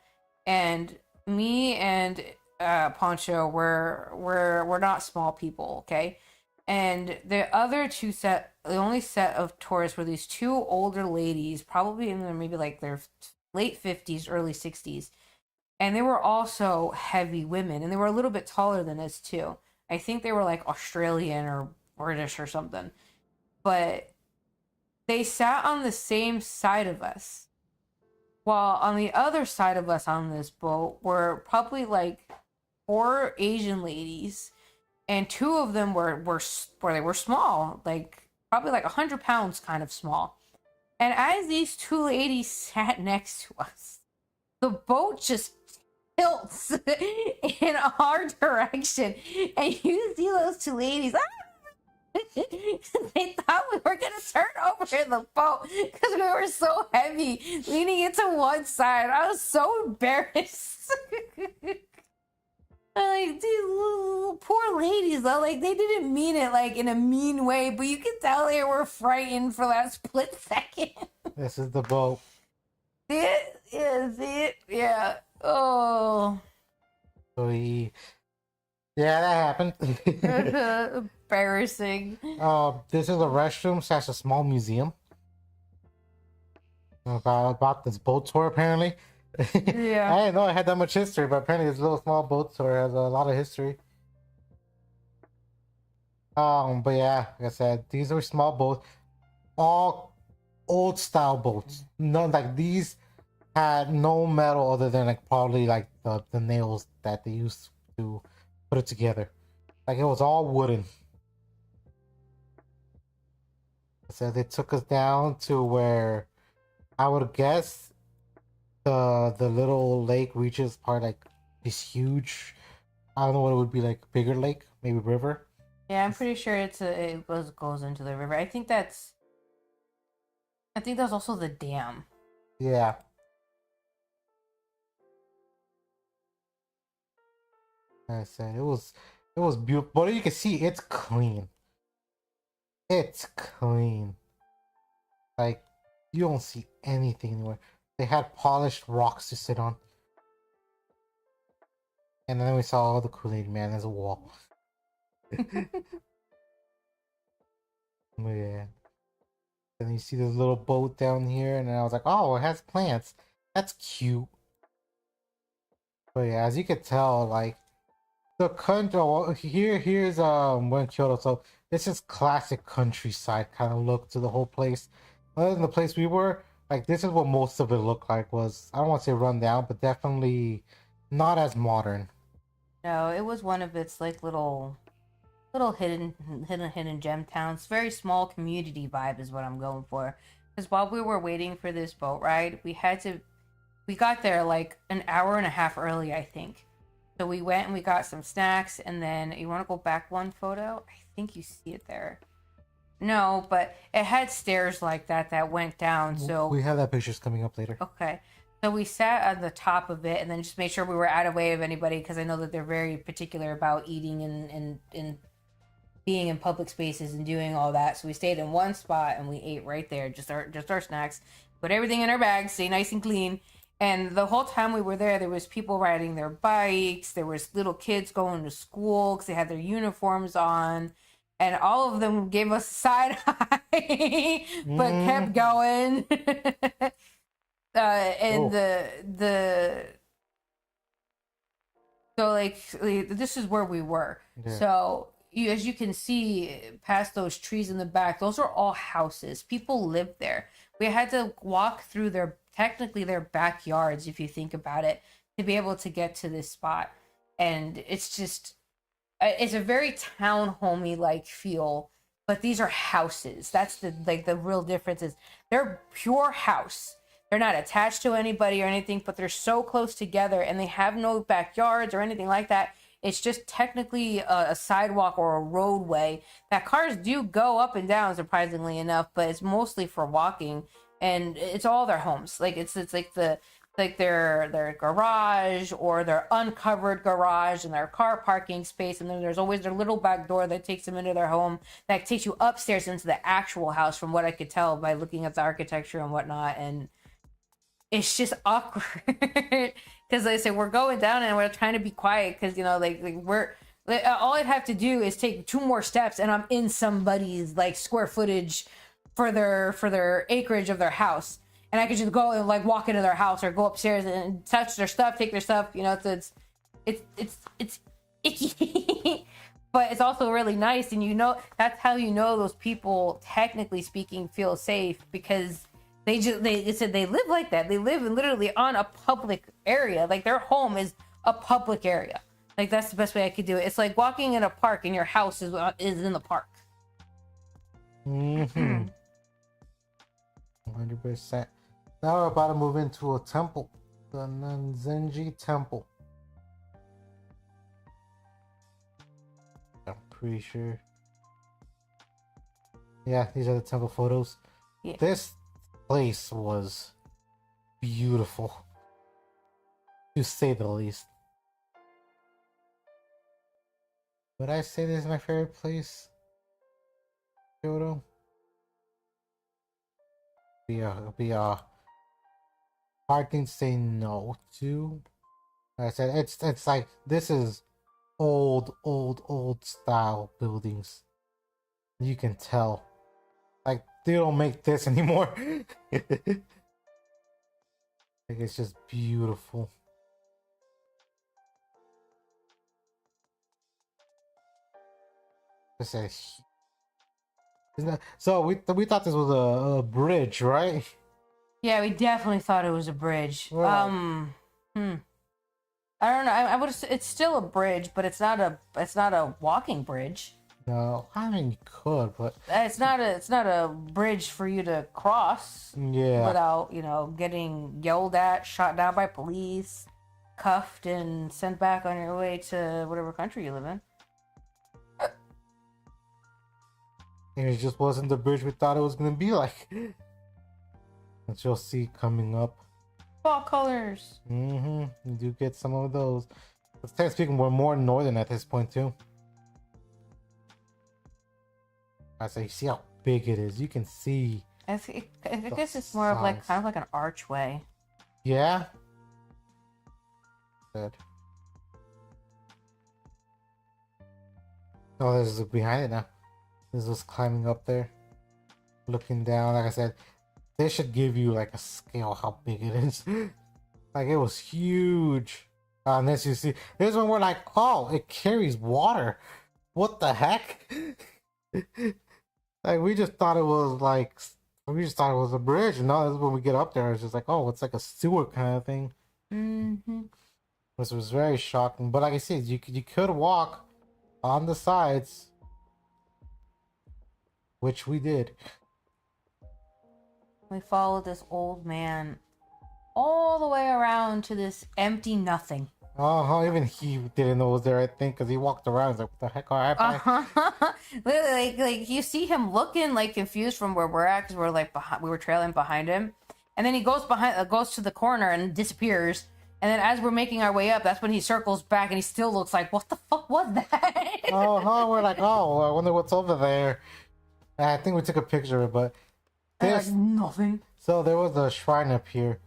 Speaker 2: And me and Poncho we're not small people, okay? And the other the only set of tourists were these two older ladies, probably in their maybe like their late 50s, early 60s. And they were also heavy women, and they were a little bit taller than us too. I think they were like Australian or British or something. But they sat on the same side of us. while on the other side of us on this boat were probably like 4 Asian ladies, and two of them where they were small, like probably like 100 pounds, kind of small. And as these two ladies sat next to us, the boat just tilts in our direction, and you see those two ladies. They thought we were gonna turn over in the boat because we were so heavy, leaning into one side. I was so embarrassed. I'm like, these little poor ladies, though, like they didn't mean it like in a mean way, but you could tell they were frightened for that split second.
Speaker 1: This is the boat.
Speaker 2: It is it, yeah. Oh,
Speaker 1: So yeah, that happened.
Speaker 2: embarrassing.
Speaker 1: This is a restroom slash a small museum about this boat tour. Apparently,
Speaker 2: Yeah.
Speaker 1: I didn't know it had that much history, but apparently this little small boat tour has a lot of history. But yeah, like I said, these are small boats, all old style boats. No, like these had no metal other than like probably like the nails that they used to put it together. Like it was all wooden. So they took us down to where I would guess the little lake reaches part like this huge. I don't know what it would be like, bigger lake, maybe river.
Speaker 2: Yeah, I'm pretty sure it goes into the river. I think that's also the dam.
Speaker 1: Yeah. Like I said it was beautiful, but you can see it's clean. It's clean. Like you don't see anything anywhere. They had polished rocks to sit on. And then we saw all the Kool-Aid Man as a wall. Yeah. Then you see this little boat down here, and then I was like, oh, it has plants. That's cute. But yeah, as you can tell, like the country. Well, here's we're in Kyoto, so this is classic countryside kind of look to the whole place. Other than the place we were, like this is what most of it looked like. Was, I don't want to say run down, but definitely not as modern.
Speaker 2: No, it was one of its like little hidden gem towns. Very small community vibe is what I'm going for. Because while we were waiting for this boat ride, we got there like an hour and a half early, I think. So we went and we got some snacks, and then you want to go back one photo? I think you see it there. No, but it had stairs like that went down. So
Speaker 1: we have that pictures coming up later.
Speaker 2: okay. So we sat on the top of it and then just made sure we were out of way of anybody, because I know that they're very particular about eating and being in public spaces and doing all that. So we stayed in one spot and we ate right there, just our snacks, put everything in our bags, stay nice and clean. And the whole time we were there was people riding their bikes. There was little kids going to school because they had their uniforms on. And all of them gave us a side eye, but kept going. And so like this is where we were. Yeah. So as you can see past those trees in the back, those are all houses. People lived there. We had to walk through their backyards, if you think about it, to be able to get to this spot. And it's just, it's a very town homey like feel, but these are houses. That's the real difference is they're pure house. They're not attached to anybody or anything, but they're so close together and they have no backyards or anything like that. It's just technically a sidewalk or a roadway that cars do go up and down, surprisingly enough, but it's mostly for walking, and it's all their homes. Like it's like their garage or their uncovered garage and their car parking space, and then there's always their little back door that takes them into their home, that takes you upstairs into the actual house, from what I could tell by looking at the architecture and whatnot. And it's just awkward because like I said, we're going down and we're trying to be quiet because, you know, like we're all I'd have to do is take 2 more steps and I'm in somebody's like square footage for their acreage of their house, and I could just go and like walk into their house or go upstairs and touch their stuff, take their stuff. You know, it's icky, but it's also really nice, and you know that's how you know those people, technically speaking, feel safe, because They said they live like that. They live literally on a public area. Like their home is a public area. Like that's the best way I could do it. It's like walking in a park and your house is in the park.
Speaker 1: Mm-hmm. 100%. Now we're about to move into a temple, the Nanzenji Temple. I'm pretty sure. Yeah, these are the temple photos.
Speaker 2: Yeah.
Speaker 1: This place was beautiful, to say the least. Would I say this is my favorite place? Kyoto? Be a hard thing to say no to. Like I said, it's like this is old style buildings. You can tell. Like they don't make this anymore. Like it's just beautiful. This is, isn't that, so we thought this was a bridge, right?
Speaker 2: Yeah, we definitely thought it was a bridge.
Speaker 1: Right.
Speaker 2: I don't know. I would. It's still a bridge, but it's not a walking bridge.
Speaker 1: No, I mean you could, but
Speaker 2: It's not a bridge for you to cross
Speaker 1: yeah.
Speaker 2: without getting yelled at, shot down by police, cuffed, and sent back on your way to whatever country you live in.
Speaker 1: And it just wasn't the bridge we thought it was gonna be like. Which you'll see coming up.
Speaker 2: Fall colors.
Speaker 1: You do get some of those. But technically speaking, we're more northern at this point too. I say, you see how big it is. You can see.
Speaker 2: I guess it's more of like kind of like an archway.
Speaker 1: Yeah. Good. Oh, this is behind it now. This was climbing up there, looking down. Like I said, they should give you like a scale how big it is. Like it was huge. And this you see, this one we're like, oh, it carries water. What the heck? Like we just thought it was a bridge. And now this is when we get up there, it's just like, oh, it's like a sewer kind of thing. Which was very shocking. But like I said, you could walk on the sides. Which we did.
Speaker 2: We followed this old man all the way around to this empty nothing.
Speaker 1: Even he didn't know it was there, I think, because he walked around. He's like, what the heck? All right,
Speaker 2: Literally, like you see him looking like confused from where we're at because we're like we were trailing behind him, and then he goes to the corner and disappears. And then as we're making our way up, that's when he circles back and he still looks like, what the fuck was that?
Speaker 1: We're like, oh, I wonder what's over there. And I think we took a picture of it, but
Speaker 2: there's like nothing.
Speaker 1: So there was a shrine up here,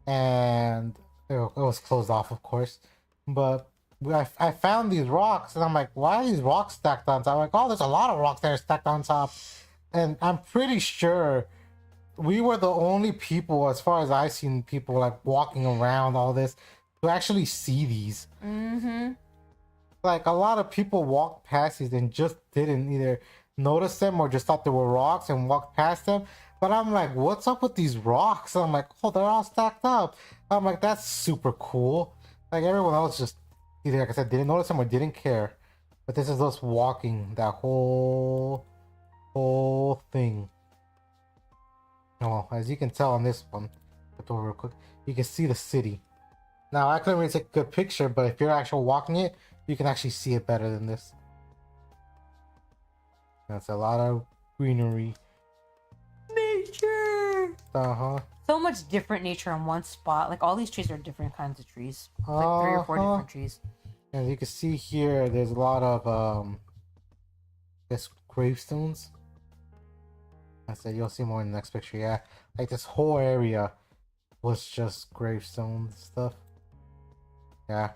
Speaker 1: and it was closed off, of course. But I found these rocks, and I'm like, why are these rocks stacked on top? I'm like, oh, there's a lot of rocks that are stacked on top. And I'm pretty sure we were the only people, as far as I've seen people like walking around all this, to actually see these. Like a lot of people walked past these and just didn't either notice them or just thought they were rocks and walked past them. But I'm like, what's up with these rocks? And I'm like, oh, they're all stacked up. I'm like, that's super cool. Like everyone else just either, like I said, didn't notice them or didn't care. But this is us walking that whole thing. Oh, as you can tell on this one, real quick, you can see the city. Now I couldn't really take a good picture, but if you're actually walking it, you can actually see it better than this. That's a lot of greenery.
Speaker 2: Nature.
Speaker 1: So
Speaker 2: much different nature in one spot. Like all these trees are different kinds of trees. Like 3 or 4 different trees.
Speaker 1: And you can see here, there's a lot of I guess gravestones. I said you'll see more in the next picture. Yeah, like this whole area was just gravestones stuff. Yeah,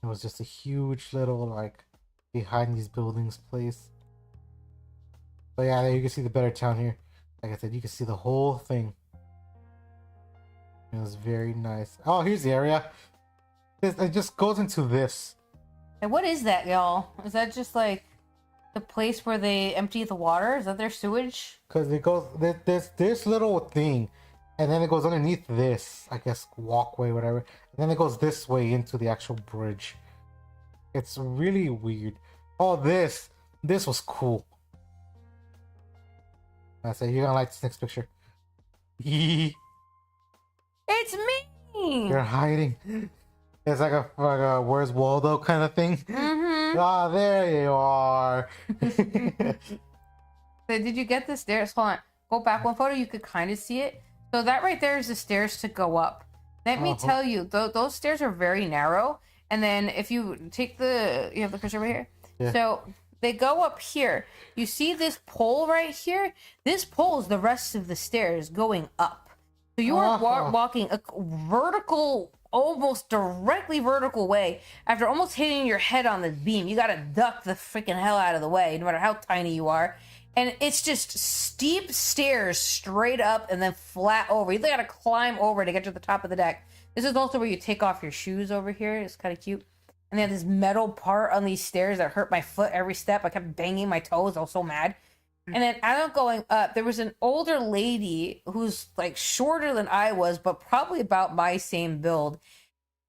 Speaker 1: it was just a huge little like behind these buildings place. But yeah, there you can see the better town here. Like I said, you can see the whole thing. It was very nice. Oh, here's the area. It just goes into this.
Speaker 2: And what is that, y'all? Is that just like the place where they empty the water? Is that their sewage?
Speaker 1: Because it goes this little thing, and then it goes underneath this, I guess, walkway, whatever. And then it goes this way into the actual bridge. It's really weird. Oh, this was cool. I said you're gonna like this next picture.
Speaker 2: It's me.
Speaker 1: You're hiding. It's like a Where's Waldo kind of thing.
Speaker 2: Mm-hmm.
Speaker 1: Ah, there you are.
Speaker 2: So did you get the stairs? Hold on. Go back one photo. You could kind of see it. So that right there is the stairs to go up. Let me tell you, those stairs are very narrow. And then if you take you have the picture right here.
Speaker 1: Yeah.
Speaker 2: So they go up here. You see this pole right here? This pole is the rest of the stairs going up. So you are walking a vertical, almost directly vertical way. After almost hitting your head on the beam, you gotta duck the freaking hell out of the way, no matter how tiny you are. And it's just steep stairs straight up and then flat over. You gotta climb over to get to the top of the deck. This is also where you take off your shoes over here. It's kind of cute. And they have this metal part on these stairs that hurt my foot every step. I kept banging my toes. I was so mad. And then as I'm going up, there was an older lady who's like shorter than I was, but probably about my same build.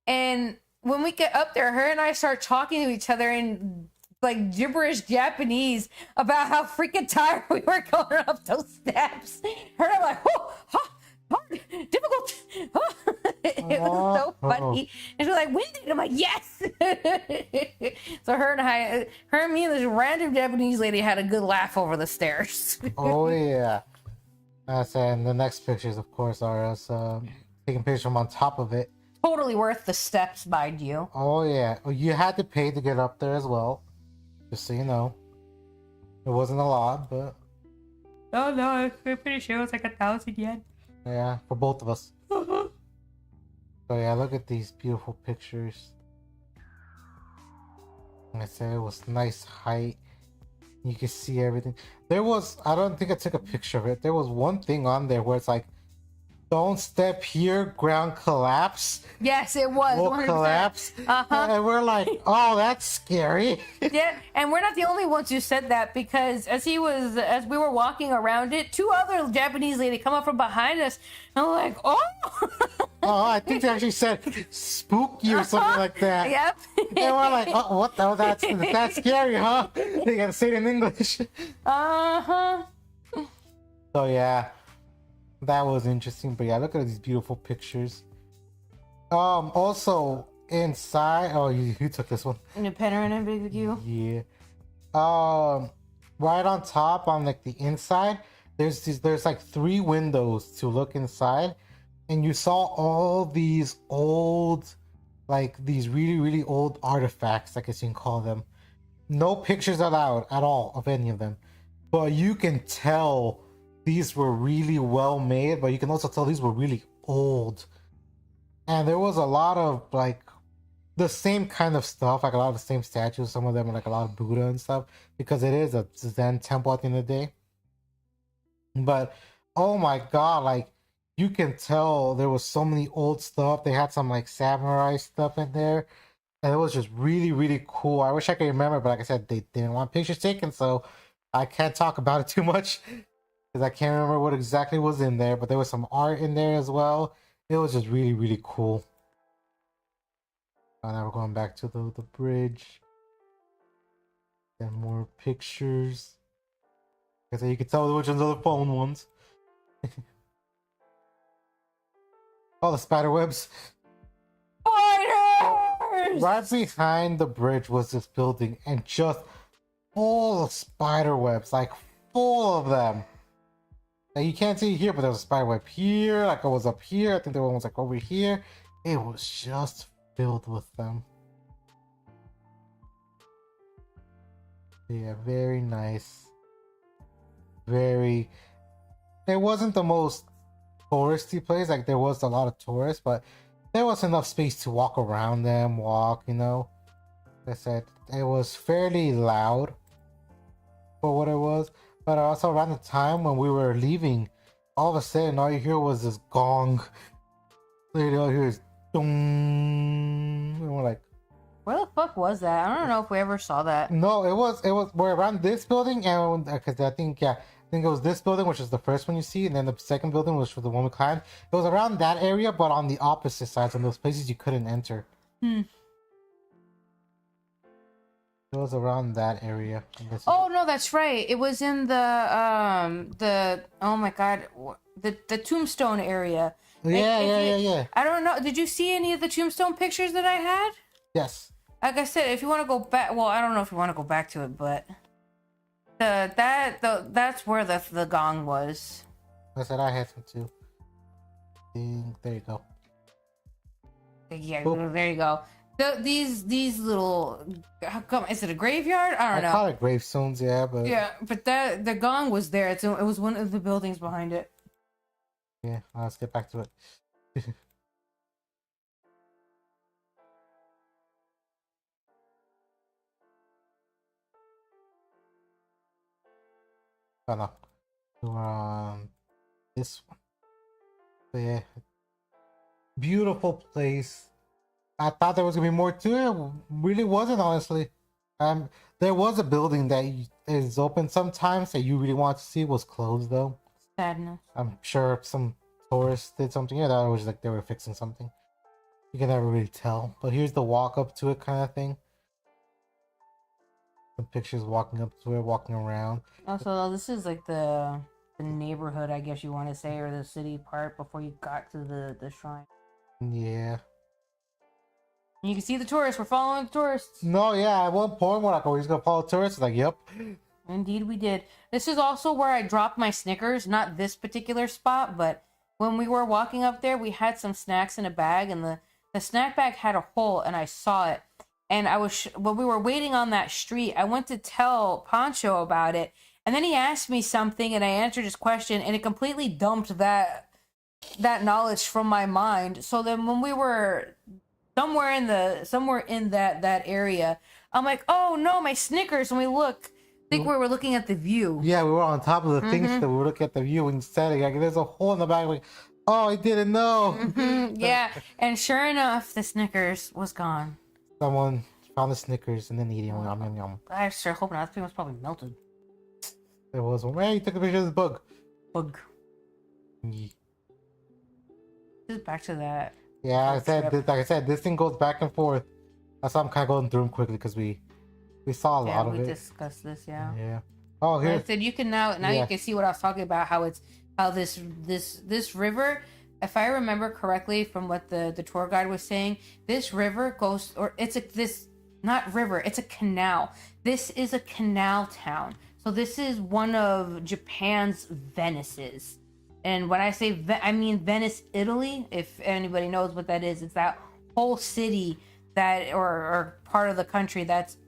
Speaker 2: And when we get up there, her and I start talking to each other in like gibberish Japanese about how freaking tired we were going up those steps. Her and I'm like, oh, hard, difficult. It was so funny. And she's like, winded. I'm like, yes. So her and me and this random Japanese lady had a good laugh over the stairs.
Speaker 1: Oh yeah. And the next pictures, of course, are us taking pictures from on top of it.
Speaker 2: Totally worth the steps, mind you.
Speaker 1: Oh yeah. You had to pay to get up there as well. Just so you know. It wasn't a lot, but...
Speaker 2: Oh no, I'm pretty sure it was like 1,000 yen.
Speaker 1: Yeah, for both of us. So yeah, look at these beautiful pictures. Like I said, it was nice height. You can see everything. There was, I don't think I took a picture of it. There was one thing on there where it's like, don't step here, ground collapse.
Speaker 2: Yes, it was.
Speaker 1: Will
Speaker 2: 100%.
Speaker 1: collapse.
Speaker 2: Uh-huh.
Speaker 1: And we're like, oh, that's scary.
Speaker 2: Yeah, and we're not the only ones who said that, because as we were walking around it, two other Japanese lady come up from behind us, and we're like, oh.
Speaker 1: Oh, I think they actually said spooky or something like that.
Speaker 2: Yep.
Speaker 1: And we're like, oh, what the hell? That's scary, huh? They gotta say it in English.
Speaker 2: Uh-huh.
Speaker 1: So yeah, that was interesting. But yeah, look at these beautiful pictures. Also inside, oh, you took this one.
Speaker 2: In a panoramic big view.
Speaker 1: Yeah. Right on top, on like the inside, there's like 3 windows to look inside, and you saw all these old, like these really, really old artifacts, I guess you can call them. No pictures allowed at all of any of them, but you can tell these were really well made, but you can also tell these were really old. And there was a lot of like the same kind of stuff, like a lot of the same statues. Some of them are like a lot of Buddha and stuff, because it is a Zen temple at the end of the day. But oh my god, like you can tell there was so many old stuff. They had some like samurai stuff in there, and it was just really, really cool. I wish I could remember, but like I said, they didn't want pictures taken, so I can't talk about it too much because I can't remember what exactly was in there. But there was some art in there as well. It was just really, really cool. And now we're going back to the bridge. And more pictures. So you can tell which ones are the phone ones. Oh, the spider webs.
Speaker 2: Spiders!
Speaker 1: Right behind the bridge was this building, and just full of spider webs, like full of them. Now you can't see it here, but there was a spider web here, like it was up here. I think there was like over here. It was just filled with them. Yeah, very nice. Very. It wasn't the most touristy place. Like there was a lot of tourists, but there was enough space to walk around them, you know. Like I said, it was fairly loud for what it was. But also around the time when we were leaving, all of a sudden all you hear was this gong. All you hear is dong. And we're like,
Speaker 2: Where the fuck was that? I don't know if we ever saw that.
Speaker 1: No, it was we're around this building, and because I think it was this building, which is the first one you see, and then the second building, which was the one we climbed. It was around that area, but on the opposite sides, on those places you couldn't enter.
Speaker 2: Hmm.
Speaker 1: It was around that area. And this is-
Speaker 2: Oh no, that's right. It was in the oh my god, the tombstone area.
Speaker 1: yeah.
Speaker 2: I don't know. Did you see any of the tombstone pictures that I had?
Speaker 1: Yes.
Speaker 2: Like I said, if you want to go back, well, I don't know if you want to go back to it, but that's where the gong was.
Speaker 1: I said I had some too. There you go.
Speaker 2: Yeah,
Speaker 1: Cool.
Speaker 2: there you go. These little, how come, is it a graveyard? I don't know.
Speaker 1: I call it gravestones, yeah, but
Speaker 2: Yeah, but the gong was there. It was one of the buildings behind it.
Speaker 1: yeah. Let's get back to it. Oh no, we were on this one. But yeah, beautiful place. I thought there was gonna be more to it. Really wasn't, honestly. There was a building that is open sometimes that you really want to see, was closed though.
Speaker 2: Sadness.
Speaker 1: I'm sure some tourists did something. Yeah, that was like they were fixing something. You can never really tell. But here's the walk up to it kind of thing. Some pictures walking up to it, walking around.
Speaker 2: Also, this is like the neighborhood, I guess you want to say, or the city part before you got to the shrine.
Speaker 1: Yeah.
Speaker 2: And you can see the tourists. We're following the tourists.
Speaker 1: No, yeah. At one point, we're like, "Oh, he's gonna follow tourists." Like, yep.
Speaker 2: Indeed, we did. This is also where I dropped my Snickers. Not this particular spot, but when we were walking up there, we had some snacks in a bag, and the snack bag had a hole, and I saw it. And I was when we were waiting on that street, I went to tell Pancho about it, and then he asked me something, and I answered his question, and it completely dumped that knowledge from my mind. So then when we were somewhere in that area, I'm like, oh no, my Snickers. And we look, I think we were looking at the view.
Speaker 1: Yeah, we were on top of the things that we were looking at the view and said, like, there's a hole in the back. Like, oh, I didn't know.
Speaker 2: Yeah, and sure enough, the Snickers was gone.
Speaker 1: Someone found the Snickers and then eating them. Yum, yum, yum.
Speaker 2: I sure hope not. That thing was probably melted.
Speaker 1: There was one. Hey, you took a picture of this bug.
Speaker 2: Bug.
Speaker 1: Yeah.
Speaker 2: Just back to that.
Speaker 1: Yeah,
Speaker 2: Trip.
Speaker 1: like I said, this thing goes back and forth. That's why I'm kind of going through them quickly because we saw a lot of
Speaker 2: we
Speaker 1: it.
Speaker 2: discussed this. Yeah.
Speaker 1: Yeah. Oh,
Speaker 2: Like
Speaker 1: here.
Speaker 2: I said, you can now
Speaker 1: Yeah.
Speaker 2: you can see what I was talking about. How this river. If I remember correctly from what the tour guide was saying, this river goes, or it's not river, it's a canal. This is a canal town. So this is one of Japan's Venices. And when I say I mean Venice, Italy. If anybody knows what that is, it's that whole city that or part of the country that's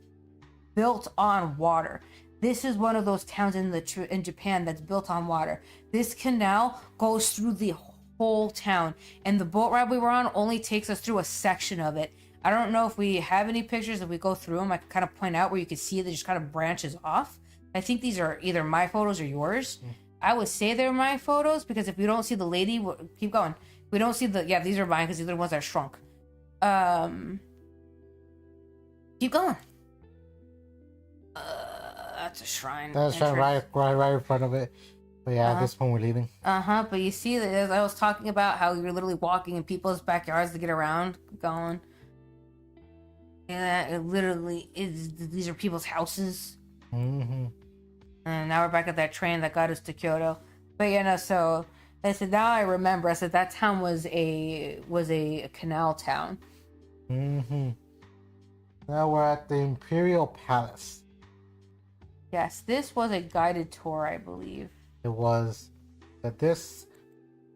Speaker 2: built on water. This is one of those towns in Japan that's built on water. This canal goes through the whole town, and the boat ride we were on only takes us through a section of it. I don't know if we have any pictures. If we go through them, I can kind of point out where you can see it just kind of branches off. I think these are either my photos or yours. I would say they're my photos because if we don't see the lady, keep going. If we don't see these are mine because these are the ones that are shrunk. Keep going. That's a shrine.
Speaker 1: That's right in front of it. But yeah, at this one we're leaving.
Speaker 2: But you see that as I was talking about how you're literally walking in people's backyards to get around, going. Yeah, it literally is. These are people's houses.
Speaker 1: Mm-hmm.
Speaker 2: And now we're back at that train that got us to Kyoto. But yeah, no. So I said now I remember. I said that town was a canal town.
Speaker 1: Mm-hmm. Now we're at the Imperial Palace.
Speaker 2: Yes, this was a guided tour, I believe.
Speaker 1: It was. But this,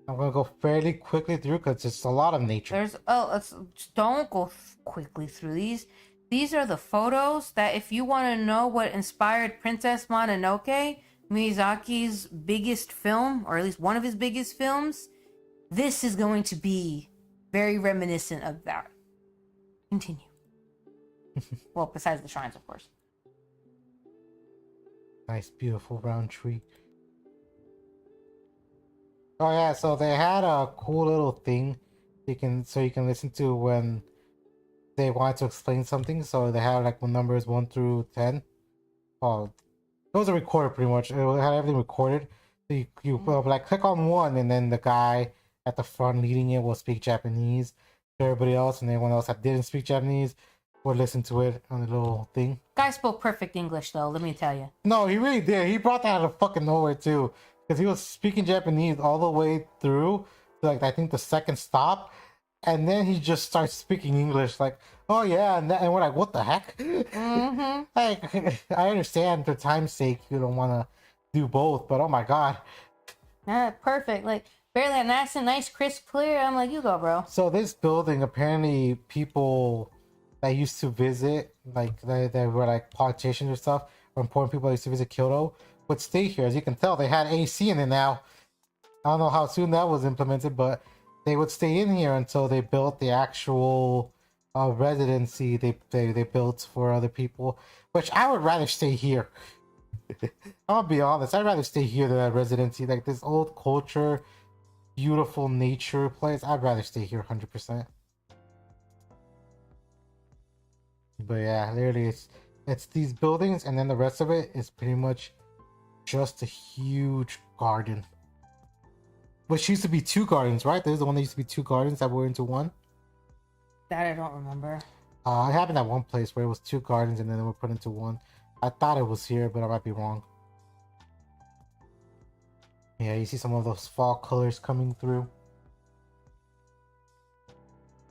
Speaker 1: I'm gonna go fairly quickly through because it's a lot of nature.
Speaker 2: Don't go quickly through these. These are the photos that if you want to know what inspired Princess Mononoke, Miyazaki's biggest film, or at least one of his biggest films, this is going to be very reminiscent of that. Continue. Well, besides the shrines, of course.
Speaker 1: Nice, beautiful round tree. Oh yeah, so they had a cool little thing you can listen to when they wanted to explain something, so they had like numbers 1 through 10. Oh, it was a recorder pretty much. It had everything recorded. So you like click on one, and then the guy at the front leading it will speak Japanese to everybody else, and anyone else that didn't speak Japanese would listen to it on the little thing.
Speaker 2: Guy spoke perfect English, though. Let me tell you.
Speaker 1: No, he really did. He brought that out of fucking nowhere too, because he was speaking Japanese all the way through, to, like I think the second stop, and then he just starts speaking English. Like, oh yeah, and we're like, what the heck?
Speaker 2: Mm-hmm.
Speaker 1: Like, I understand for time's sake you don't want to do both, but oh my god.
Speaker 2: Perfect. Like, barely an accent, nice, crisp, clear. I'm like, you go, bro.
Speaker 1: So this building, apparently people that used to visit, like they were like politicians or stuff, or important people that used to visit Kyoto, would stay here. As you can tell, they had AC in it now. I don't know how soon that was implemented, but they would stay in here until they built the actual residency they built for other people, which I would rather stay here. I'll be honest, I'd rather stay here than that residency. Like this old culture, beautiful nature place, I'd rather stay here 100%. But yeah, literally it's these buildings, and then the rest of it is pretty much just a huge garden. Which used to be 2 gardens, right? There's the one that used to be 2 gardens that were into one.
Speaker 2: That I don't remember.
Speaker 1: It happened at one place where it was 2 gardens and then they were put into one. I thought it was here, but I might be wrong. Yeah, you see some of those fall colors coming through.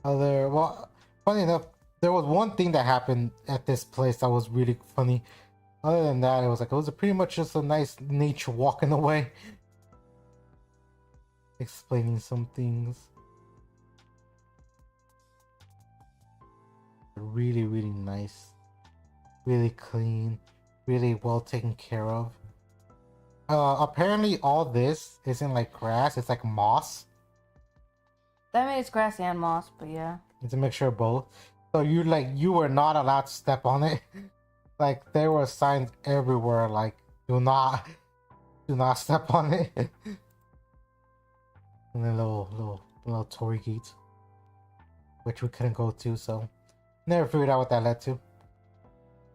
Speaker 1: Well, funny enough, there was one thing that happened at this place that was really funny. Other than that, it was pretty much just a nice nature walking away. Explaining some things. Really, really nice. Really clean. Really well taken care of. Apparently all this isn't like grass, it's like moss.
Speaker 2: That made it's grass and moss, but yeah.
Speaker 1: It's a mixture of both. So you were not allowed to step on it. Like there were signs everywhere like do not step on it. And then little Tory gate, which we couldn't go to, so never figured out what that led to.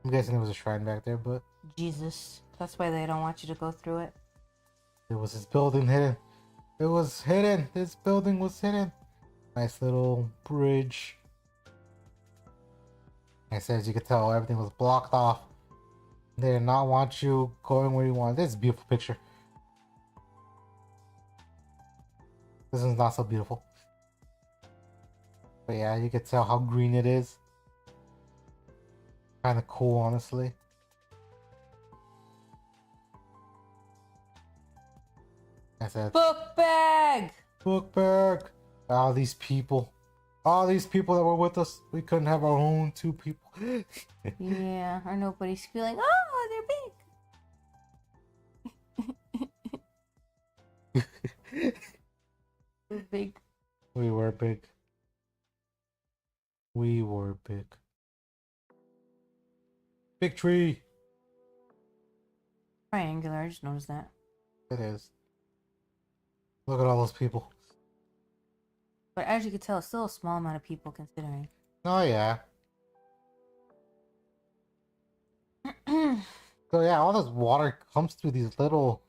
Speaker 1: I'm guessing there was a shrine back there, but
Speaker 2: Jesus. That's why they don't want you to go through it.
Speaker 1: there was this building hidden. It was hidden. This building was hidden. Nice little bridge. Like I said, as you could tell, everything was blocked off. They did not want you going where you want. This is a beautiful picture. This is not so beautiful. But yeah, you can tell how green it is. Kind of cool, honestly. I said,
Speaker 2: Book bag!
Speaker 1: book bag. All these people that were with us, we couldn't have our own 2 people.
Speaker 2: Yeah, or nobody's feeling, oh, they're big. They're big.
Speaker 1: We were big. We were big. Big tree.
Speaker 2: Triangular, I just noticed that.
Speaker 1: It is. Look at all those people.
Speaker 2: But as you can tell, it's still a small amount of people considering.
Speaker 1: Oh yeah. So yeah, all this water comes through these little,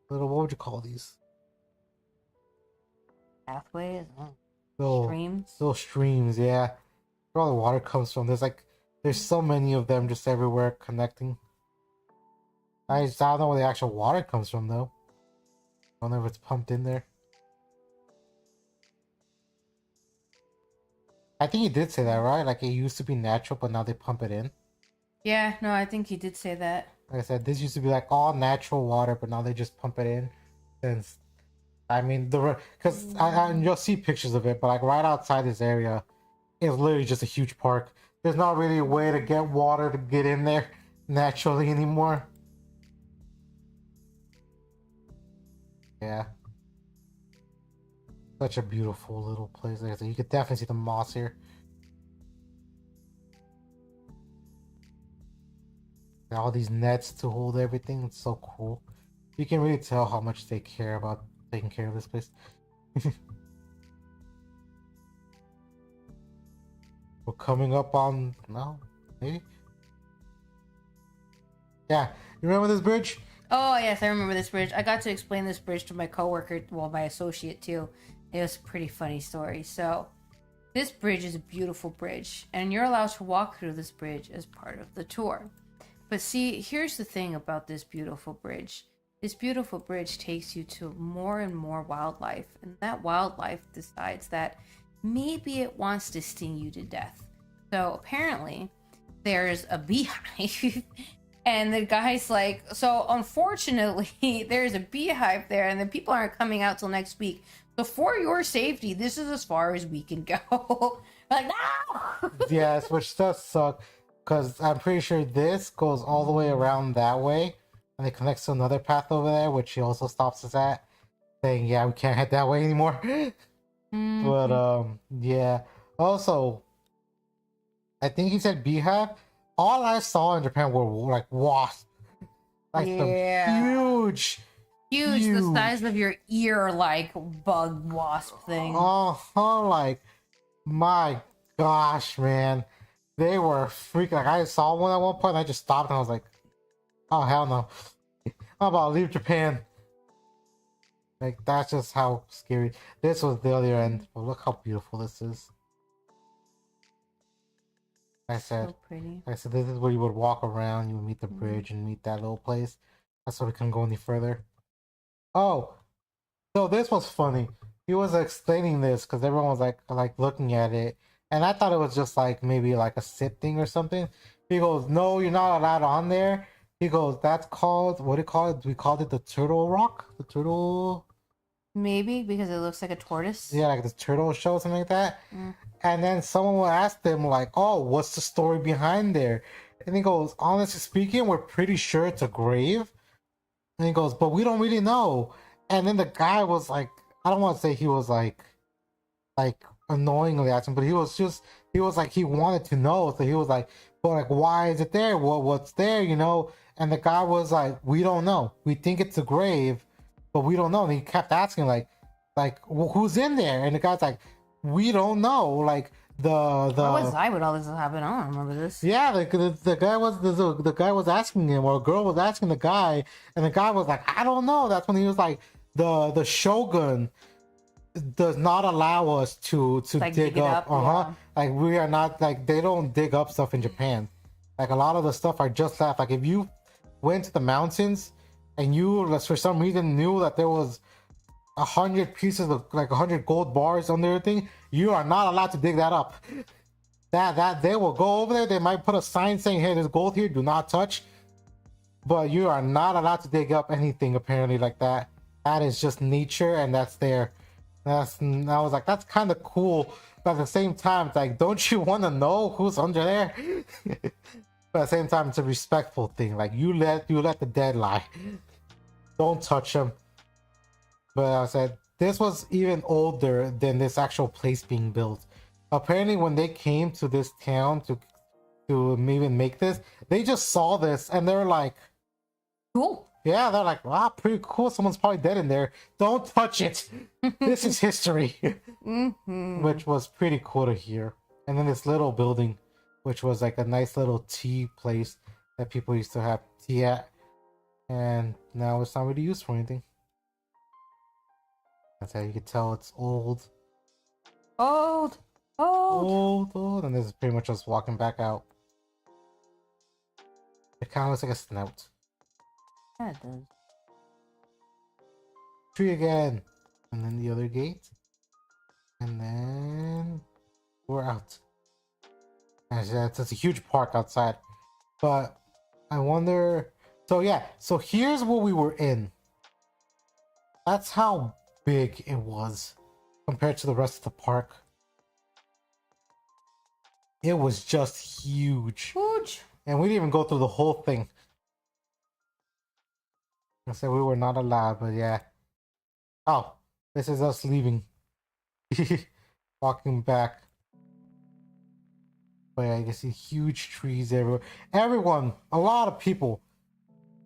Speaker 1: what would you call these?
Speaker 2: Pathways?
Speaker 1: Little
Speaker 2: Streams?
Speaker 1: Little streams, yeah. Where all the water comes from. There's so many of them just everywhere connecting. I don't know where the actual water comes from though. I don't know if it's pumped in there. I think he did say that, right? Like it used to be natural, but now they pump it in.
Speaker 2: Yeah, no, I think he did say that.
Speaker 1: Like I said, this used to be like all natural water, but now they just pump it in. Since, I mean, because you'll see pictures of it, but like right outside this area is literally just a huge park. There's not really a way to get water to get in there naturally anymore. Yeah. Such a beautiful little place. Like I said, you could definitely see the moss here. And all these nets to hold everything. It's so cool. You can really tell how much they care about taking care of this place. We're coming up on no, maybe. Yeah, you remember this bridge?
Speaker 2: Oh yes, I remember this bridge. I got to explain this bridge to my coworker, well, my associate too. It was a pretty funny story. So, this bridge is a beautiful bridge, and you're allowed to walk through this bridge as part of the tour. But see, here's the thing about this beautiful bridge. This beautiful bridge takes you to more and more wildlife, and that wildlife decides that maybe it wants to sting you to death. So apparently, there's a beehive, and the guy's like, so unfortunately, there's a beehive there, and the people aren't coming out till next week. So for your safety, this is as far as we can go. Like, no!
Speaker 1: Yes, which does suck. Because I'm pretty sure this goes all the way around that way. And it connects to another path over there, which he also stops us at. Saying, yeah, we can't head that way anymore. But, yeah. Also, I think he said beehive. All I saw in Japan were, like, wasps. Like,
Speaker 2: Yeah.
Speaker 1: the huge...
Speaker 2: Huge, the size of your ear, like bug wasp thing.
Speaker 1: Oh, like, my gosh, man. They were freaking. Like, I saw one at one point, and I just stopped, and I was like, oh, hell no. I'm about to leave Japan. Like, that's just how scary. This was the other end. But look how beautiful this is.
Speaker 2: So pretty.
Speaker 1: I said, this is where you would walk around, you would meet the bridge, and meet that little place. That's why we couldn't go any further. Oh, so this was funny. He was explaining this because everyone was like looking at it, and I thought it was just like maybe like a sit thing or something. He goes, "No, you're not allowed on there." He goes, "That's called what do you call it? We called it the turtle rock, the turtle."
Speaker 2: Maybe because it looks like a tortoise.
Speaker 1: Yeah, like the turtle show, something like that. And then someone will ask them like, "Oh, what's the story behind there?" And he goes, "Honestly speaking, we're pretty sure it's a grave." And he goes, "But we don't really know." And then the guy was like, I don't want to say he was like annoyingly asking, but he was like he wanted to know. So he was like, "But like, why is it there? What's there? You know?" And the guy was like, "We don't know. We think it's a grave, but we don't know." And he kept asking well, who's in there? And the guy's like, "We don't know." Like the
Speaker 2: Where was I when all this happened? I don't remember this.
Speaker 1: yeah, the guy was the guy was asking him, or a girl was asking the guy, and the guy was like, "I don't know." That's when he was like, "The shogun does not allow us to
Speaker 2: Like,
Speaker 1: dig
Speaker 2: dig it
Speaker 1: up.
Speaker 2: up, yeah.
Speaker 1: Like we are not like they don't dig up stuff in Japan. Like a lot of the stuff are just left. Like if you went to the mountains and you for some reason knew that there was 100 pieces of like 100 gold bars under everything, you are not allowed to dig that up. That they will go over there. They might put a sign saying, "Hey, there's gold here. Do not touch." But you are not allowed to dig up anything apparently like that. That is just nature, and that's there. I was like, that's kind of cool, but at the same time, it's like, don't you want to know who's under there? But at the same time, it's a respectful thing. Like you let the dead lie. Don't touch them. But I said this was even older than this actual place being built. Apparently, when they came to this town to even make this, they just saw this and they're like,
Speaker 2: Cool.
Speaker 1: yeah, they're like, wow, pretty cool. Someone's probably dead in there. Don't touch it. This is history. Which was pretty cool to hear. And then this little building, which was like a nice little tea place that people used to have tea at. And now it's not really used for anything. That's how you can tell it's old.
Speaker 2: Old.
Speaker 1: Old. And this is pretty much us walking back out. It kind of looks like a snout.
Speaker 2: Yeah, it does.
Speaker 1: Tree again. And then the other gate. And then we're out. And it's a huge park outside. But I wonder. So yeah, so here's what we were in. That's how big it was compared to the rest of the park. It was just huge.
Speaker 2: Huge.
Speaker 1: And we didn't even go through the whole thing. I said we were not allowed, but yeah. Oh, this is us leaving. Walking back. But yeah, you can see huge trees everywhere. Everyone, a lot of people,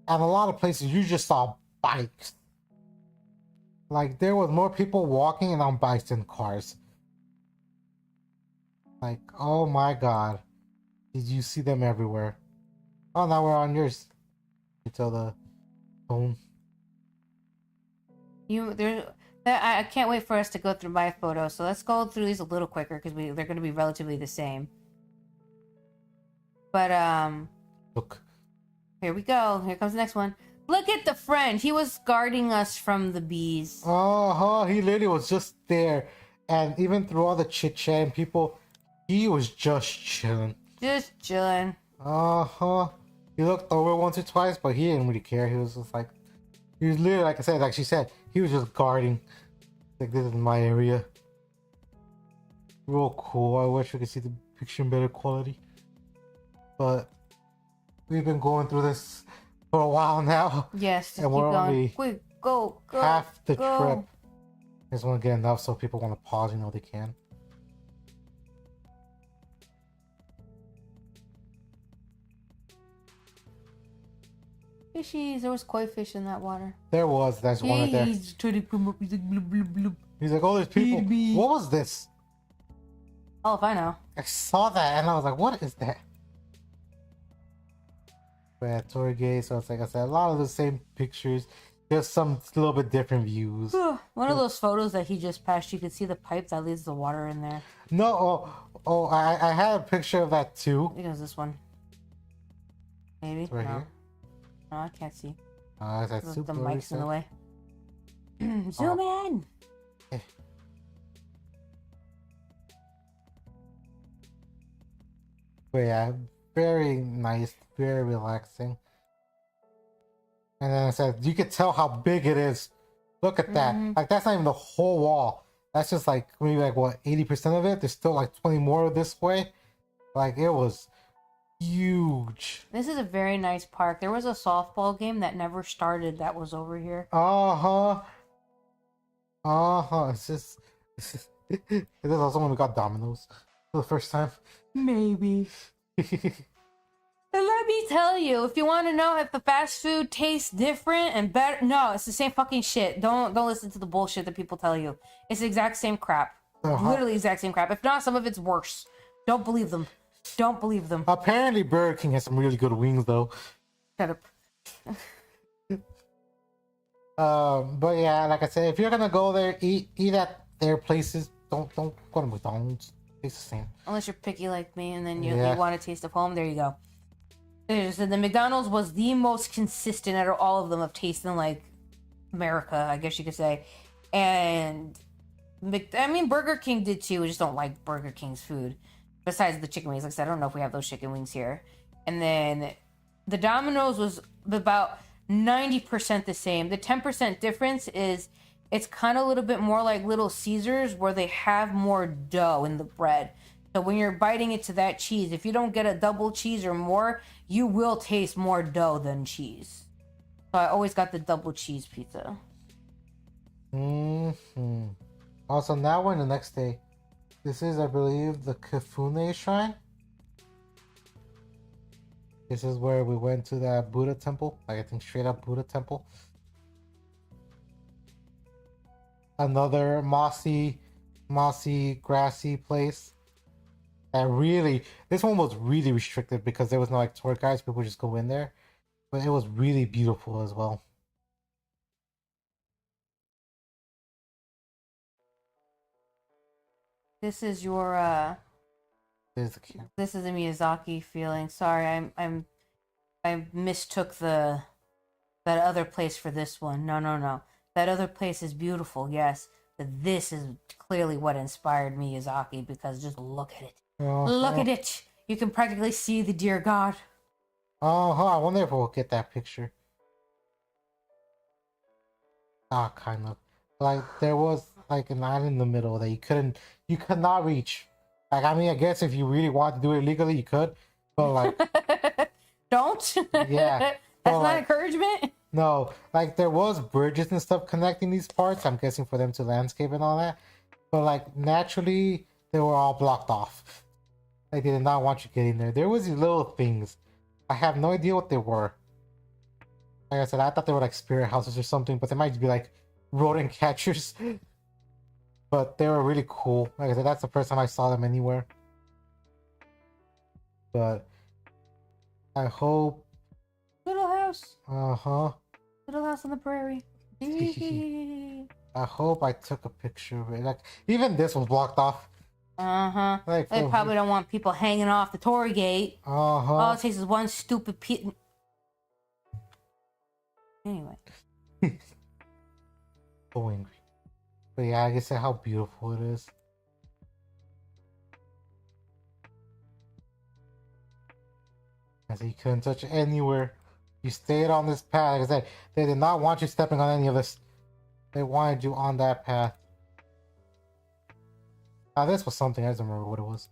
Speaker 1: and a lot of places you just saw bikes. Like there was more people walking and on bikes than cars. Like, oh my god. Did you see them everywhere? Oh, now we're on yours. You tell the phone.
Speaker 2: I can't wait for us to go through my photos. So let's go through these a little quicker because they're going to be relatively the same. But
Speaker 1: Look.
Speaker 2: here we go. Here comes the next one. Look at the friend. He was guarding us from the bees.
Speaker 1: Oh, he literally was just there, and even through all the chit chat and people, he was just chilling.
Speaker 2: Just chilling.
Speaker 1: He looked over once or twice, but he didn't really care. He was just like, he was literally, like I said, like she said, he was just guarding. Like, this is my area. Real cool. I wish we could see the picture in better quality. But we've been going through this for a while now.
Speaker 2: Yes, just
Speaker 1: and
Speaker 2: keep
Speaker 1: we're
Speaker 2: going.
Speaker 1: only
Speaker 2: Quick, go,
Speaker 1: half the
Speaker 2: go.
Speaker 1: trip. I just want to get enough so people want to pause, they can.
Speaker 2: Fishies. There was koi fish in that water.
Speaker 1: There's one right there.
Speaker 2: He's trying to come up. He's like, bloop, bloop, bloop.
Speaker 1: He's like, oh, there's people.
Speaker 2: Feed me.
Speaker 1: What was this?
Speaker 2: Oh, if I know.
Speaker 1: I saw that and I was like, what is that? Yeah, tour gate. So it's like I said, a lot of the same pictures, just some little bit different views.
Speaker 2: One of those photos that he just passed, you could see the pipe that leads the water in there.
Speaker 1: No, I had a picture of that too.
Speaker 2: I think it was this one. Maybe?
Speaker 1: It's right
Speaker 2: no.
Speaker 1: here.
Speaker 2: No, I can't see.
Speaker 1: That's
Speaker 2: The
Speaker 1: super
Speaker 2: mic's in the way. Zoom
Speaker 1: Oh.
Speaker 2: in!
Speaker 1: But yeah, very nice, very relaxing. And then I said, you could tell how big it is. Look at that. Like, that's not even the whole wall. That's just like, maybe like, what, 80% of it? There's still like 20 more this way. Like, it was huge.
Speaker 2: This is a very nice park. There was a softball game that never started that was over here.
Speaker 1: It's just, it is also when we got Domino's for the first time.
Speaker 2: Maybe. And let me tell you, if you want to know if the fast food tastes different and better, no, it's the same fucking shit. Don't listen to the bullshit that people tell you. It's the exact same crap. Literally exact same crap. If not, some of it's worse. Don't believe them. Don't believe them.
Speaker 1: Apparently Burger King has some really good wings though.
Speaker 2: Shut up.
Speaker 1: But yeah, like I said, if you're gonna go there, eat at their places. Don't go to McDonald's. It's the same.
Speaker 2: Unless you're picky like me and then you
Speaker 1: Yeah.
Speaker 2: want a taste of home, there you go. So the McDonald's was the most consistent out of all of them of tasting like America, I guess you could say. And Burger King did too. I just don't like Burger King's food. Besides the chicken wings, like I said, I don't know if we have those chicken wings here. And then the Domino's was about 90% the same. The 10% difference is it's kind of a little bit more like Little Caesars where they have more dough in the bread. So when you're biting into that cheese, if you don't get a double cheese or more, you will taste more dough than cheese. So I always got the double cheese pizza.
Speaker 1: Also, now we're the next day. This is, I believe, the Kifune Shrine. This is where we went to that Buddha temple. Like, I think straight up Buddha temple. Another mossy, grassy place. That really, this one was really restricted because there was no like tour guides. People just go in there, but it was really beautiful as well.
Speaker 2: This is your
Speaker 1: There's the camera.
Speaker 2: this is a Miyazaki feeling. Sorry, I mistook that other place for this one. No. That other place is beautiful, yes. But this is clearly what inspired Miyazaki because just look at it. Look at it. You can practically see the dear God.
Speaker 1: I wonder if we'll get that picture. Kind of. Like, there was like an island in the middle that you could not reach. Like, I mean, I guess if you really want to do it legally, you could. But like,
Speaker 2: don't.
Speaker 1: Yeah.
Speaker 2: That's
Speaker 1: Well,
Speaker 2: not
Speaker 1: like,
Speaker 2: encouragement.
Speaker 1: no, like there was bridges and stuff connecting these parts. I'm guessing for them to landscape and all that. But like naturally, they were all blocked off. Like they did not want you getting there. There was these little things. I have no idea what they were. Like I said, I thought they were like spirit houses or something, but they might be like rodent catchers. But they were really cool. Like I said, that's the first time I saw them anywhere. But I hope.
Speaker 2: Little house.
Speaker 1: Uh-huh.
Speaker 2: Little house on the prairie.
Speaker 1: I hope I took a picture of it. Like, even this was blocked off.
Speaker 2: Uh-huh.
Speaker 1: Like,
Speaker 2: They probably don't want people hanging off the torii gate.
Speaker 1: Uh-huh.
Speaker 2: All it takes is one stupid Anyway.
Speaker 1: So angry. But yeah, I guess how beautiful it is. I said you couldn't touch it anywhere. You stayed on this path. Like I said, they did not want you stepping on any of this. They wanted you on that path. Now this was something, I don't remember what it was.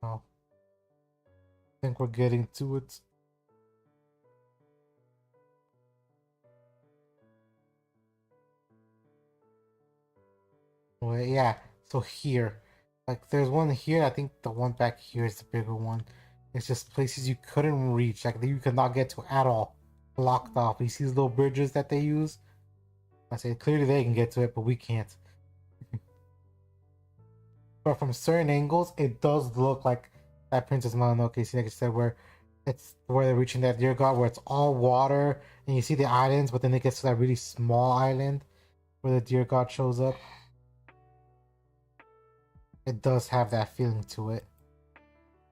Speaker 1: Oh. I think we're getting to it. Well, yeah, so here. Like there's one here, I think the one back here is the bigger one. It's just places you couldn't reach, like that you could not get to at all. Blocked off. You see these little bridges that they use? I say clearly they can get to it, but we can't. But from certain angles, it does look like that Princess Mononoke scene, like I said, where it's where they're reaching that deer god, where it's all water, and you see the islands, but then it gets to that really small island where the deer god shows up. It does have that feeling to it,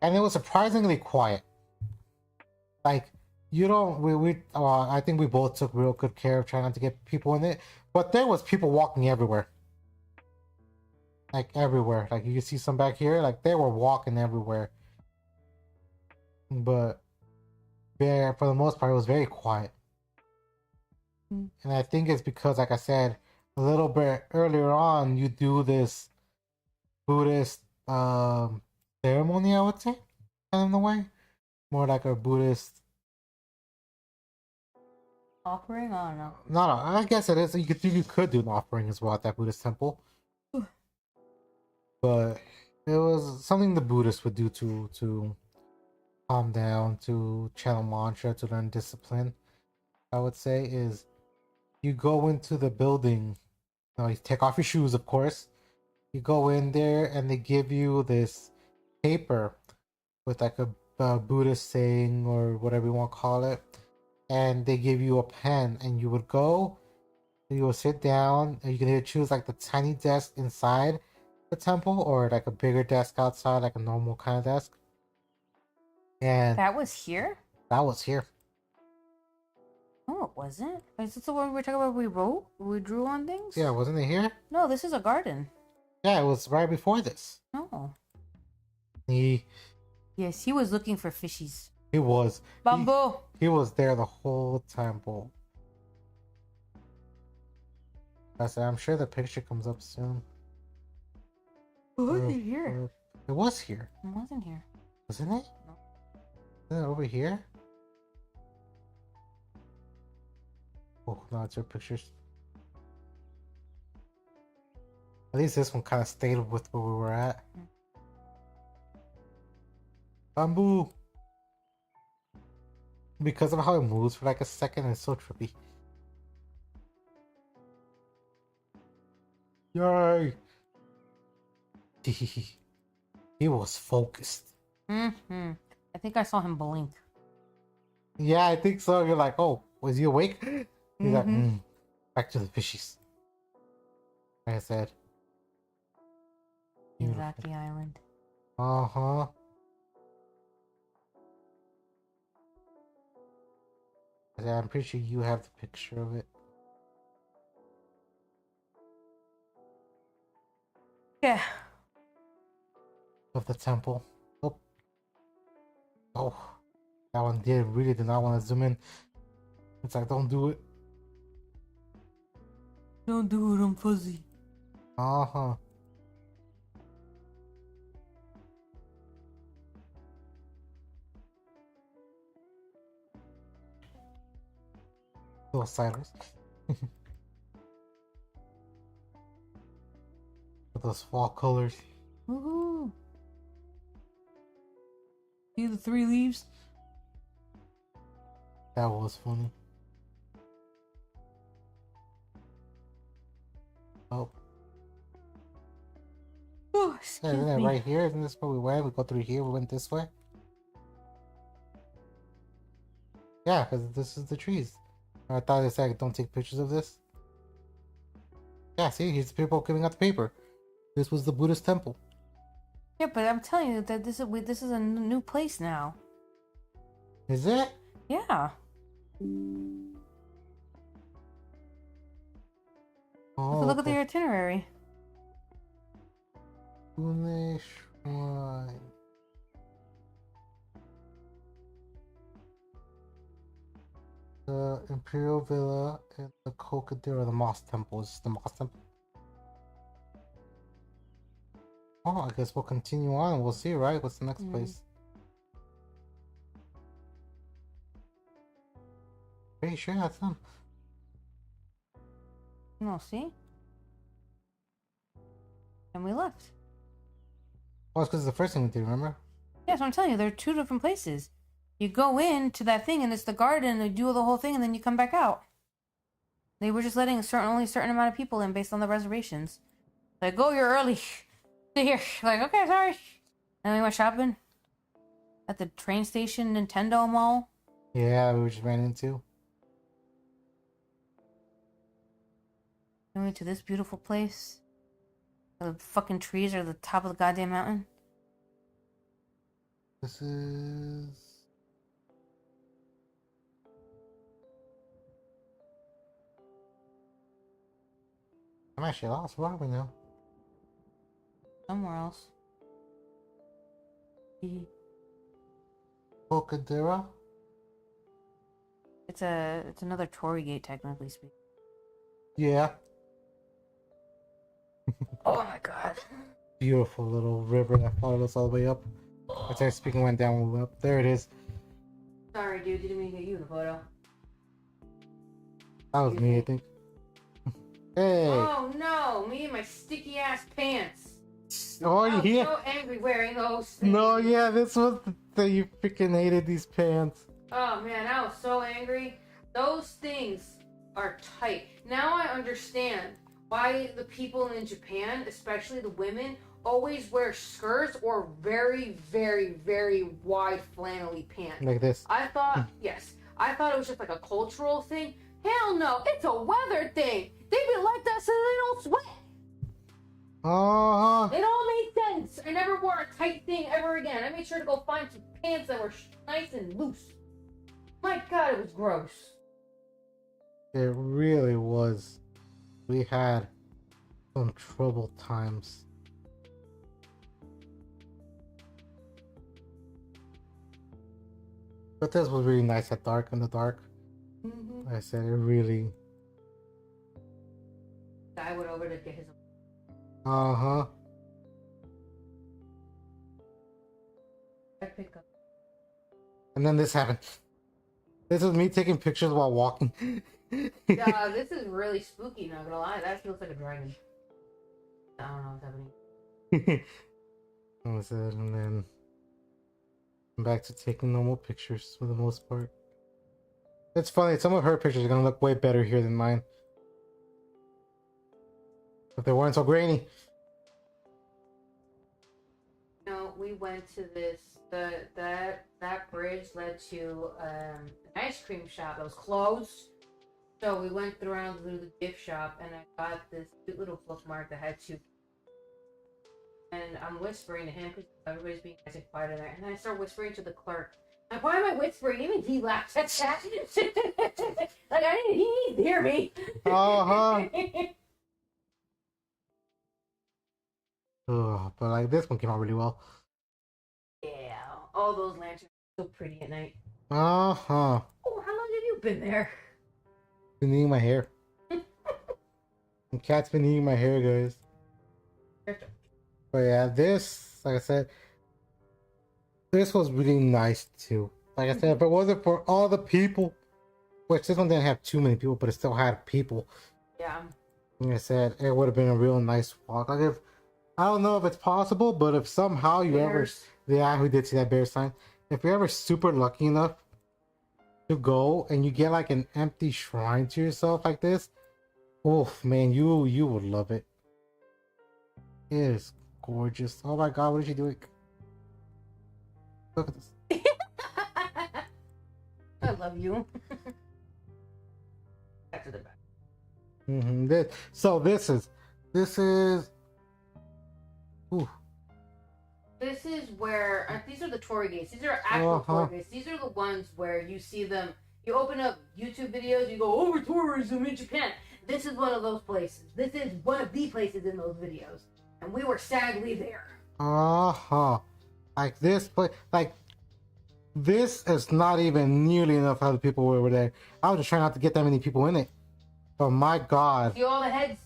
Speaker 1: and it was surprisingly quiet. Like you don't, I think we both took real good care of trying not to get people in it, but there was people walking everywhere. Like everywhere. Like you can see some back here, like they were walking everywhere. But there, for the most part, it was very quiet. And I think it's because, like I said, a little bit earlier on, you do this Buddhist ceremony, I would say, kind of in a way. More like a Buddhist
Speaker 2: offering? I don't know.
Speaker 1: No, I guess it is. You could do an offering as well at that Buddhist temple. But it was something the Buddhists would do to calm down, to channel mantra, to learn discipline. I would say is you go into the building. No, you take off your shoes, of course. You go in there and they give you this paper with like a Buddhist saying or whatever you want to call it, and they give you a pen, and you would go, you will sit down, and you can either choose like the tiny desk inside the temple or like a bigger desk outside, like a normal kind of desk. And
Speaker 2: that was here?
Speaker 1: That was here.
Speaker 2: No, it wasn't. Is this the one we were talking about? We drew on things?
Speaker 1: Yeah, wasn't it here?
Speaker 2: No, this is a garden.
Speaker 1: Yeah, it was right before this.
Speaker 2: No.
Speaker 1: Yes,
Speaker 2: he was looking for fishies.
Speaker 1: He was.
Speaker 2: Bamboo!
Speaker 1: He was there the whole temple. I said, I'm sure the picture comes up soon.
Speaker 2: It wasn't here.
Speaker 1: It was here.
Speaker 2: It wasn't here.
Speaker 1: Wasn't it?
Speaker 2: No.
Speaker 1: Isn't it over here? Oh, no, it's your pictures. At least this one kind of stayed with where we were at. Bamboo! Because of how it moves for like a second, it's so trippy. Yay! He was focused.
Speaker 2: Mm-hmm. I think I saw him blink.
Speaker 1: Yeah, I think so. You're like, oh, was he awake? He's like, back to the fishies. Like I said.
Speaker 2: Izaki Island.
Speaker 1: Uh-huh. Yeah, I'm pretty sure you have the picture of it.
Speaker 2: Yeah.
Speaker 1: Of the temple. Oh. Oh. That one really did not want to zoom in. It's like, don't do it.
Speaker 2: Don't do it, I'm fuzzy.
Speaker 1: Uh-huh. Little sideways. With those fall colors.
Speaker 2: Woohoo! See the 3 leaves?
Speaker 1: That was funny. Oh.
Speaker 2: Oh,
Speaker 1: Yeah,
Speaker 2: excuse
Speaker 1: isn't it
Speaker 2: me.
Speaker 1: right here? Isn't this where we went? We go through here, we went this way? Yeah, because this is the trees. I thought it said don't take pictures of this. Yeah, see, here's the people giving out the paper. This was the Buddhist temple.
Speaker 2: Yeah, but I'm telling you that this is a new place now.
Speaker 1: Is it?
Speaker 2: Yeah.
Speaker 1: Oh,
Speaker 2: Look at the
Speaker 1: okay.
Speaker 2: itinerary.
Speaker 1: Pune Shrine. The Imperial Villa and the Kokadera, the Moss Temple. Is this the Moss Temple? Oh, I guess we'll continue on. We'll see, right? What's the next place? Pretty sure that's them.
Speaker 2: No, see? And we left.
Speaker 1: Oh, it's because it's the first thing we did, remember?
Speaker 2: Yeah, so I'm telling you, there are two different places. You go into that thing and it's the garden, and they do the whole thing, and then you come back out. They were just letting only a certain amount of people in based on the reservations. Like, go, you're early. Sit here. Like, okay, sorry. And we went shopping at the train station Nintendo Mall.
Speaker 1: Yeah, we just ran into.
Speaker 2: Then we went to this beautiful place. The fucking trees are the top of the goddamn mountain.
Speaker 1: This is... I'm actually lost. Where are we now?
Speaker 2: Somewhere else.
Speaker 1: Kokadera?
Speaker 2: It's another Torii gate, technically speaking.
Speaker 1: Yeah.
Speaker 2: Oh my god.
Speaker 1: Beautiful little river that followed us all the way up. I started speaking, went down, we went up. There it is.
Speaker 2: Sorry, dude. Didn't mean to get you in the photo.
Speaker 1: That was me, I think. Hey!
Speaker 2: Oh no! Me and my sticky ass pants.
Speaker 1: Oh,
Speaker 2: I was
Speaker 1: yeah!
Speaker 2: so angry wearing those things.
Speaker 1: No, yeah, this was the you freaking hated these pants.
Speaker 2: Oh man, I was so angry. Those things are tight. Now I understand why the people in Japan, especially the women, always wear skirts or very, very, very wide flannelly pants.
Speaker 1: Like this.
Speaker 2: I thought, yes, I thought it was just like a cultural thing. Hell no, it's a weather thing. They be like that so they don't sweat.
Speaker 1: Uh-huh.
Speaker 2: It all made sense. I never wore a tight thing ever again. I made sure to go find some pants that were nice and loose. My god, it was gross.
Speaker 1: It really was. We had some troubled times. But this was really nice at dark, in the dark.
Speaker 2: Mm-hmm.
Speaker 1: Like I said, it really...
Speaker 2: Guy went over to get his...
Speaker 1: Uh-huh.
Speaker 2: I pick up.
Speaker 1: And then this happened. This was me taking pictures while walking.
Speaker 2: Yeah, this is really spooky, not gonna lie. That feels like a dragon. I don't know what's happening.
Speaker 1: That was it, and then I'm back to taking normal pictures for the most part. It's funny, some of her pictures are gonna look way better here than mine. If they weren't so grainy.
Speaker 2: You know, we went to this, that bridge led to an ice cream shop that was closed. So we went around through the gift shop and I got this cute little bookmark that had two. And I'm whispering to him because everybody's being nice and quiet in there. And then I start whispering to the clerk. Like, why am I whispering? Even he laughed at that. Like, he needs to hear me.
Speaker 1: Uh-huh. Oh, but like this one came out really well.
Speaker 2: Yeah, all those lanterns are so pretty at night.
Speaker 1: Uh-huh.
Speaker 2: Oh, how long have you been there?
Speaker 1: Been eating my hair. The cat's been eating my hair, guys. But yeah, this, like I said, this was really nice too. Like I said, if it wasn't for all the people, which this one didn't have too many people, but it still had people.
Speaker 2: Yeah.
Speaker 1: Like I said, it would have been a real nice walk. Like if, I don't know if it's possible, but if somehow you
Speaker 2: Bears.
Speaker 1: yeah, we did see that bear sign. If you're ever super lucky enough to go and you get like an empty shrine to yourself like this, oof, man, you would love it. It is gorgeous. Oh my god, what is she doing? Look at this.
Speaker 2: I love you. Back to the back.
Speaker 1: So this is. Ooh.
Speaker 2: This is where these are the torii gates. These are actual torii
Speaker 1: Uh-huh.
Speaker 2: gates. These are the ones where you see them. You open up YouTube videos. You go over tourism in Japan. This is one of those places. This is one of the places in those videos, and we were sadly there.
Speaker 1: Like this place, like this is not even nearly enough how the people were there. I was just trying not to get that many people in it. But my god,
Speaker 2: See all the heads.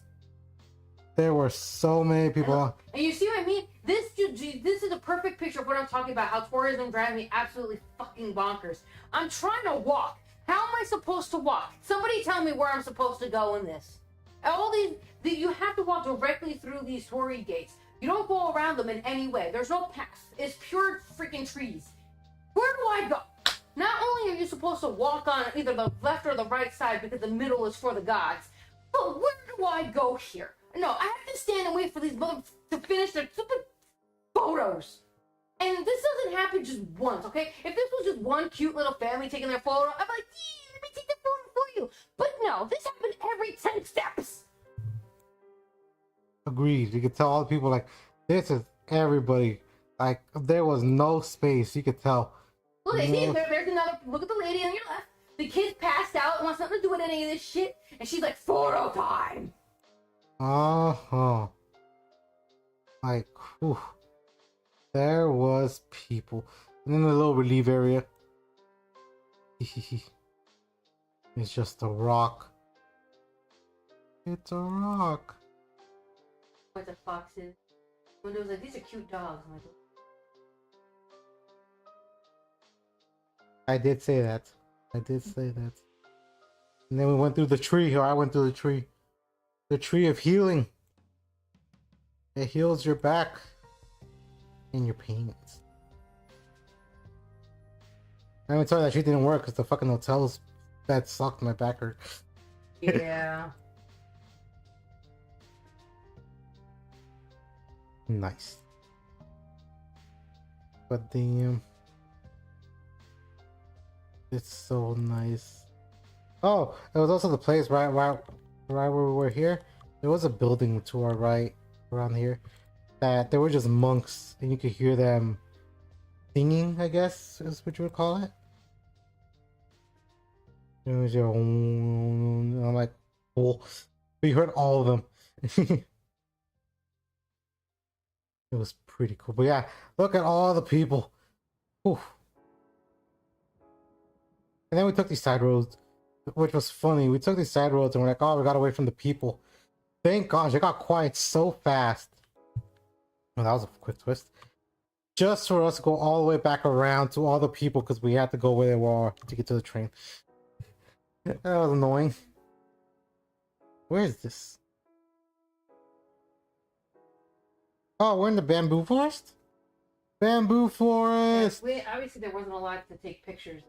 Speaker 1: there were so many people.
Speaker 2: And you see what I mean? This is a perfect picture of what I'm talking about. How tourism drives me absolutely fucking bonkers. I'm trying to walk. How am I supposed to walk? Somebody tell me where I'm supposed to go in this. All these, you have to walk directly through these torii gates. You don't go around them in any way. There's no path. It's pure freaking trees. Where do I go? Not only are you supposed to walk on either the left or the right side because the middle is for the gods, but where do I go here? No, I have to stand and wait for these motherfuckers to finish their stupid photos. And this doesn't happen just once, okay? If this was just one cute little family taking their photo, I'd be like, let me take the photo for you. But no, this happened every 10 steps.
Speaker 1: Agreed. You could tell all the people like this is everybody. Like there was no space. You could tell.
Speaker 2: Look, there's another. Look at the lady on your left. The kid passed out and wants nothing to do with any of this shit, and she's like, photo time.
Speaker 1: Like, whew. There was people. And then the little relief area. It's just a rock. It's a rock.
Speaker 2: What the foxes? Windows like, these are cute dogs. I'm like,
Speaker 1: I did say that. And then we went through the tree, or I went through the tree. The tree of healing. It heals your back and your pains. I even told you that tree didn't work because the fucking hotels that sucked my back hurt.
Speaker 2: yeah.
Speaker 1: Nice. But the it's so nice. Oh, it was also the place right where we were here. There was a building to our right around here that there were just monks and you could hear them singing, I guess is what you would call it. It was just, I'm like, cool. We heard all of them. It was pretty cool. But yeah, look at all the people. Whew. And then we took these side roads, which was funny. We took these side roads and we're like, oh, we got away from the people. Thank gosh, it got quiet so fast. Well, that was a quick twist. Just for us to go all the way back around to all the people because we had to go where they were to get to the train. That was annoying. Where is this? Oh, we're in the bamboo forest? Bamboo forest!
Speaker 2: Obviously, there wasn't a lot to take pictures.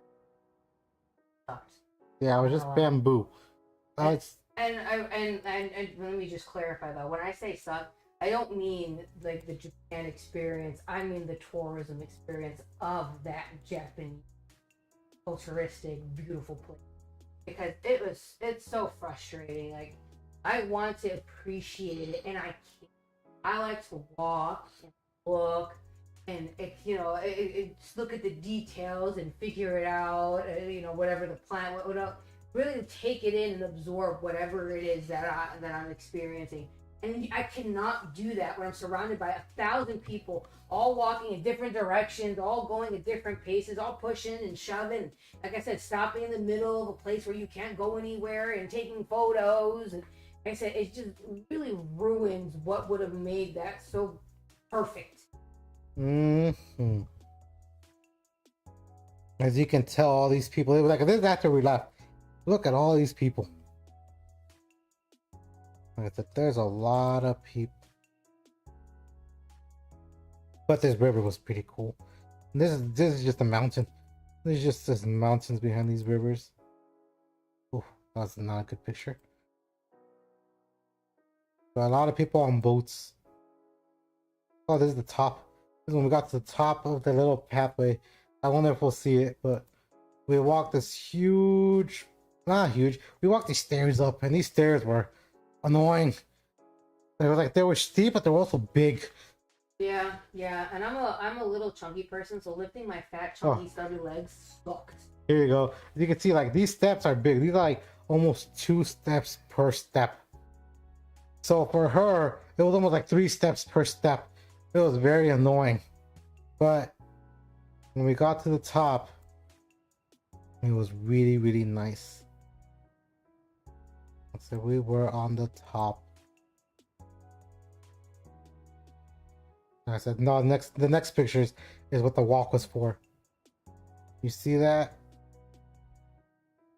Speaker 1: Yeah, it was just bamboo.
Speaker 2: And let me just clarify though. When I say suck, I don't mean like the Japan experience. I mean the tourism experience of that Japanese futuristic, beautiful place. Because it's so frustrating. Like I want to appreciate it, and I can't. I like to walk and look and look at the details and figure it out. Whatever the plan. Really take it in and absorb whatever it is that I'm experiencing. And I cannot do that when I'm surrounded by 1,000 people, all walking in different directions, all going at different paces, all pushing and shoving. Like I said, stopping in the middle of a place where you can't go anywhere and taking photos. And like I said, it just really ruins what would have made that so perfect.
Speaker 1: Mm-hmm. As you can tell, all these people, it was like this is after we left. Look at all these people. Like I said, there's a lot of people. But this river was pretty cool. This is just a mountain. There's just this mountains behind these rivers. Oh, that's not a good picture. But a lot of people on boats. Oh, this is the top. This is when we got to the top of the little pathway. I wonder if we'll see it, but we walked this huge, not huge. We walked these stairs up, and these stairs were annoying. They were steep, but they were also big.
Speaker 2: Yeah, yeah, and I'm a little chunky person, so lifting my fat,
Speaker 1: Oh.
Speaker 2: chunky, stubby legs sucked.
Speaker 1: Here you go. You can see like these steps are big. These are like almost 2 steps per step. So for her, it was almost like 3 steps per step. It was very annoying. But when we got to the top, it was really, really nice. So we were on the top. And I said, no, the next pictures is what the walk was for. You see that?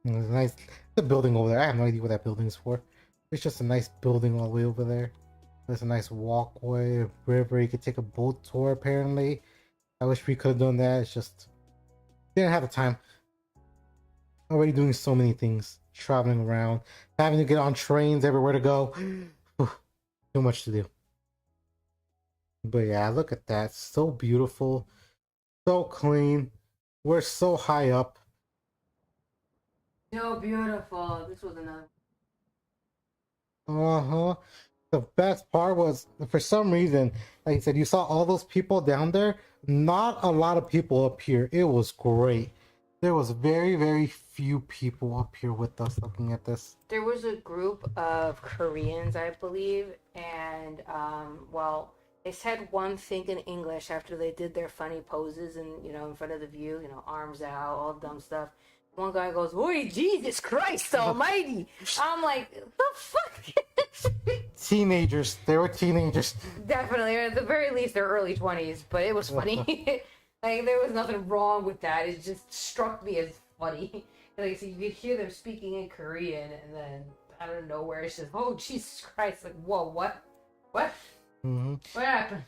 Speaker 1: There's a nice the building over there. I have no idea what that building is for. It's just a nice building all the way over there. There's a nice walkway, a river. You could take a boat tour apparently. I wish we could have done that. It's just didn't have the time. Already doing so many things. Traveling around. Having to get on trains everywhere to go. Too much to do. But yeah, look at that. So beautiful. So clean. We're so high up.
Speaker 2: So beautiful. This was another.
Speaker 1: Uh-huh. The best part was, for some reason, like I said, you saw all those people down there. Not a lot of people up here. It was great. There was very, very few people up here with us looking at this.
Speaker 2: There was a group of Koreans, I believe, and well, they said one thing in English after they did their funny poses and in front of the view, arms out, all dumb stuff. One guy goes, "Oi, Jesus Christ Almighty!" I'm like, "The fuck."
Speaker 1: Teenagers. They were teenagers.
Speaker 2: Definitely, at the very least, they're early 20s, but it was funny. Like, there was nothing wrong with that. It just struck me as funny. Like, so you could hear them speaking in Korean, and then out of nowhere, it's just, "Oh, Jesus Christ!" Like, whoa, what? What?
Speaker 1: Mm-hmm.
Speaker 2: What happened?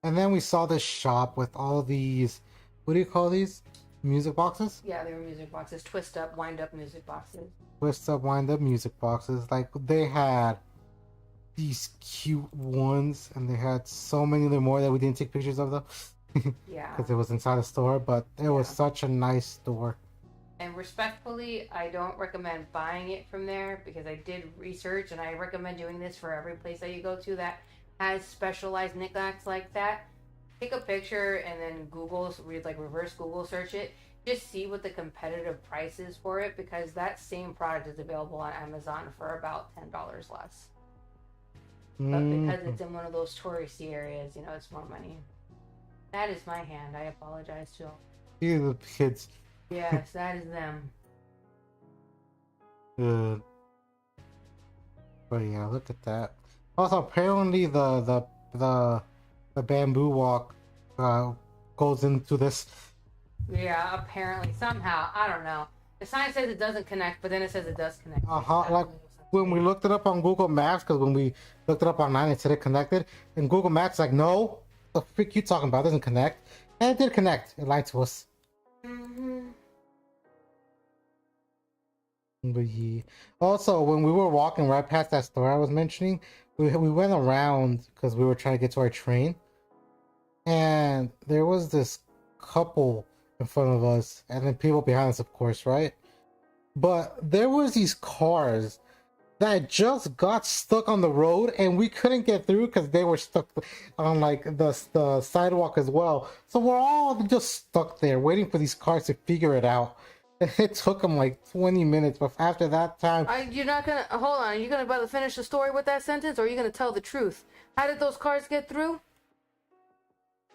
Speaker 1: And then we saw this shop with all these, what do you call these? Music boxes?
Speaker 2: Yeah, they were music boxes. Twist up, wind up music boxes.
Speaker 1: Twist up, wind up music boxes. Like, they had these cute ones, and they had so many more that we didn't take pictures of them.
Speaker 2: Yeah.
Speaker 1: Because it was inside a store, but it was such a nice store.
Speaker 2: And respectfully, I don't recommend buying it from there because I did research, and I recommend doing this for every place that you go to that has specialized knickknacks like that. Take a picture and then reverse Google search it. Just see what the competitive price is for it, because that same product is available on Amazon for about $10 less. But because it's in one of those touristy areas, it's more money. That is my hand. I apologize to all.
Speaker 1: These are the kids.
Speaker 2: Yes, that is them.
Speaker 1: Good. But yeah, look at that. Also, apparently the bamboo walk goes into this.
Speaker 2: Yeah, apparently. Somehow. I don't know. The sign says it doesn't connect, but then it says it does connect.
Speaker 1: Like when we looked it up on Google Maps, because when we looked it up online, it said it connected. And Google Maps like, no, the freak you talking about? It doesn't connect. And it did connect. It lied to us.
Speaker 2: Mm-hmm.
Speaker 1: But yeah. Also, when we were walking right past that store I was mentioning, we went around because we were trying to get to our train. And there was this couple in front of us, and then people behind us, of course, right? But there was these cars that just got stuck on the road, and we couldn't get through because they were stuck on like the sidewalk as well. So we're all just stuck there waiting for these cars to figure it out. It took them like 20 minutes, but after that time,
Speaker 2: You're not gonna hold on. Are you gonna about to finish the story with that sentence, or are you gonna tell the truth? How did those cars get through?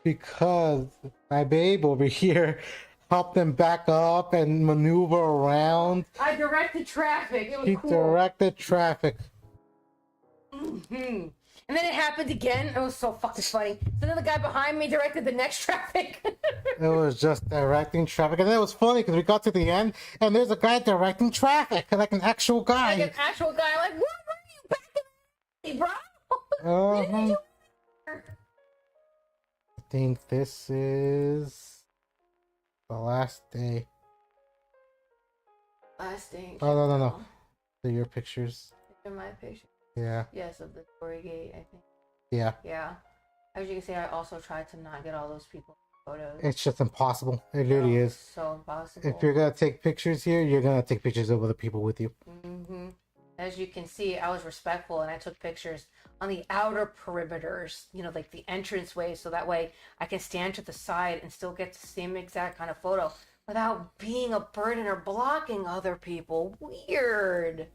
Speaker 1: because my babe over here helped them back up and maneuver around.
Speaker 2: I directed traffic. It was
Speaker 1: She
Speaker 2: cool.
Speaker 1: directed traffic.
Speaker 2: Mm-hmm. And then it happened again. It was so fucking funny. So then the guy behind me directed the next traffic.
Speaker 1: It was just directing traffic, and it was funny because we got to the end, and there's a guy directing traffic, like an actual guy.
Speaker 2: Like an actual guy, like, what were you backing me, bro? What did you do?
Speaker 1: I think this is the last day.
Speaker 2: Last thing.
Speaker 1: Oh, no. They're your pictures.
Speaker 2: In my picture.
Speaker 1: Yeah.
Speaker 2: Yes, of the Tory Gate, I think.
Speaker 1: Yeah.
Speaker 2: Yeah. As you can see, I also tried to not get all those people photos.
Speaker 1: It's just impossible. It really is.
Speaker 2: So impossible.
Speaker 1: If you're gonna take pictures here, you're gonna take pictures of other people with you.
Speaker 2: As you can see, I was respectful and I took pictures on the outer perimeters, you know, like the entranceway, so that way I can stand to the side and still get the same exact kind of photo without being a burden or blocking other people. Weird.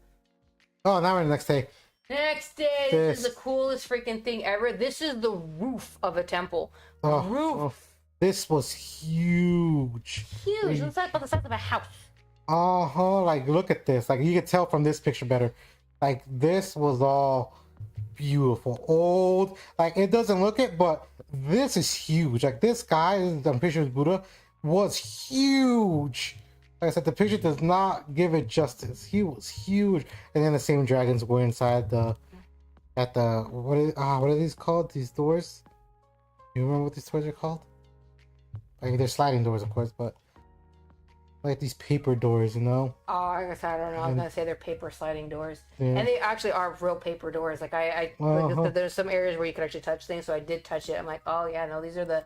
Speaker 1: Oh, now we're the next day.
Speaker 2: Next day, this is the coolest freaking thing ever. This is the roof of a temple. Roof.
Speaker 1: This was huge.
Speaker 2: Huge. It looks like on the size of a house.
Speaker 1: Like look at this. Like you can tell from this picture better. Like this was all beautiful. Old. Like it doesn't look it, but this is huge. Like this guy, I'm pretty sure it's Buddha, was huge. Like I said, the picture does not give it justice. He was huge. And then the same dragons were inside what are these called? These doors? You remember what these doors are called? Like they're sliding doors, of course, but like these paper doors, you know?
Speaker 2: Oh, I guess I don't know. I was gonna say they're paper sliding doors,
Speaker 1: Yeah.
Speaker 2: and they actually are real paper doors. Like like, there's some areas where you could actually touch things, so I did touch it. I'm like, oh yeah, no, these are the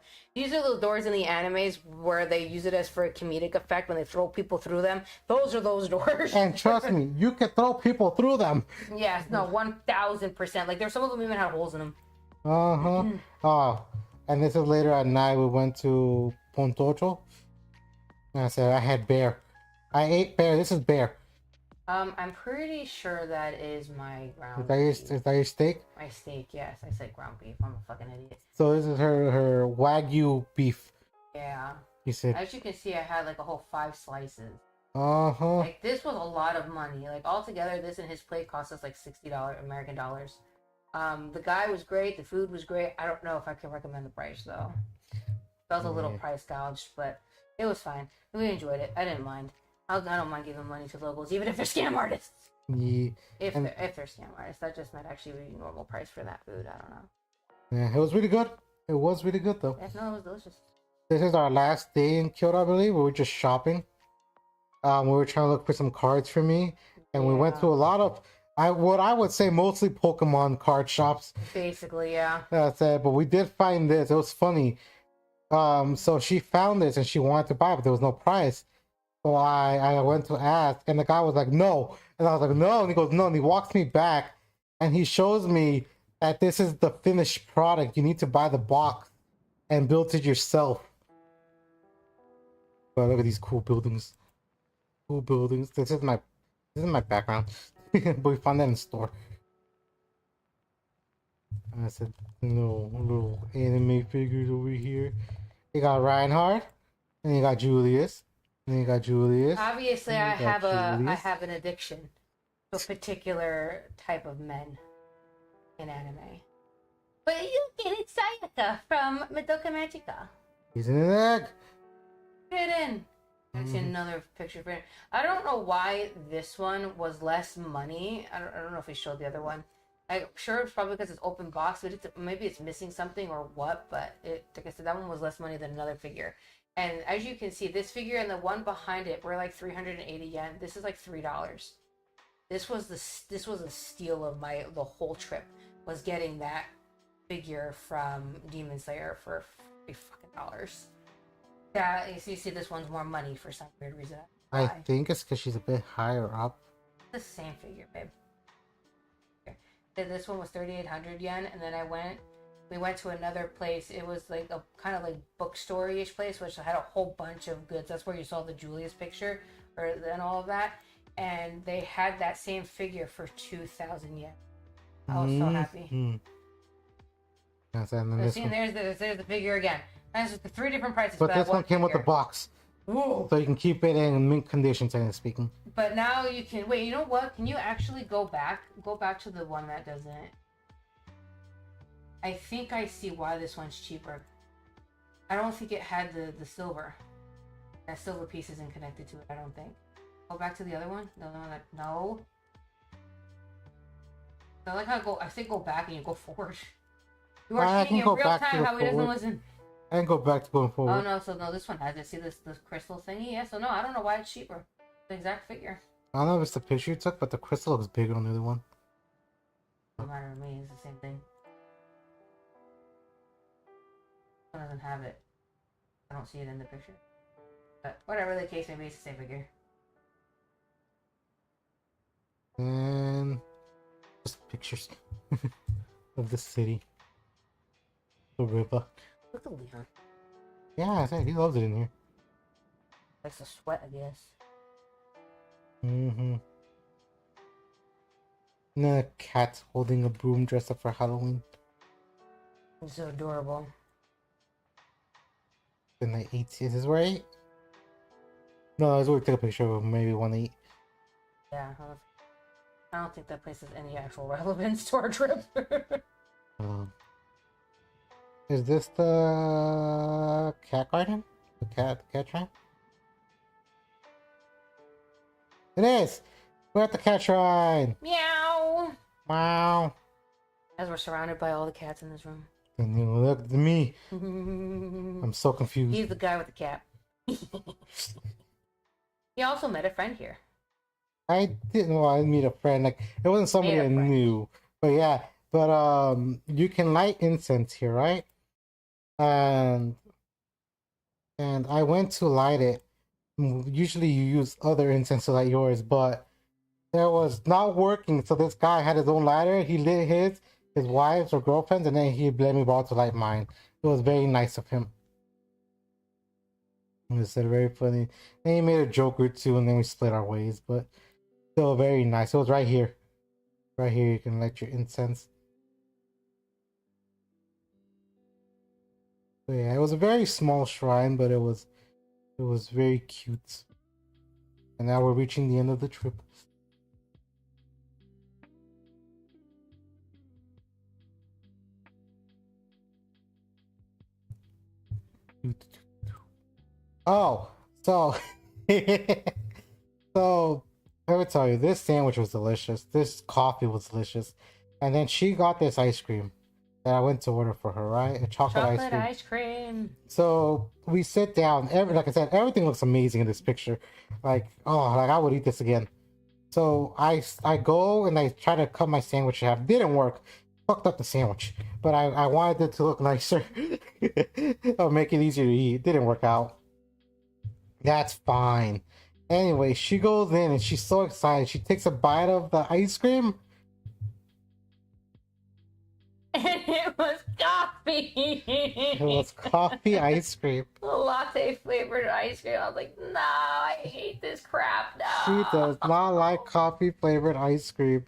Speaker 2: doors in the animes where they use it as for a comedic effect when they throw people through them. Those are those doors.
Speaker 1: And trust me, you can throw people through them.
Speaker 2: Yes, no, 1000%. Like there's some of them even had holes in them.
Speaker 1: Oh, and this is later at night. We went to Pontocho. And I said I had bear. I ate bear. This is bear.
Speaker 2: I'm pretty sure that is my ground.
Speaker 1: Is that your steak?
Speaker 2: My steak, yes. I said ground beef. I'm a fucking idiot.
Speaker 1: So this is her Wagyu beef.
Speaker 2: Yeah.
Speaker 1: You said.
Speaker 2: As you can see, I had like a whole 5 slices.
Speaker 1: Like
Speaker 2: this was a lot of money. Like altogether, this and his plate cost us like $60 American dollars. The guy was great. The food was great. I don't know if I can recommend the price though. That was a little price gouged, but it was fine. We enjoyed it. I didn't mind. I don't mind giving money to locals, even if they're scam artists.
Speaker 1: Yeah.
Speaker 2: If they're scam artists, that just might actually be normal price for that food. I don't know.
Speaker 1: Yeah, it was really good. It was really good though.
Speaker 2: Yes, no, it was delicious.
Speaker 1: This is our last day in Kyoto, I believe. We were just shopping. We were trying to look for some cards for me, and we went to a lot of what I would say mostly Pokemon card shops.
Speaker 2: Basically, yeah.
Speaker 1: That's it. But we did find this. It was funny. So she found this and she wanted to buy it, but there was no price. So I went to ask, and the guy was like, no. And I was like, no. And he goes, no. And he walks me back, and he shows me that this is the finished product. You need to buy the box and build it yourself. But look at these cool buildings. Cool buildings. This is my background. But we found that in the store. And I said, no, little anime figures over here. You got Reinhardt, and you got Julius, and you got Julius.
Speaker 2: Obviously, I have an addiction to a particular type of men in anime. But you get it, Sayaka from Madoka Magica.
Speaker 1: He's in an egg.
Speaker 2: Put it in. I see another picture for it. I don't know why this one was less money. I don't know if we showed the other one. I'm sure it's probably because it's open box, but maybe it's missing something or what. But like I said, that one was less money than another figure. And as you can see, this figure and the one behind it were like 380 yen. This is like $3. This was a steal of the whole trip. Was getting that figure from Demon Slayer for $3 Yeah, you see, this one's more money for some weird reason.
Speaker 1: I think it's because she's a bit higher up.
Speaker 2: The same figure, babe. This one was 3,800 yen, and then we went to another place. It was like a kind of like bookstore-ish place, which had a whole bunch of goods. That's where you saw the Julius picture, and all of that. And they had that same figure for 2,000 yen. I was so happy.
Speaker 1: Yes,
Speaker 2: and then there's the figure again. That's just the 3 different prices.
Speaker 1: But
Speaker 2: for that
Speaker 1: this one came with the box.
Speaker 2: Whoa.
Speaker 1: So you can keep it in mint condition, technically speaking.
Speaker 2: But now you can wait. You know what? Can you actually go back to the one that doesn't? I think I see why this one's cheaper. I don't think it had the silver. That silver piece isn't connected to it. I don't think. Go back to the other one. The other one that no. I like how I say go back and you go forward. You are seeing in real time how he doesn't listen.
Speaker 1: I can go back to going forward.
Speaker 2: Oh no, so no, this one has it. See this crystal thingy? Yeah, so no, I don't know why it's cheaper. The exact figure.
Speaker 1: I don't know if it's the picture you took, but the crystal looks bigger on the other one.
Speaker 2: No matter to me, it's the same thing. It doesn't have it. I don't see it in the picture. But whatever the case may be, it's the same figure.
Speaker 1: And just pictures of the city, the river.
Speaker 2: Look at Leon.
Speaker 1: Yeah, I think he loves it in here.
Speaker 2: Likes to sweat, I guess.
Speaker 1: Mm-hmm. And then a cat holding a broom dressed up for Halloween.
Speaker 2: It's so adorable.
Speaker 1: And I ate. Is this where I ate? No, that's where we took a picture of maybe 1-8.
Speaker 2: Yeah, I don't think that place has any actual relevance to our trip.
Speaker 1: Is this the cat garden? The cat shrine? It is! We're at the cat shrine!
Speaker 2: Meow!
Speaker 1: Wow!
Speaker 2: As we're surrounded by all the cats in this room.
Speaker 1: And you look at me.
Speaker 2: He's
Speaker 1: I'm so confused.
Speaker 2: the guy with the cap. He also met a friend here.
Speaker 1: I didn't know I'd meet a friend. Like, it wasn't somebody I knew. But yeah. But you can light incense here, right? And I went to light it. Usually you use other incense to light yours, but it was not working. So this guy had his own lighter. He lit his wife's or girlfriend's, and then he let me borrow to light mine. It was very nice of him. It said very funny. And he made a joke or two, and then we split our ways. But still very nice. It was right here. Right here, you can light your incense. But yeah, it was a very small shrine, but it was very cute. And now we're reaching the end of the trip. Oh, so so I would tell you, this sandwich was delicious. This coffee was delicious, and then she got this ice cream that I went to order for her. Right, a chocolate
Speaker 2: ice cream.
Speaker 1: So we sit down. Like I said, everything looks amazing in this picture. Like, oh, like I would eat this again. So I go and I try to cut my sandwich in half. Didn't work. Fucked up the sandwich. But I wanted it to look nicer. Or make it easier to eat. Didn't work out. That's fine. Anyway, she goes in and she's so excited. She takes a bite of the ice cream.
Speaker 2: And it was coffee.
Speaker 1: It was coffee ice cream.
Speaker 2: Latte flavored ice cream. I was like, nah, I hate this crap. No.
Speaker 1: She does not like coffee flavored ice cream.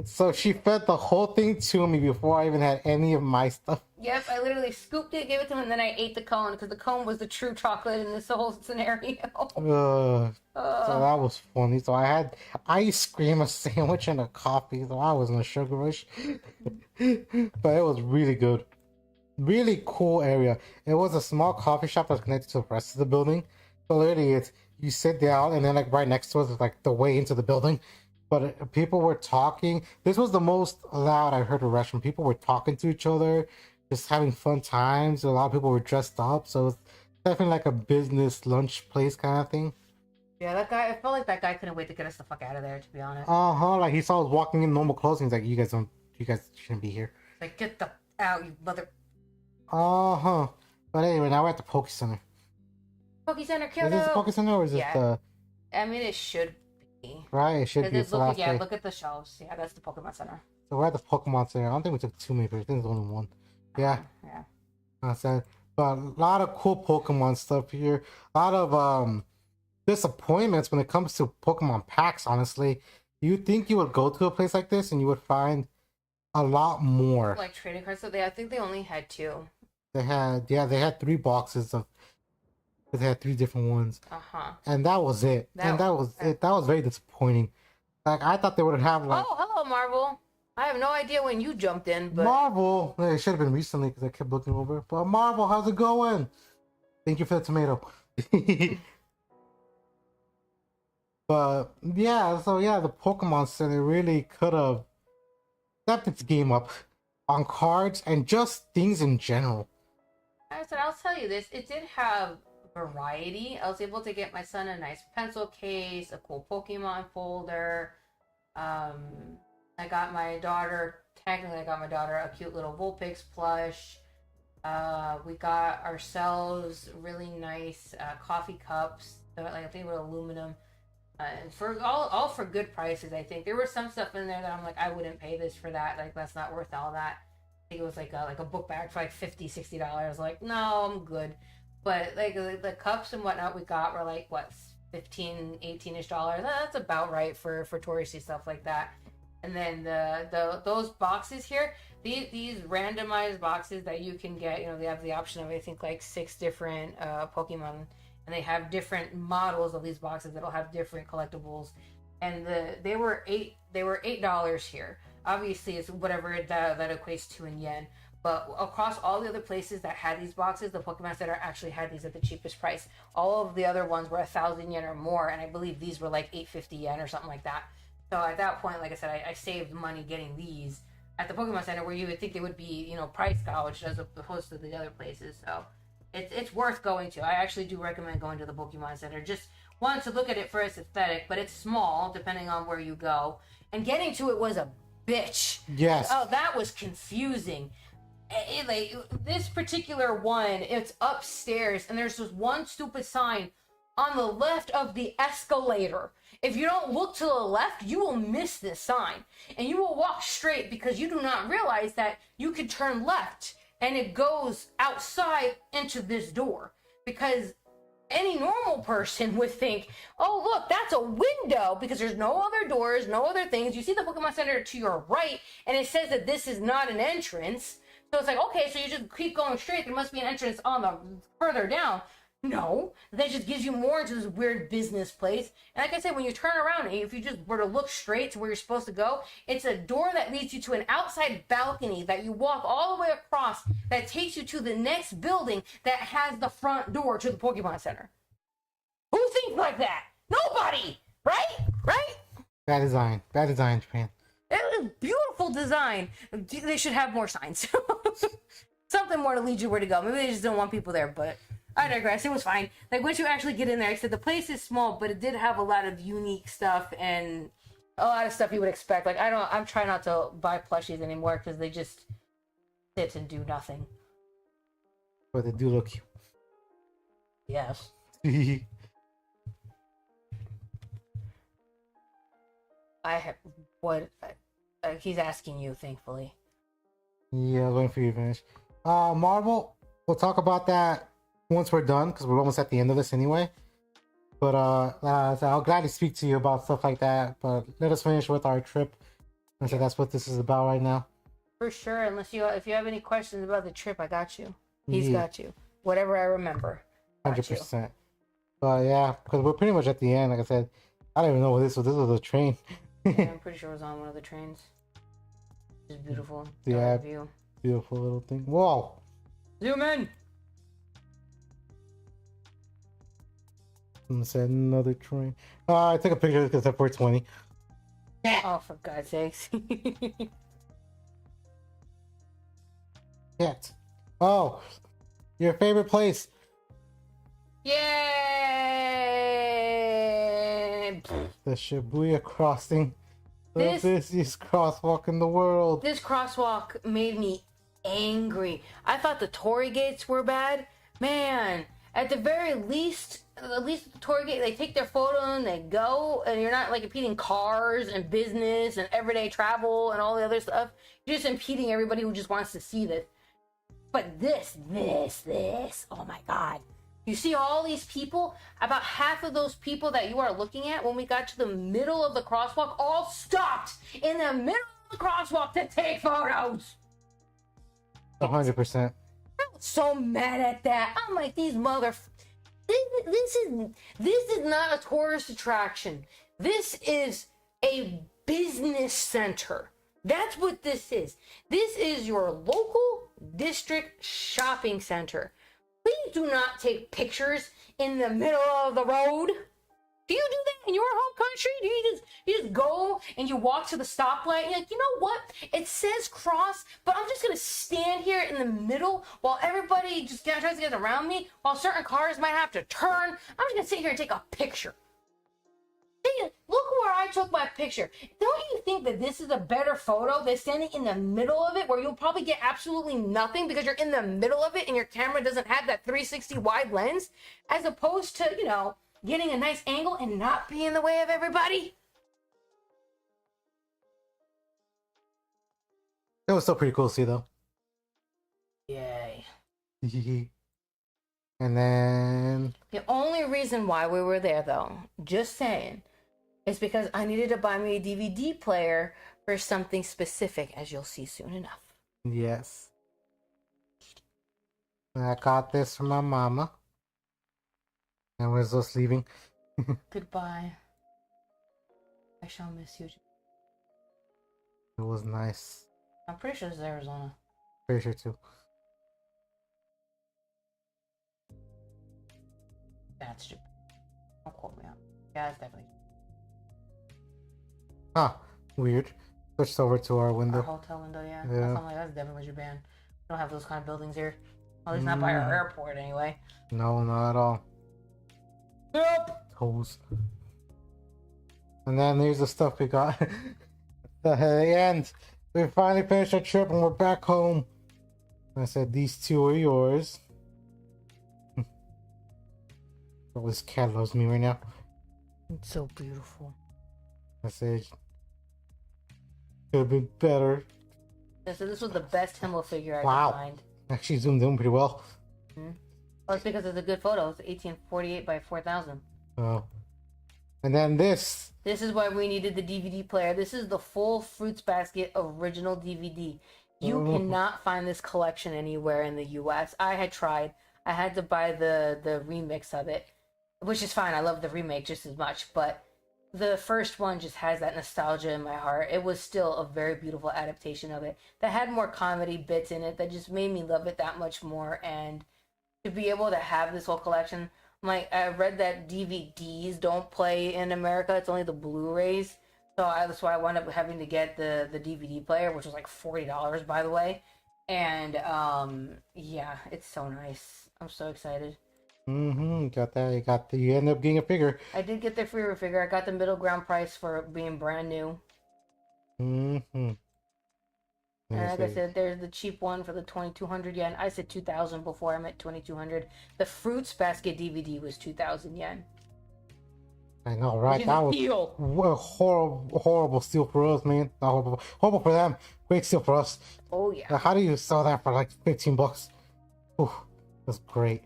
Speaker 1: So she fed the whole thing to me before I even had any of my stuff.
Speaker 2: Yep, I literally scooped it, gave it to him, and then I ate the cone because the cone was the true chocolate in this whole scenario.
Speaker 1: So that was funny. So I had ice cream, a sandwich, and a coffee. So I was in a sugar rush. But it was really good. Really cool area. It was a small coffee shop that's connected to the rest of the building. So literally, it's you sit down, and then like right next to us is like the way into the building. But people were talking. This was the most loud I heard a restaurant. People were talking to each other, just having fun times. A lot of people were dressed up, so it's definitely like a business lunch place kind of thing.
Speaker 2: Yeah, that guy. I felt like that guy couldn't wait to get us the fuck out of there. To be honest.
Speaker 1: Like he saw us walking in normal clothes. And he's like, "You guys shouldn't be here."
Speaker 2: Like, get the out, you mother.
Speaker 1: But anyway, now we're at the Poke Center.
Speaker 2: Poke Center, Kyoto.
Speaker 1: Is this the Poke Center or is this the?
Speaker 2: I mean, it should be.
Speaker 1: Right, it should be. It's the last day.
Speaker 2: Look at the shelves. Yeah, that's the Pokemon Center.
Speaker 1: So we're at the Pokemon Center. I don't think we took too many pictures. I think there's only one. Yeah.
Speaker 2: Yeah.
Speaker 1: I said, but a lot of cool Pokemon stuff here. A lot of disappointments when it comes to Pokemon packs. Honestly, you'd think you would go to a place like this and you would find a lot more.
Speaker 2: Like trading cards. So I think they only had 2.
Speaker 1: They had 3 boxes of. They had 3 different ones. And that was it. That was very disappointing. Like I thought they would have like.
Speaker 2: Oh, hello, Marvel. I have no idea when you jumped in, but
Speaker 1: Marvel. It should have been recently because I kept looking over. But Marvel, how's it going? Thank you for the tomato. But yeah, so yeah, the Pokemon Center really could have stepped its game up on cards and just things in general.
Speaker 2: I said I'll tell you this. It did have variety. I was able to get my son a nice pencil case, a cool Pokemon folder. I got my daughter a cute little Vulpix plush. We got ourselves really nice coffee cups. Like I think they were aluminum. For all for good prices. I think there was some stuff in there that I'm like, I wouldn't pay this for that. Like that's not worth all that. I think it was like a book bag for like $50-$60. Like no, I'm good. But like the cups and whatnot we got were like what 15-18ish dollars. That's about right for touristy stuff like that. And then those boxes here, these randomized boxes that you can get, they have the option of I think like 6 different Pokemon, and they have different models of these boxes that'll have different collectibles. And they were $8 here. Obviously, it's whatever that equates to in yen. But across all the other places that had these boxes, the Pokemon Center actually had these at the cheapest price. All of the other ones were 1,000 yen or more, and I believe these were like 850 yen or something like that. So at that point, like I said, I saved money getting these at the Pokemon Center, where you would think they would be, price gouged as opposed to the other places. So it's worth going to. I actually do recommend going to the Pokemon Center. Just one, to look at it for its aesthetic, but it's small depending on where you go. And getting to it was a bitch.
Speaker 1: Yes.
Speaker 2: Oh, that was confusing. Like this particular one, it's upstairs, and there's just one stupid sign on the left of the escalator. If you don't look to the left, you will miss this sign, and you will walk straight because you do not realize that you could turn left and it goes outside into this door. Because any normal person would think, oh look, that's a window, because there's no other doors, no other things. You see the Pokemon Center to your right, and it says that this is not an entrance. So it's like, okay, so you just keep going straight. There must be an entrance on the further down. No, that just gives you more into this weird business place. And like I said, when you turn around, if you just were to look straight to where you're supposed to go, it's a door that leads you to an outside balcony that you walk all the way across, that takes you to the next building that has the front door to the Pokemon Center. Who thinks like that? Nobody! Right?
Speaker 1: Bad design, Japan.
Speaker 2: It was beautiful design. They should have more signs. Something more to lead you where to go. Maybe they just don't want people there, but I digress. It was fine. Like once you actually get in there, I said the place is small, but it did have a lot of unique stuff and a lot of stuff you would expect. Like I'm trying not to buy plushies anymore because they just sit and do nothing.
Speaker 1: But they do look cute.
Speaker 2: Yes. I have what he's asking you, thankfully.
Speaker 1: Yeah, I was waiting for you to finish. Marvel, we'll talk about that once we're done, because we're almost at the end of this anyway. But so I'll gladly speak to you about stuff like that. But let us finish with our trip. And so that's what this is about right now.
Speaker 2: For sure. If you have any questions about the trip, I got you. He's got you. Whatever I remember.
Speaker 1: 100%. But yeah, because we're pretty much at the end. Like I said, I don't even know what this was. This was a train.
Speaker 2: Yeah, I'm pretty sure it was on one of the trains. It's beautiful.
Speaker 1: Yeah,
Speaker 2: view.
Speaker 1: Beautiful little thing. Whoa!
Speaker 2: Zoom in!
Speaker 1: I said another train. I took a picture because it's 420.
Speaker 2: Oh, for God's sakes.
Speaker 1: Yet. Oh, your favorite place.
Speaker 2: Yay!
Speaker 1: The Shibuya crossing. The busiest crosswalk in the world.
Speaker 2: This crosswalk made me angry. I thought the torii gates were bad. Man, at the very least, the torii gate, they take their photo and they go, and you're not like impeding cars and business and everyday travel and all the other stuff. You're just impeding everybody who just wants to see this. But this, oh my God. You see all these people, about half of those people that you are looking at when we got to the middle of the crosswalk all stopped in the middle of the crosswalk to take photos.
Speaker 1: 100%.
Speaker 2: I was so mad at that. I'm like, these this is not a tourist attraction. This is a business center. That's what this is. This is your local district shopping center. Please do not take pictures in the middle of the road. Do you do that in your home country? Do you just go and you walk to the stoplight and you're like, you know what? It says cross, but I'm just gonna stand here in the middle while everybody just tries to get around me, while certain cars might have to turn. I'm just gonna sit here and take a picture. Look where I took my picture. Don't you think that this is a better photo than standing in the middle of it where you'll probably get absolutely nothing because you're in the middle of it and your camera doesn't have that 360 wide lens, as opposed to, you know, getting a nice angle and not be in the way of everybody?
Speaker 1: It was still pretty cool to see, though.
Speaker 2: Yay.
Speaker 1: And then
Speaker 2: The only reason why we were there, though, just saying, is because I needed to buy me a DVD player for something specific, as you'll see soon enough.
Speaker 1: yes, I got this from my mama, and we're just leaving.
Speaker 2: Goodbye. I shall miss you.
Speaker 1: It was nice.
Speaker 2: I'm pretty sure it's Arizona.
Speaker 1: Pretty sure too.
Speaker 2: That's Japan. Don't quote me on. Yeah, it's definitely
Speaker 1: Huh? Weird. Switched over to our
Speaker 2: our
Speaker 1: window.
Speaker 2: hotel window. Yeah,
Speaker 1: Yeah.
Speaker 2: That's, I'm like, that's definitely Japan. We don't have those kind of buildings here. At least not by our airport, anyway.
Speaker 1: No, not at all.
Speaker 2: Nope.
Speaker 1: Hoes. And then there's the stuff we got. At the end, we finally finished our trip and we're back home. I said, these two are yours. Oh, this cat loves me right now.
Speaker 2: It's so beautiful.
Speaker 1: I said, could have been better.
Speaker 2: Yeah, so this was the best Himmel figure I
Speaker 1: Wow.
Speaker 2: could find.
Speaker 1: Actually zoomed in pretty well.
Speaker 2: Well, it's because it's a good photo. It's 1848 by 4000.
Speaker 1: Oh. And then this.
Speaker 2: This is why we needed the DVD player. This is the full Fruits Basket original DVD. You
Speaker 1: Oh.
Speaker 2: cannot find this collection anywhere in the US. I had tried. I had to buy the remix of it, which is fine. I love the remake just as much, but the first one just has that nostalgia in my heart. It was still a very beautiful adaptation of it that had more comedy bits in it that just made me love it that much more. And to be able to have this whole collection, like, I read that DVDs don't play in America. It's only the Blu-rays. That's why I wound up having to get the DVD player, which was like $40, by the way. And yeah, it's so nice. I'm so excited.
Speaker 1: Got that. You end up getting a figure.
Speaker 2: I did get the free figure. I got the middle ground price for being brand new. And like I said, there's the cheap one for the 2,200 yen. I said 2,000 before. I meant 2,200. The Fruits Basket DVD was 2,000 yen.
Speaker 1: I know, right?
Speaker 2: Which is
Speaker 1: That
Speaker 2: a
Speaker 1: was
Speaker 2: steal.
Speaker 1: a horrible steal for us, man. Not horrible for them. Great steal for us.
Speaker 2: Oh yeah.
Speaker 1: How do you sell that for like $15? Ooh, that's great.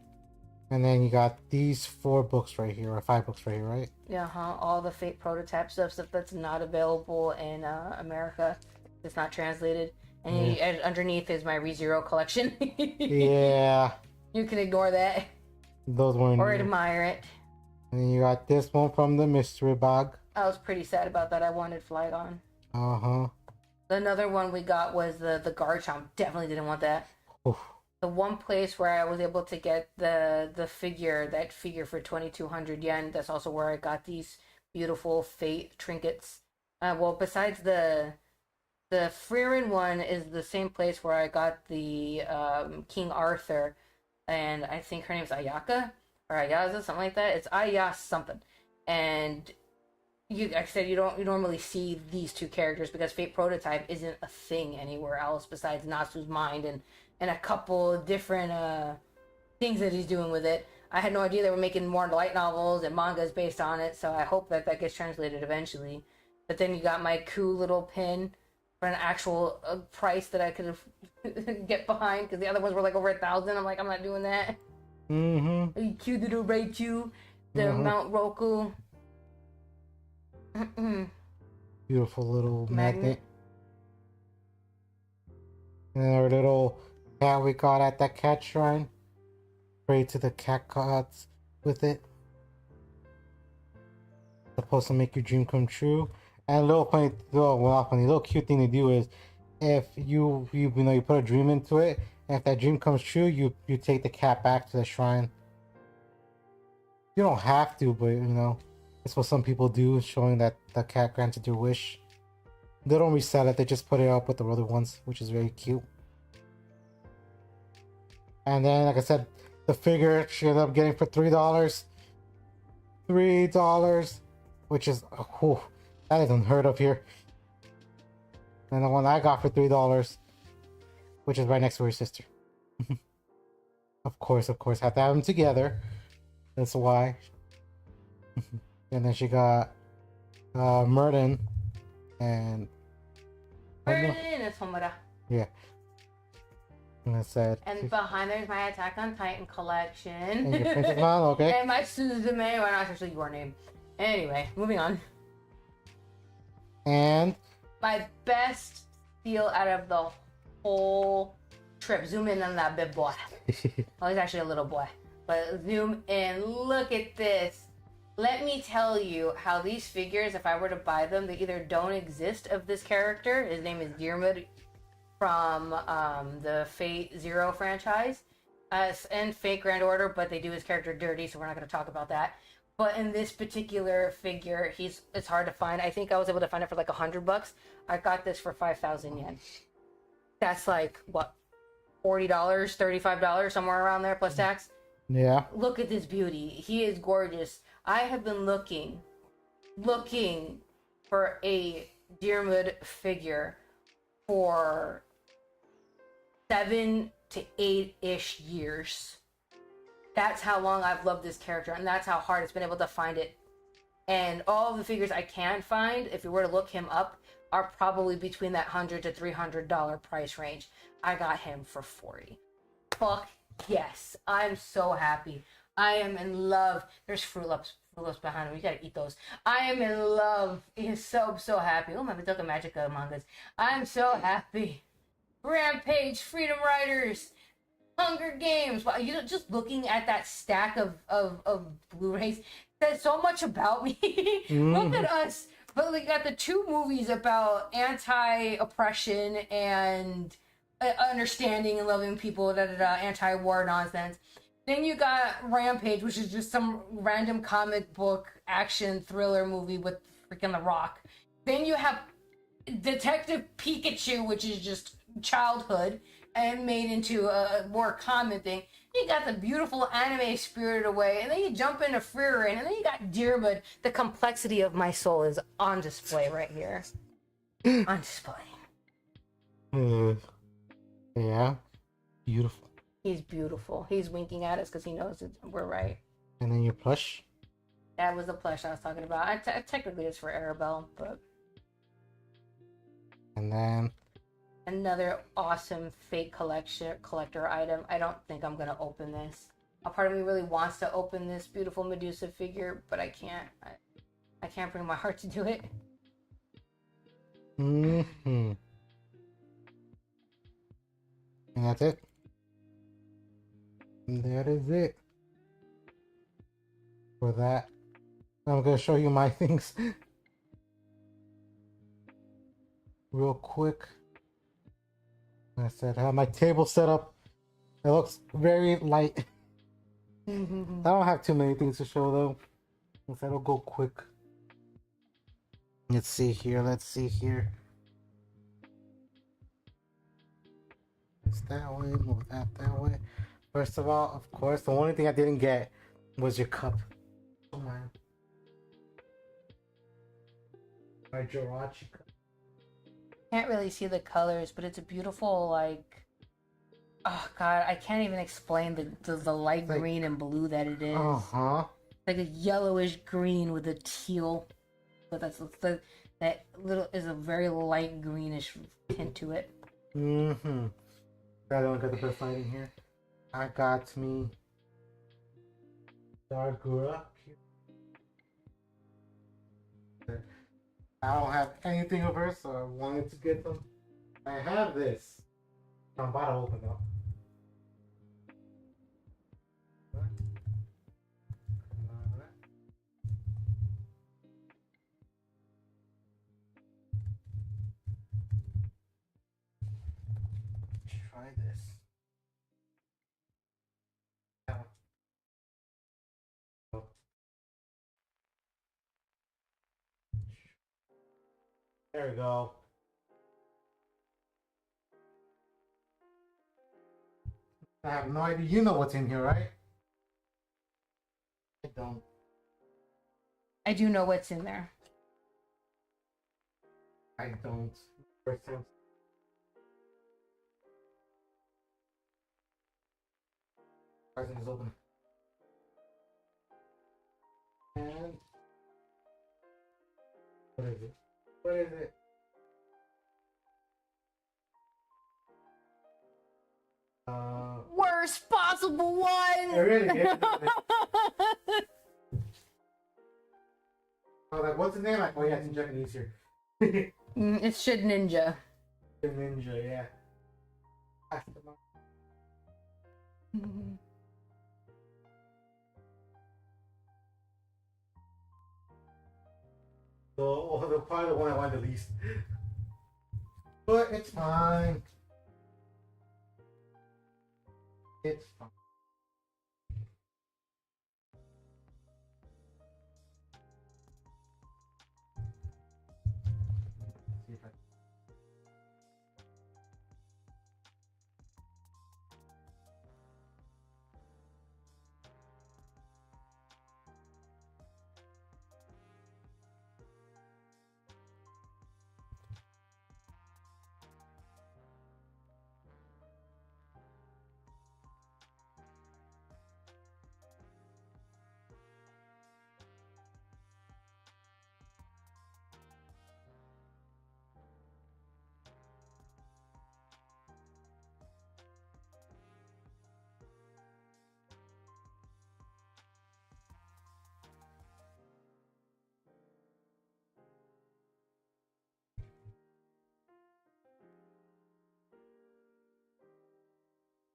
Speaker 1: And then you got these 4 books right here, or 5 books right here, right?
Speaker 2: Yeah, all the Fate prototype stuff that's not available in America. It's not translated. And underneath is my ReZero collection.
Speaker 1: Yeah.
Speaker 2: You can ignore that
Speaker 1: Those weren't.
Speaker 2: or admire it.
Speaker 1: And then you got this one from the mystery bag.
Speaker 2: I was pretty sad about that. I wanted Flygon.
Speaker 1: Uh-huh.
Speaker 2: Another one we got was the Garchomp. Definitely didn't want that.
Speaker 1: Oof.
Speaker 2: The one place where I was able to get that figure for 2,200 yen, that's also where I got these beautiful Fate trinkets. Well, besides the Frieren one is the same place where I got the King Arthur, and I think her name's Ayaka or Ayaza, something like that. It's Ayas something, and like I said, you don't normally see these two characters because Fate Prototype isn't a thing anywhere else besides Natsu's Mind and a couple different things that he's doing with it. I had no idea they were making more light novels and mangas based on it, so I hope that gets translated eventually. But then you got my cool little pin for an actual price that I could get behind, because the other ones were like over 1,000. I'm like, I'm not doing that. Cute little Raichu, the Mount Roku.
Speaker 1: Beautiful little magnet. And our little cat we got at that cat shrine. Pray to the cat gods with it. Supposed to make your dream come true. And a little funny, not funny, little cute thing to do is, if you put a dream into it, and if that dream comes true, you take the cat back to the shrine. You don't have to, but it's what some people do, showing that the cat granted your wish. They don't resell it; they just put it up with the other ones, which is very cute. And then, like I said, the figure she ended up getting for $3. $3, which is That is unheard of here. And the one I got for $3, which is right next to her sister. Of course, have to have them together. That's why. And then she got Merlin and
Speaker 2: Merlin is Homura.
Speaker 1: yeah. And I said.
Speaker 2: And behind there's my Attack on Titan collection.
Speaker 1: And your Princess Mom, okay.
Speaker 2: And my Suzume, why not actually your name? Anyway, moving on.
Speaker 1: And
Speaker 2: my best steal out of the whole trip. Zoom in on that big boy. Oh, he's actually a little boy. But zoom in. Look at this. Let me tell you how these figures, if I were to buy them, they either don't exist of this character. His name is Diarmid from the Fate Zero franchise. And Fate Grand Order, but they do his character dirty, so we're not going to talk about that. But in this particular figure, it's hard to find. I think I was able to find it for like $100. I got this for 5,000 yen. That's like, what, $40, $35, somewhere around there, plus tax?
Speaker 1: yeah.
Speaker 2: Look at this beauty. He is gorgeous. I have been looking for a Diarmid figure for 7 to 8-ish years. That's how long I've loved this character, and that's how hard it's been able to find it. And all of the figures I can find, if you were to look him up, are probably between that $100 to $300 price range. I got him for $40. Fuck yes. I'm so happy. I am in love. There's Fruit Loops behind him. You gotta eat those. I am in love. He is so happy. Oh, my Madoka Magica mangas. I'm so happy. Rampage, Freedom Riders, Hunger Games. Wow, you know, just looking at that stack of Blu-rays says so much about me. Look at us. But we got the 2 movies about anti-oppression and understanding and loving people, anti-war nonsense. Then you got Rampage, which is just some random comic book action thriller movie with freaking The Rock. Then you have Detective Pikachu, which is just childhood and made into a more common thing. You got the beautiful anime Spirited Away, and then you jump into Frieren, and then you got Diarmid. The complexity of my soul is on display right here. On display.
Speaker 1: Yeah. Beautiful.
Speaker 2: He's beautiful. He's winking at us because he knows we're right.
Speaker 1: And then your plush.
Speaker 2: That was the plush I was talking about. Technically, it's for Arabelle, but.
Speaker 1: And then
Speaker 2: another awesome Fate collector item. I don't think I'm gonna open this. A part of me really wants to open this beautiful Medusa figure, but I can't. I can't bring my heart to do it.
Speaker 1: And that's it. And that is it for that. I'm gonna show you my things real quick. Like I said, I have my table set up. It looks very light. I don't have too many things to show though. So it'll go quick. Let's see here. It's that way, move that way. First of all, of course, the only thing I didn't get was your cup. Oh my. My Jirachi cup.
Speaker 2: Can't really see the colors, but it's a beautiful, like, oh god, I can't even explain the light green and blue that it is. Like a yellowish green with a teal, but that little is a very light greenish tint to it.
Speaker 1: I don't got the best lighting here. I got me Dargura. I don't have anything of her, so I wanted to get them. I have this. I'm about to open up. Try this. There we go. I have no idea. You know what's in here, right? I don't.
Speaker 2: I do know what's in there.
Speaker 1: I don't. First time. Present is open. And what is it? What is it?
Speaker 2: Worst possible one.
Speaker 1: It really is. I was like, what's the name? Like, oh yeah, it's in Japanese here.
Speaker 2: It's Shit Ninja.
Speaker 1: The ninja, yeah. That's the one. The probably the one I like the least. But it's fine. It's fine. See if I-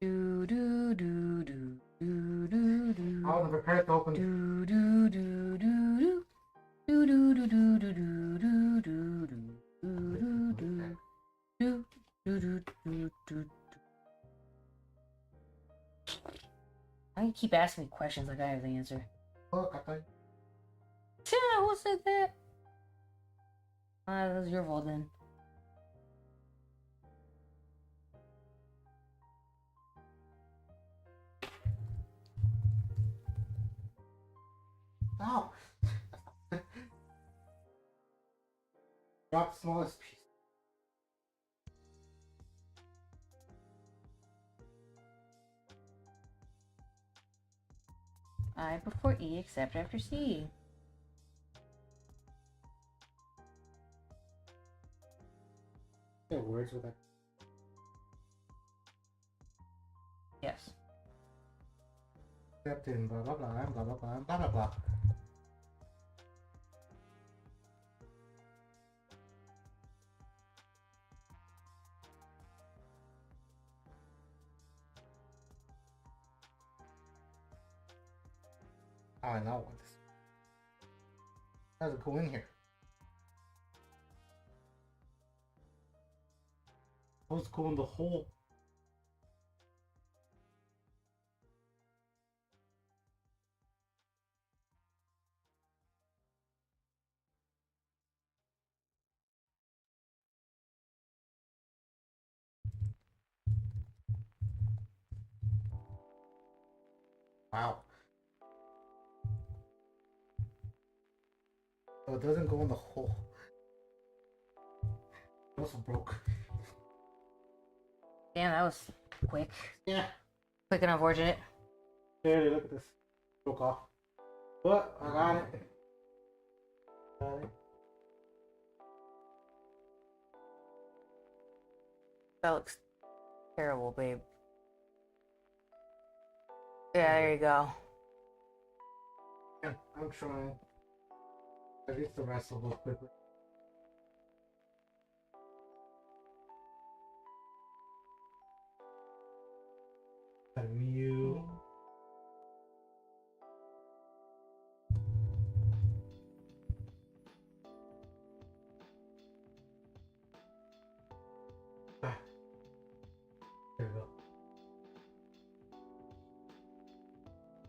Speaker 2: Do do do do do do do.
Speaker 1: I wasn't prepared to open.
Speaker 2: Do do do do do do do do do do do do do do do do do. Why you keep asking me questions like I have the answer?
Speaker 1: Look, I thought.
Speaker 2: Yeah, who said that? That was your fault then.
Speaker 1: Ow! Drop the smallest piece.
Speaker 2: I before E except after C.
Speaker 1: Yeah, words with that.
Speaker 2: Yes.
Speaker 1: Except in blah blah blah and blah blah blah and blah blah blah. Oh, I know what this. How does it go in here? Let's go in the hole. Wow. So it doesn't go in the hole. It also broke.
Speaker 2: Damn, that was quick.
Speaker 1: Yeah.
Speaker 2: Quick and unfortunate.
Speaker 1: There, look at this. Broke off. But I got it. Got it.
Speaker 2: That looks terrible, babe. Yeah, there you go.
Speaker 1: Yeah, I'm trying. At least the rest will go quickly. Got a Mew. Ah, there we go.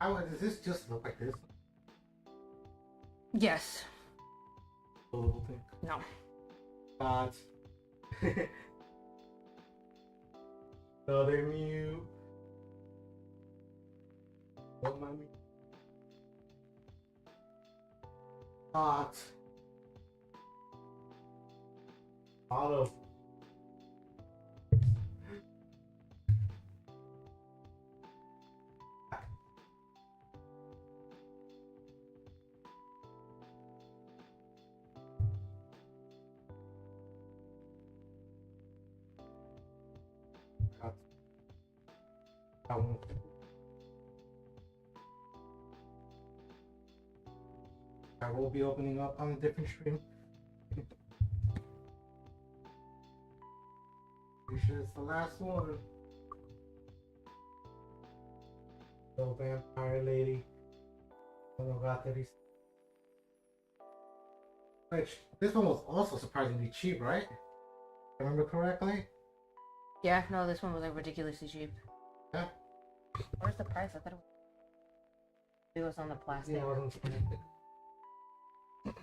Speaker 1: How does this just look like this?
Speaker 2: Yes.
Speaker 1: The little thing.
Speaker 2: No.
Speaker 1: But another Mew. What my Mew? But lot of um, I will be opening up on a different stream. Pretty sure it's the last one. The vampire lady. Monogatari. Which this one was also surprisingly cheap, right? If I remember correctly.
Speaker 2: Yeah, no, this one was like ridiculously cheap.
Speaker 1: Yeah.
Speaker 2: Where's the price? I thought it was on the plastic.
Speaker 1: Yeah, it wasn't connected.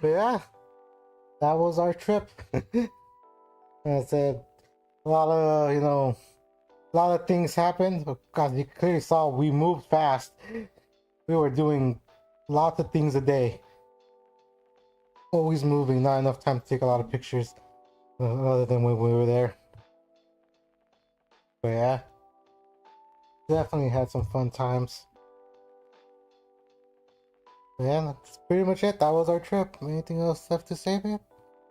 Speaker 1: But yeah, that was our trip. I said a lot of a lot of things happened because you clearly saw we moved fast. We were doing lots of things a day. Always moving, not enough time to take a lot of pictures other than when we were there. But yeah, definitely had some fun times. But yeah, that's pretty much it. That was our trip. Anything else left to say, babe?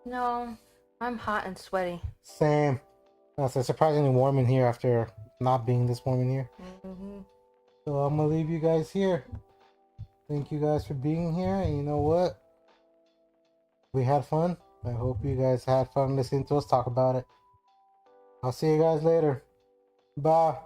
Speaker 2: No, I'm hot and sweaty.
Speaker 1: Same. It's surprisingly warm in here after not being this warm in here.
Speaker 2: Mm-hmm.
Speaker 1: So I'm gonna leave you guys here. Thank you guys for being here, and you know what? We had fun. I hope you guys had fun listening to us talk about it. I'll see you guys later. Bye.